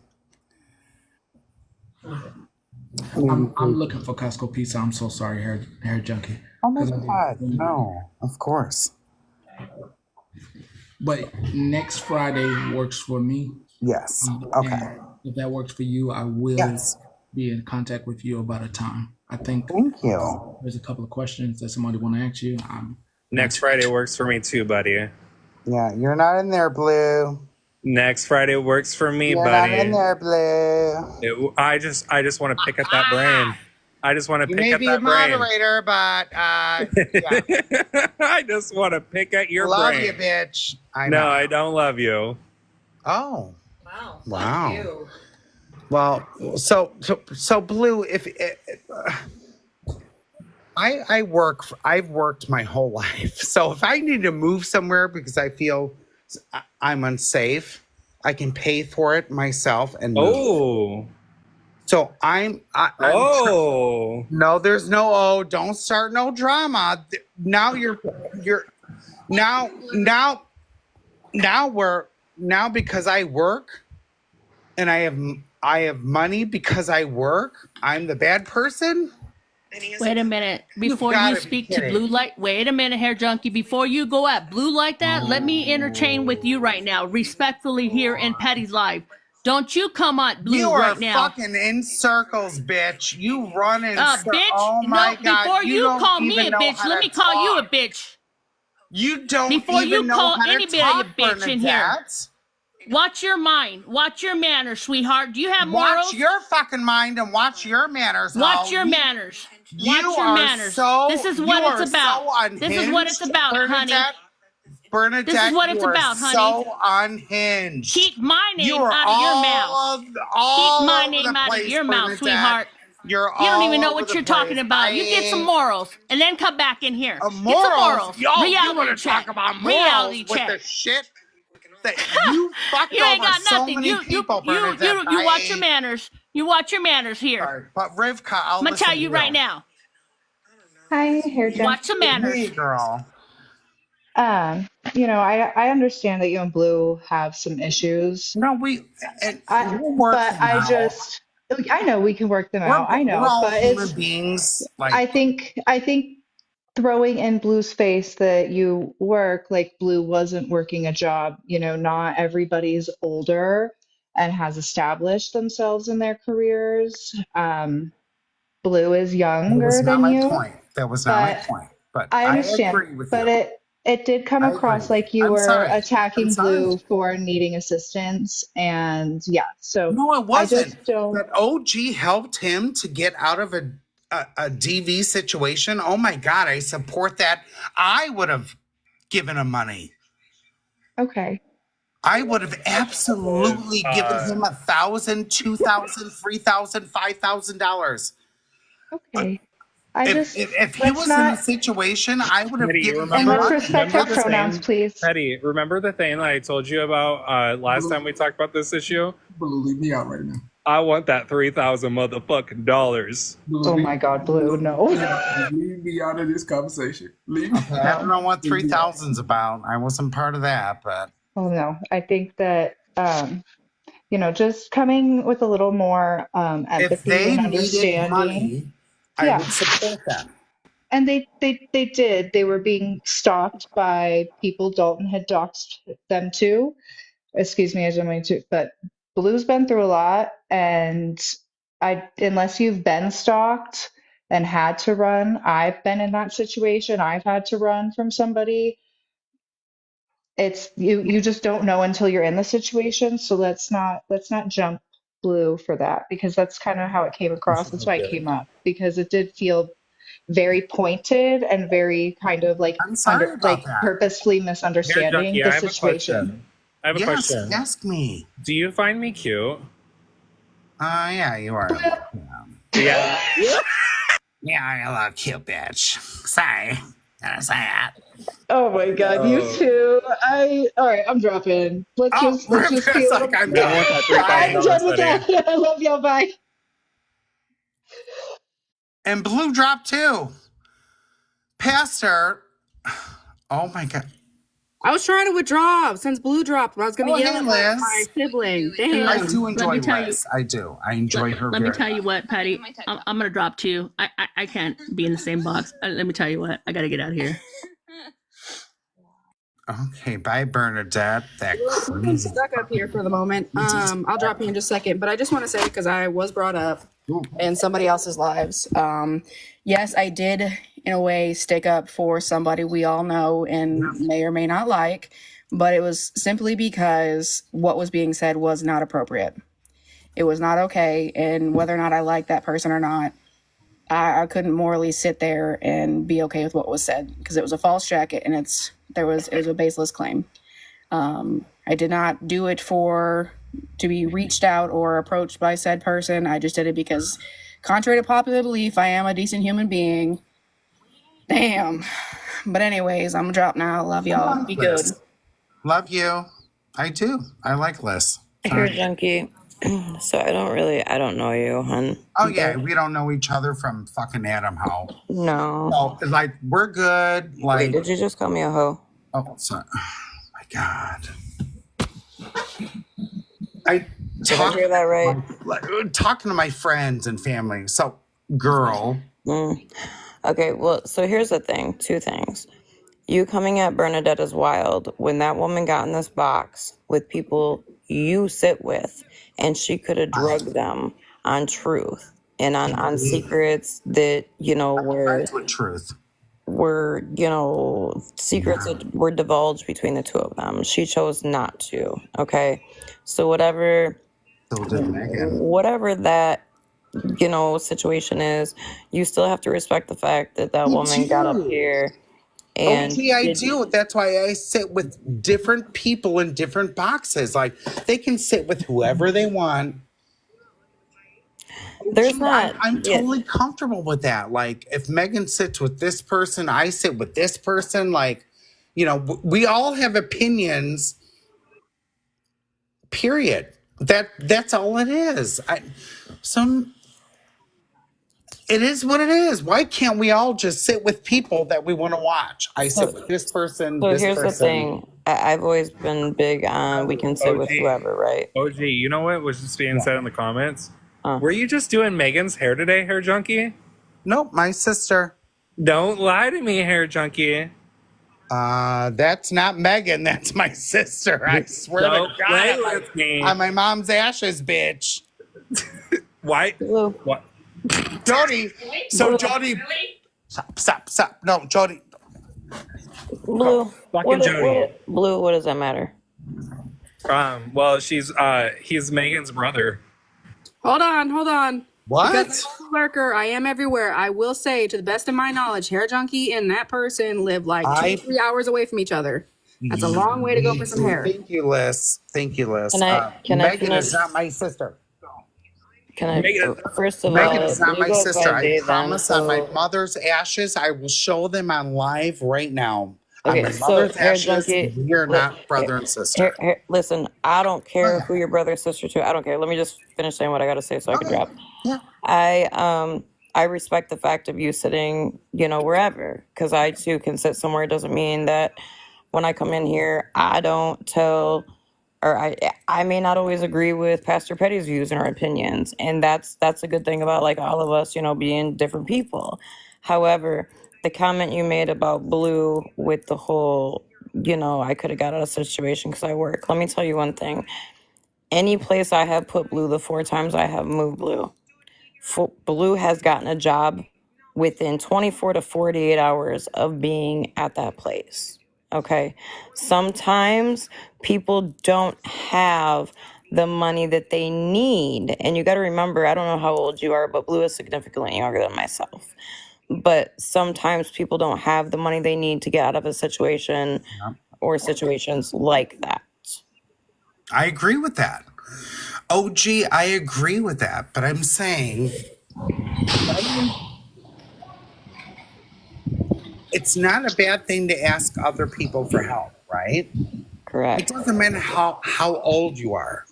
looking for Costco Pizza. I'm so sorry, Hair Junkie. Oh my God, no, of course. But next Friday works for me. Yes. Okay. And if that works for you, I will be in contact with you about a time. I think. Thank you. There's a couple of questions that somebody want to ask you. Next Friday works for me too, buddy. Yeah, you're not in there, Blue. Next Friday works for me, you're buddy. You're not in there, Blue. I just want to pick at that brain. I just want to pick at that brain. You may be a moderator, but yeah. I just want to pick at your love brain. You, bitch. No, I don't love you. Oh. Wow. Well, so Blue, if I've worked my whole life. So if I need to move somewhere because I feel I'm unsafe, I can pay for it myself and move. Oh. So I'm no, there's no don't start no drama. Now now because I work and I have money because I work, I'm the bad person. Wait a minute. Before you speak to Blue like, wait a minute, Hair Junkie. Before you go at Blue like that, let me entertain with you right now, respectfully here in Patty's Live. Don't you come at Blue right now. You are fucking in circles, bitch. You run in circles. Bitch, oh my God. Before you call me a bitch, let me call you a bitch. You don't before even you know call how to anybody talk, a bitch in here. Watch your mind. Watch your manners, sweetheart. Do you have morals? Watch your fucking mind and watch your manners. Watch your manners. Watch your manners. This is what it's about. This is what it's about, honey. Bernadette, this is what it's about, honey. So unhinged. Keep my name out of your mouth. Keep my name out of your mouth, sweetheart. You don't even know what you're talking about. You get some morals and then come back in here. Get some morals. Yo, you want to talk about morals reality with check. The shit that you fucked you ain't over got so nothing. many people, Bernadette. You watch your manners. You watch your manners here. Sorry, but Rivka, I'm gonna tell you right now. Hi, Hair Junkie. Watch the manners. Hey, girl. I understand that you and Blue have some issues. No, we'll work But them out. I know we can work them We're out. I we're know, all but human beings. Like, I think throwing in Blue's face that you work like Blue wasn't working a job. Not everybody's older and has established themselves in their careers. Blue is that was younger not than my you, point. That was not my but point. But I I understand. agree with But you. it did come I agree. across like you I'm were sorry. I'm attacking sorry. Blue for needing assistance, and yeah, so No, it I wasn't. just don't. But OG helped him to get out of a DV situation. Oh my God, I support that. I would have given him money. Okay. I would have absolutely given him $1,000, $2,000, $3,000, $5,000. Okay. I If, just if if he let's was in the not situation, I would have Petty, given and him let's money. respect her the pronouns, thing, please. Petty, remember the thing that I told you about last time we talked about this issue? Blue, leave me out right now. I want that 3,000 motherfucking dollars. Oh my God, Blue, no. Leave me out of this conversation. Leave me Okay, I don't know what 3,000's about. I wasn't part of that, but Oh no. I think that just coming with a little more if empathy they and needed understanding. money, I Yeah. would support them. And they did. They were being stalked by people Dalton had doxed them to. Excuse me, I didn't mean to, but Blue's been through a lot, and unless you've been stalked and had to run, I've been in that situation. I've had to run from somebody. It's you just don't know until you're in the situation. So let's not jump Blue for that, because that's kind of how it came across. That's why it came up, because it did feel very pointed and very kind of like I'm sorry about that. purposefully Here, misunderstanding Junkie, the I have a situation. question. I have a Yes, question. ask me. Do you find me cute? Yeah, you are. Yeah. Yeah, you're a little cute bitch. Sorry. Gotta say that. Oh my God, you Oh. too. All right, I'm dropping. Let's be It's a little. like I'm I want done. that I'm Bye. done $3,000, with Petty. that. I love y'all. Bye. And Blue dropped too. Pastor. Oh my God. I was trying to withdraw since Blue dropped, but I was going Oh, to yell hey, at my Liz. sibling. And I Damn. do let me enjoy tell you. Liz. I do. I enjoy her Let me very tell you much. what, Patty. I'm gonna drop too. I can't be in the same box. Let me tell you what. I gotta get out of here. Okay, bye, Bernadette. That I'm crazy. stuck up here for the moment. I'll drop you in just a second, but I just want to say, because I was brought up in somebody else's lives. Yes, I did, in a way, stick up for somebody we all know and may or may not like, but it was simply because what was being said was not appropriate. It was not okay, and whether or not I liked that person or not, I couldn't morally sit there and be okay with what was said, because it was a false check and it was a baseless claim. I did not do it to be reached out or approached by said person. I just did it because, contrary to popular belief, I am a decent human being. Damn. But anyways, I'm gonna drop now. Love y'all. Be good. Liz. Love you. I do. I like Liz. Here, Junkie. So I don't know you, hun. Oh yeah, we don't know each other from fucking Adam Ho. No. So like we're good. Like, wait, did you just call me a hoe? Oh, sorry. Oh my God. I Did I hear that right? Talking to my friends and family. So, girl. Okay, well, so here's the thing. Two things. You coming at Bernadette is wild. When that woman got in this box with people you sit with, and she could have drugged them on truth and on secrets that, secrets that were divulged between the two of them. She chose not to. Okay. So whatever that, situation is, you still have to respect the fact that woman got up here and I do. That's why I sit with different people in different boxes. Like, they can sit with whoever they want. I'm totally comfortable with that. Like, if Megan sits with this person, I sit with this person. Like, we all have opinions. Period. That's all it is. It is what it is. Why can't we all just sit with people that we want to watch? I sit with this person, So this here's the person. thing. I've always been big on we can sit with whoever, right? OG, you know what was just being said in the comments? Uh. Were you just doing Megan's hair today, hair junkie? Nope, my sister. Don't lie to me, hair junkie. That's not Megan. That's my sister. I swear Don't to God. play with me. On my mom's ashes, bitch. Why? What? Jody. So Jody. Stop. No, Jody. Blue. Fucking Jody. Blue, what does that matter? Well, he's Megan's brother. Hold on. What? Because I'm a lurker, I am everywhere. I will say, to the best of my knowledge, Hair Junkie and that person live like 2-3 hours away from each other. That's a long way to go for some hair. Thank you, Liz. Can Megan I is not my sister. First of Megan all, is not Blue my goes sister. by I they, promise them, on my so- mother's ashes, I will show them on live right now. Okay, on my so mother's Hair ashes, Junkie, we are not brother and sister. Listen, I don't care who your brother or sister to. I don't care. Let me just finish saying what I got to say so I can drop. Yeah. I respect the fact of you sitting, wherever, because I too can sit somewhere. It doesn't mean that when I come in here, I don't tell, or I may not always agree with Pastor Petty's views and our opinions, and that's a good thing about like all of us, being different people. However, the comment you made about Blue with the whole, I could have got out of the situation because I work. Let me tell you one thing. Any place I have put Blue, the 4 times I have moved Blue, Blue has gotten a job within 24 to 48 hours of being at that place. Okay. Sometimes people don't have the money that they need. And you got to remember, I don't know how old you are, but Blue is significantly younger than myself. But sometimes people don't have the money they need to get out of a situation or situations like that. I agree with that. OG, I agree with that. But I'm saying it's not a bad thing to ask other people for help, right? Correct. It doesn't matter how old you are.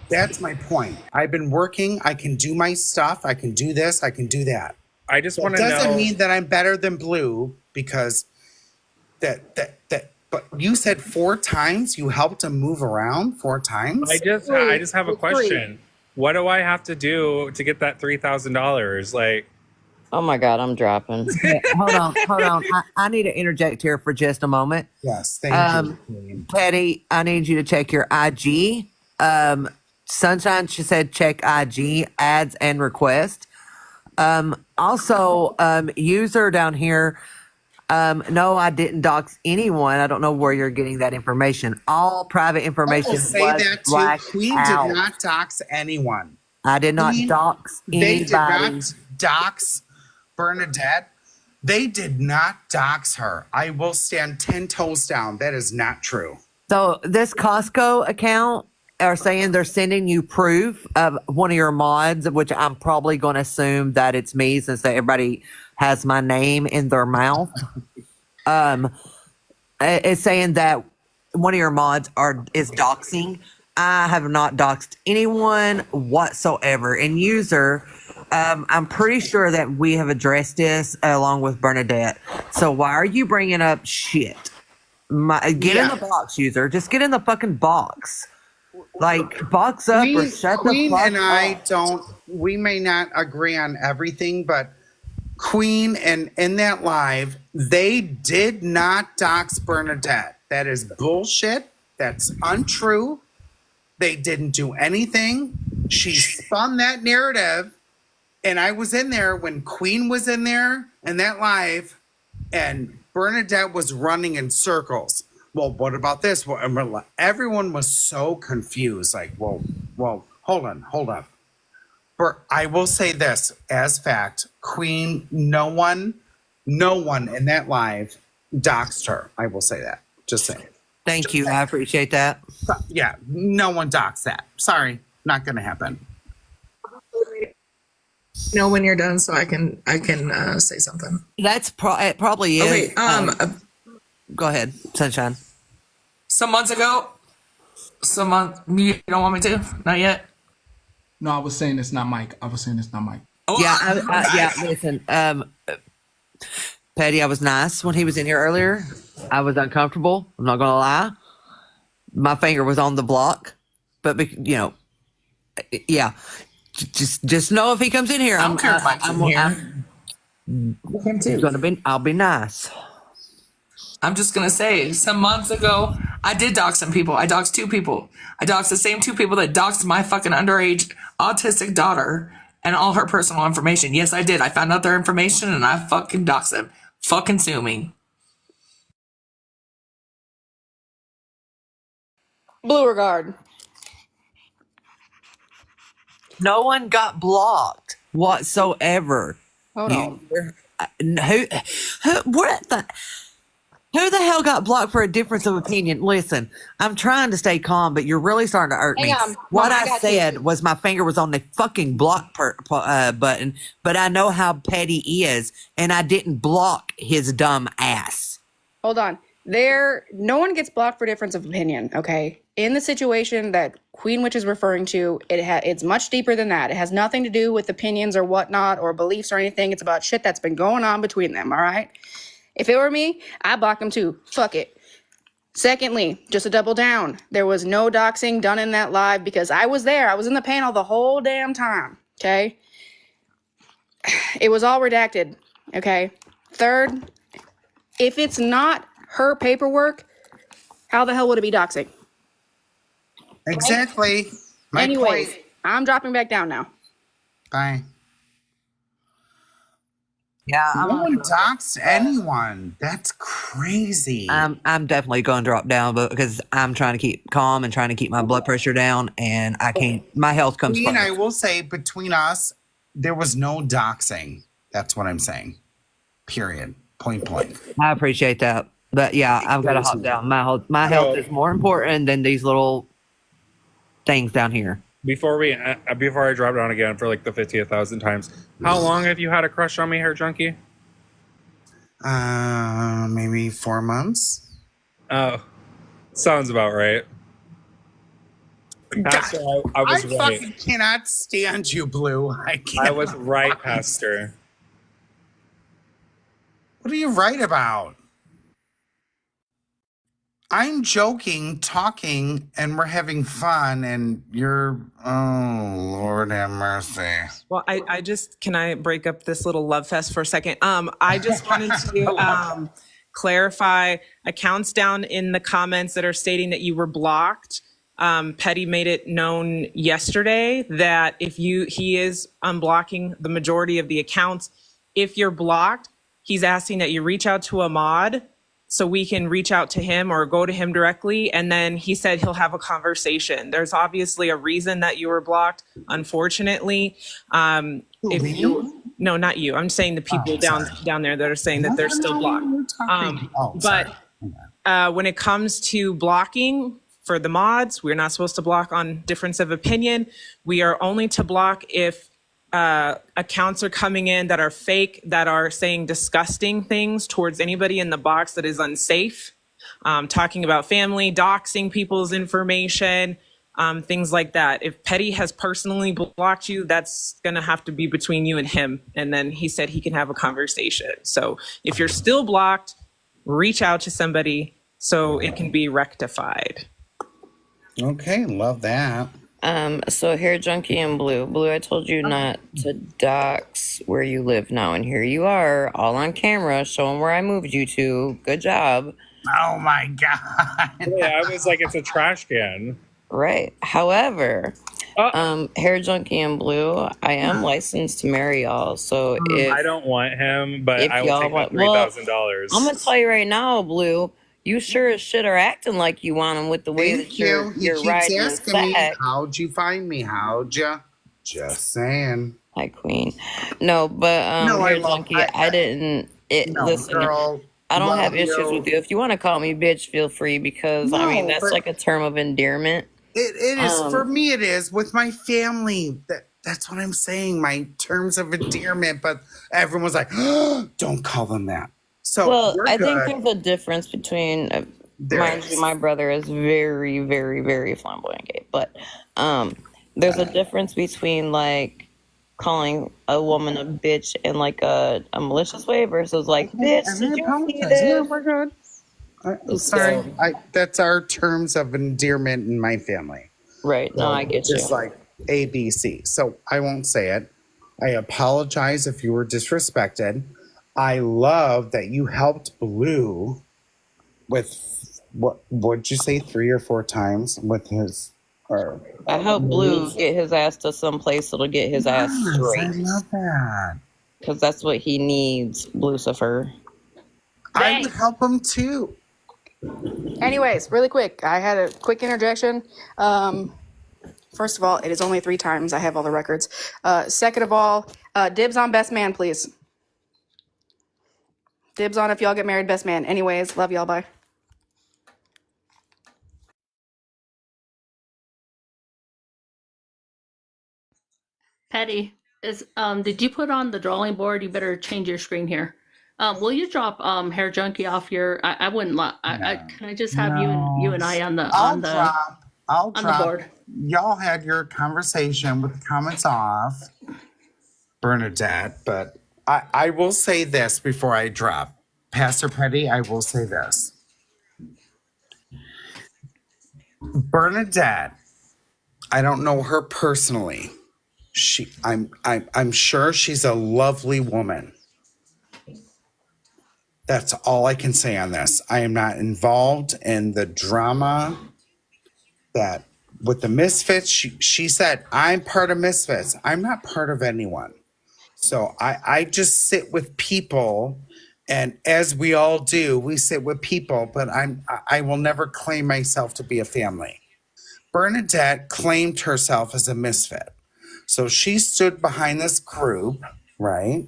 That's my point. I've been working. I can do my stuff. I can do this. I can do that. I just want to know. It doesn't mean that I'm better than Blue because but you said 4 times you helped him move around 4 times. I just have a question. What do I have to do to get that $3,000? Like, oh my God, I'm dropping. Hold on. I need to interject here for just a moment. Yes, thank you. Patty, I need you to check your IG. Sunshine, she said check IG, ads and request. Also, user down here, no, I didn't dox anyone. I don't know where you're getting that information. All private information I will say was that too. blacked Queen out. did not dox anyone. I did not dox anybody. They did not dox Bernadette. They did not dox her. I will stand 10 toes down. That is not true. So this Costco account are saying they're sending you proof of one of your mods, which I'm probably going to assume that it's me since everybody has my name in their mouth. It's saying that one of your mods is doxing. I have not doxed anyone whatsoever. And user, I'm pretty sure that we have addressed this along with Bernadette. So why are you bringing up shit? Get in the box, user. Just get in the fucking box. Like, box up or shut Queen the fuck and I up. we may not agree on everything, but Queen and in that live, they did not dox Bernadette. That is bullshit. That's untrue. They didn't do anything. She spun that narrative. And I was in there when Queen was in there in that live and Bernadette was running in circles. Well, what about this? Well, everyone was so confused. Like, well, hold on. But I will say this as fact, Queen, no one in that live doxed her. I will say that. Just saying. Thank you. I appreciate that. Yeah, no one doxed that. Sorry, not going to happen. Know when you're done so I can say something. That's it probably is. Okay, go ahead, Sunshine. Some months ago, you don't want me to? Not yet? No, I was saying it's not Mike. Oh, Yeah. Listen, Petty, I was nice when he was in here earlier. I was uncomfortable. I'm not gonna lie. My finger was on the block, but yeah. Just know if he comes in here, I don't care if Mike's in here. Him too. I'll be nice. I'm just gonna say, some months ago, I did dox some people. I doxed 2 people. I doxed the same 2 people that doxed my fucking underage autistic daughter and all her personal information. Yes, I did. I found out their information and I fucking doxed them. Fucking sue me. Blue regard. No one got blocked whatsoever. Hold on. Who the hell got blocked for a difference of opinion? Listen, I'm trying to stay calm, but you're really starting to irk me. Hang on. What Mama, I got said you. was my finger was on the fucking block button, but I know how Petty is, and I didn't block his dumb ass. Hold on. No one gets blocked for difference of opinion, okay? In the situation that Queen Witch is referring to, it's much deeper than that. It has nothing to do with opinions or whatnot or beliefs or anything. It's about shit that's been going on between them, all right? If it were me, I'd block them too. Fuck it. Secondly, just to double down, there was no doxing done in that live because I was there. I was in the panel the whole damn time, okay? It was all redacted, okay? Third, if it's not her paperwork, how the hell would it be doxing? Exactly. My Anyways, point. I'm dropping back down now. Bye. Yeah, no one doxed anyone. That's crazy. I'm definitely going to drop down, but because I'm trying to keep calm and trying to keep my blood pressure down, and I can't. My health comes Queen, first. I will say, between us, there was no doxing. That's what I'm saying. Period. Point blank. I appreciate that, but yeah, I've got to hop down. My health is more important than these little things down here. Before I drop down again for like the 50,000th times, how long have you had a crush on me, Hair Junkie? Maybe 4 months. Oh, sounds about right. Pastor, I was right. I fucking cannot stand you, Blue. I was right, Pastor. What are you right about? I'm joking, talking, and we're having fun, and you're, oh, Lord have mercy. Well, can I break up this little love fest for a second? I just wanted to clarify accounts down in the comments that are stating that you were blocked. Petty made it known yesterday that he is unblocking the majority of the accounts. If you're blocked, he's asking that you reach out to a mod so we can reach out to him or go to him directly. And then he said he'll have a conversation. There's obviously a reason that you were blocked, unfortunately. No, not you. I'm saying the people down there that are saying that they're still blocked. When it comes to blocking for the mods, we're not supposed to block on difference of opinion. We are only to block if accounts are coming in that are fake, that are saying disgusting things towards anybody in the box that is unsafe, talking about family, doxing people's information, things like that. If Petty has personally blocked you, that's going to have to be between you and him. And then he said he can have a conversation. So if you're still blocked, reach out to somebody so it can be rectified. Okay, love that. So Hair Junkie and Blue, I told you not to dox where you live now, and here you are, all on camera, showing where I moved you to. Good job. Oh my God. Yeah, I was like, it's a trash can. Right. However, Hair Junkie and Blue, I am licensed to marry y'all. So if I don't want him, but I will take the $3,000. I'm gonna tell you right now, Blue. You sure as shit are acting like you want him with the way that you're riding and asking me, how'd you find me? How'd you? Just saying. Hi, Queen. No, but no, I didn't. Listen, girl, I don't have issues with you. If you want to call me bitch, feel free, because I mean that's like a term of endearment. It is for me. It is with my family. That's what I'm saying. My terms of endearment. But everyone was like, oh, "Don't call them that." So well, I think there's a difference between, mind you, my brother is very, very, very flamboyant gay, but there's a difference between like calling a woman a bitch in like a malicious way versus like, bitch, And did I you see apologize. Yeah, this? we're good. I'm sorry. So, That's our terms of endearment in my family. right. No, So I get just you. like ABC. So I won't say it. I apologize if you were disrespected. I love that you helped Blue with would you say 3 or 4 times with his or I hope Blue get his ass to some place that'll get his ass yes, straight. I love that. Because that's what he needs, Lucifer. I would help him too. Anyways, really quick, I had a quick interjection. First of all, it is only 3 times. I have all the records. Second of all, dibs on best man, please. Dibs on if y'all get married, best man. Anyways, love y'all. Bye. Patty, did you put on the drawing board? You better change your screen here. Will you drop Hair Junkie off your? I wouldn't. Can I just have you and I on the I'll on the drop. board? Y'all had your conversation with the comments off, Bernadette, but I will say this before I drop. Pastor Petty, I will say this. Bernadette, I don't know her personally. I'm sure she's a lovely woman. That's all I can say on this. I am not involved in the drama that with the Misfits. She said, I'm part of Misfits. I'm not part of anyone. So I just sit with people, and as we all do, we sit with people, but I will never claim myself to be a family. Bernadette claimed herself as a misfit. So she stood behind this group, right?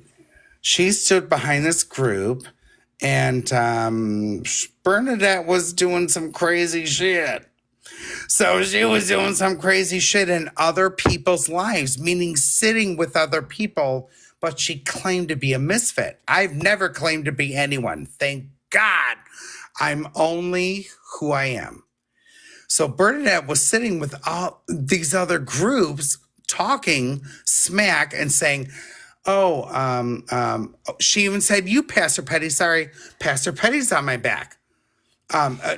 She stood behind this group, and Bernadette was doing some crazy shit. So she was doing some crazy shit in other people's lives, meaning sitting with other people, but she claimed to be a misfit. I've never claimed to be anyone. Thank God. I'm only who I am. So Bernadette was sitting with all these other groups talking smack and saying, she even said, you, Pastor Petty, sorry, Pastor Petty's on my back.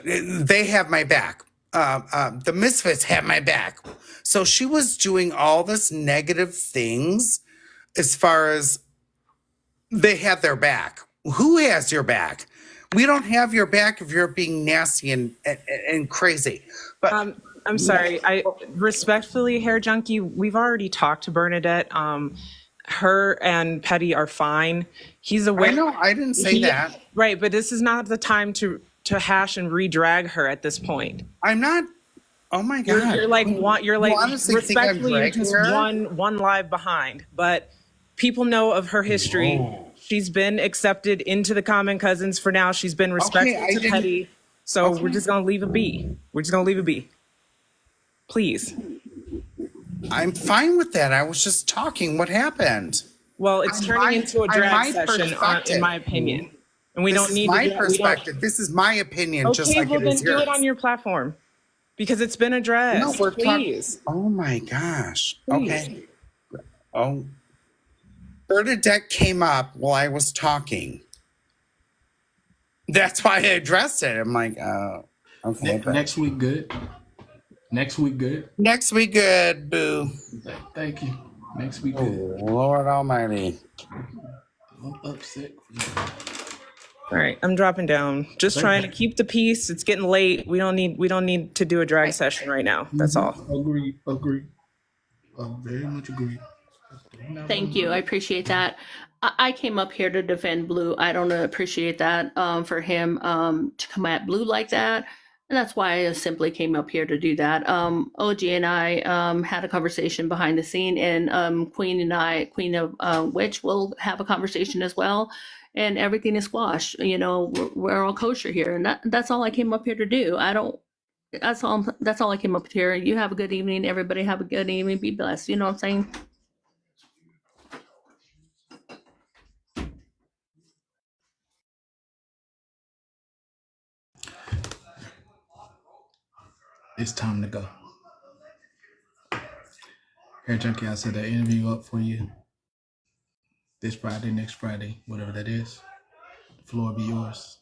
They have my back. The Misfits have my back. So she was doing all this negative things as far as they have their back. Who has your back? We don't have your back if you're being nasty and crazy. But I'm sorry. I respectfully, Hair Junkie, we've already talked to Bernadette. Her and Petty are fine. He's aware. I know, I didn't say that. Right, but this is not the time to hash and re-drag her at this point. I'm not. Oh my God. You're like respectfully, you're just her? one live behind. But people know of her history. Oh. She's been accepted into the Common Cousins for now. She's been respectful to Petty. So we're just gonna leave it be. We're just gonna leave it be. Please. I'm fine with that. I was just talking. What happened? Well, it's turning into a drag session, in my opinion. And we don't need my perspective. This is my opinion, just like well, it is then do yours. it on your platform. Because it's been addressed. No, we're please. Oh my gosh. Please. Okay. Oh. Bernadette came up while I was talking. That's why I addressed it. I'm like, okay. Next week, good. Next week, good. Next week, good, boo. Thank you. Next week, good. Oh, Lord Almighty. I'm upset. All right, I'm dropping down. Just trying to keep the peace. It's getting late. We don't need to do a drag session right now. That's all. Agree. Very much agree. Thank you. I appreciate that. I came up here to defend Blue. I don't appreciate that for him to come at Blue like that. And that's why I simply came up here to do that. OG and I had a conversation behind the scene, and Queen of Witch will have a conversation as well. And everything is squashed. You know, we're all kosher here, and that's all I came up here to do. That's all I came up here. You have a good evening. Everybody have a good evening. Be blessed. You know what I'm saying? It's time to go. Hair Junkie, I set that interview up for you. this Friday, next Friday, whatever that is, the floor will be yours.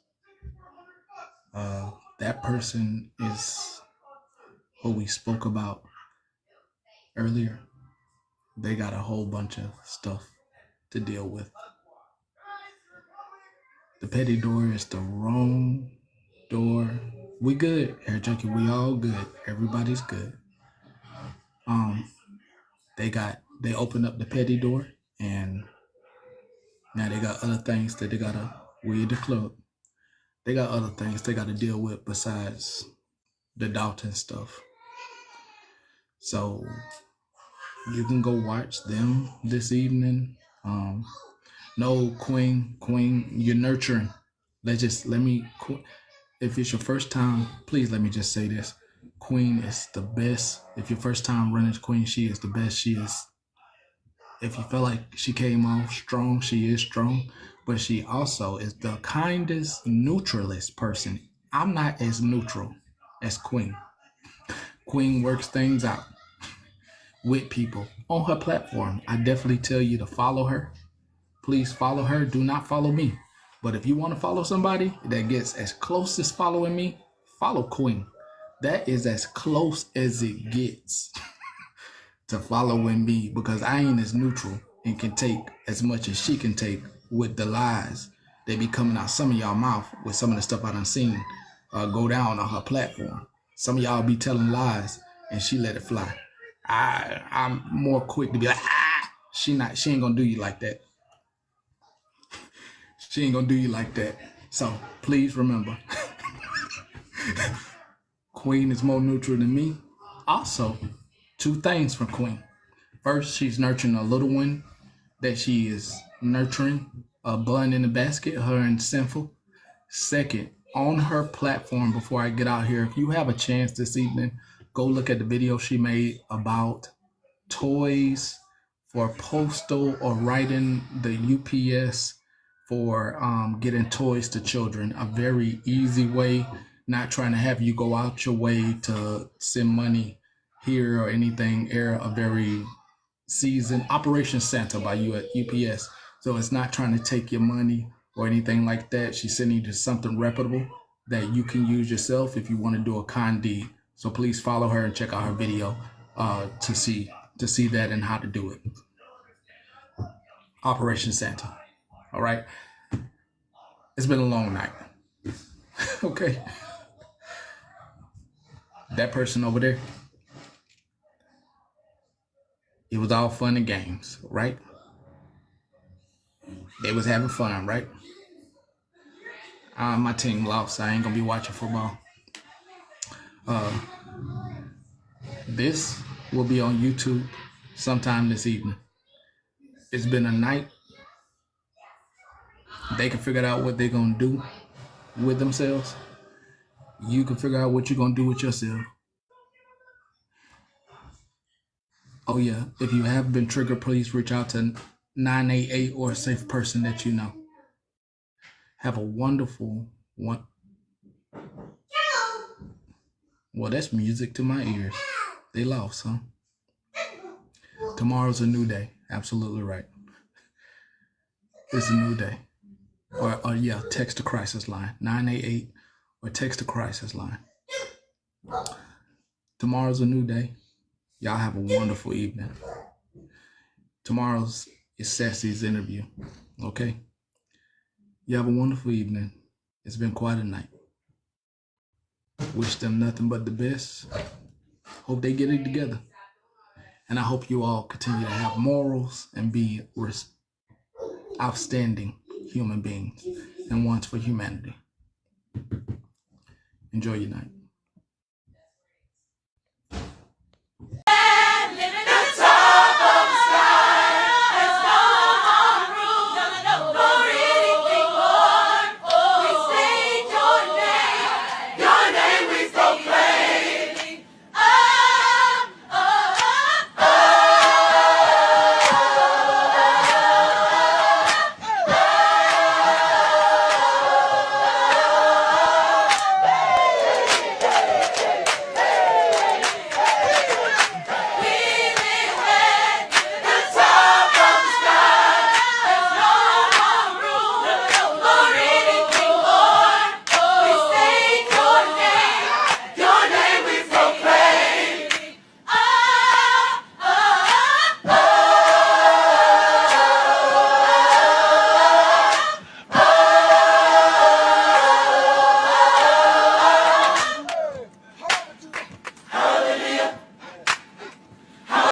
That person is who we spoke about earlier. They got a whole bunch of stuff to deal with. The petty door is the wrong door. We good, Hair Junkie. We all good. Everybody's good. They opened up the petty door, and now they got other things that they gotta. We at the club. They got other things they gotta deal with besides the Dalton stuff. So you can go watch them this evening. No, Queen, you're nurturing. If it's your first time, please let me just say this. Queen is the best. If your first time running Queen, she is the best. She is. If you feel like she came off strong, she is strong, but she also is the kindest neutralist person. I'm not as neutral as Queen. Queen works things out with people on her platform. I definitely tell you to follow her. Please follow her. Do not follow me. But if you want to follow somebody that gets as close as following me, follow Queen. That is as close as it gets to following me, because I ain't as neutral and can take as much as she can take with the lies that be coming out some of y'all mouth with some of the stuff I done seen go down on her platform. Some of y'all be telling lies and she let it fly. I'm more quick to be like, she ain't gonna do you like that. She ain't gonna do you like that. So please remember, Queen is more neutral than me. Also, 2 things from Queen. First, she's nurturing a little one that she is nurturing, a bun in the basket, her and Sinful. Second, on her platform, before I get out here, if you have a chance this evening, go look at the video she made about toys for postal or writing the UPS for getting toys to children. A very easy way, not trying to have you go out your way to send money here or anything. A very seasoned Operation Santa by you at UPS. So it's not trying to take your money or anything like that. She's sending you to something reputable that you can use yourself if you want to do a kind deed. So please follow her and check out her video to see that and how to do it. Operation Santa. All right. It's been a long night. Okay. That person over there, it was all fun and games, right? They was having fun, right? My team lost. I ain't gonna be watching football. This will be on YouTube sometime this evening. It's been a night. They can figure out what they're gonna do with themselves. You can figure out what you're gonna do with yourself. Oh yeah, if you have been triggered, please reach out to 988 or a safe person that you know. Have a wonderful one. Well, that's music to my ears. They lost, huh? Tomorrow's a new day. Absolutely right. It's a new day. Or yeah, text the crisis line, 988, or text the crisis line. Tomorrow's a new day. Y'all have a wonderful evening. Tomorrow's is Sassy's interview. Okay? You have a wonderful evening. It's been quite a night. Wish them nothing but the best. Hope they get it together. And I hope you all continue to have morals and be outstanding human beings and ones for humanity. Enjoy your night.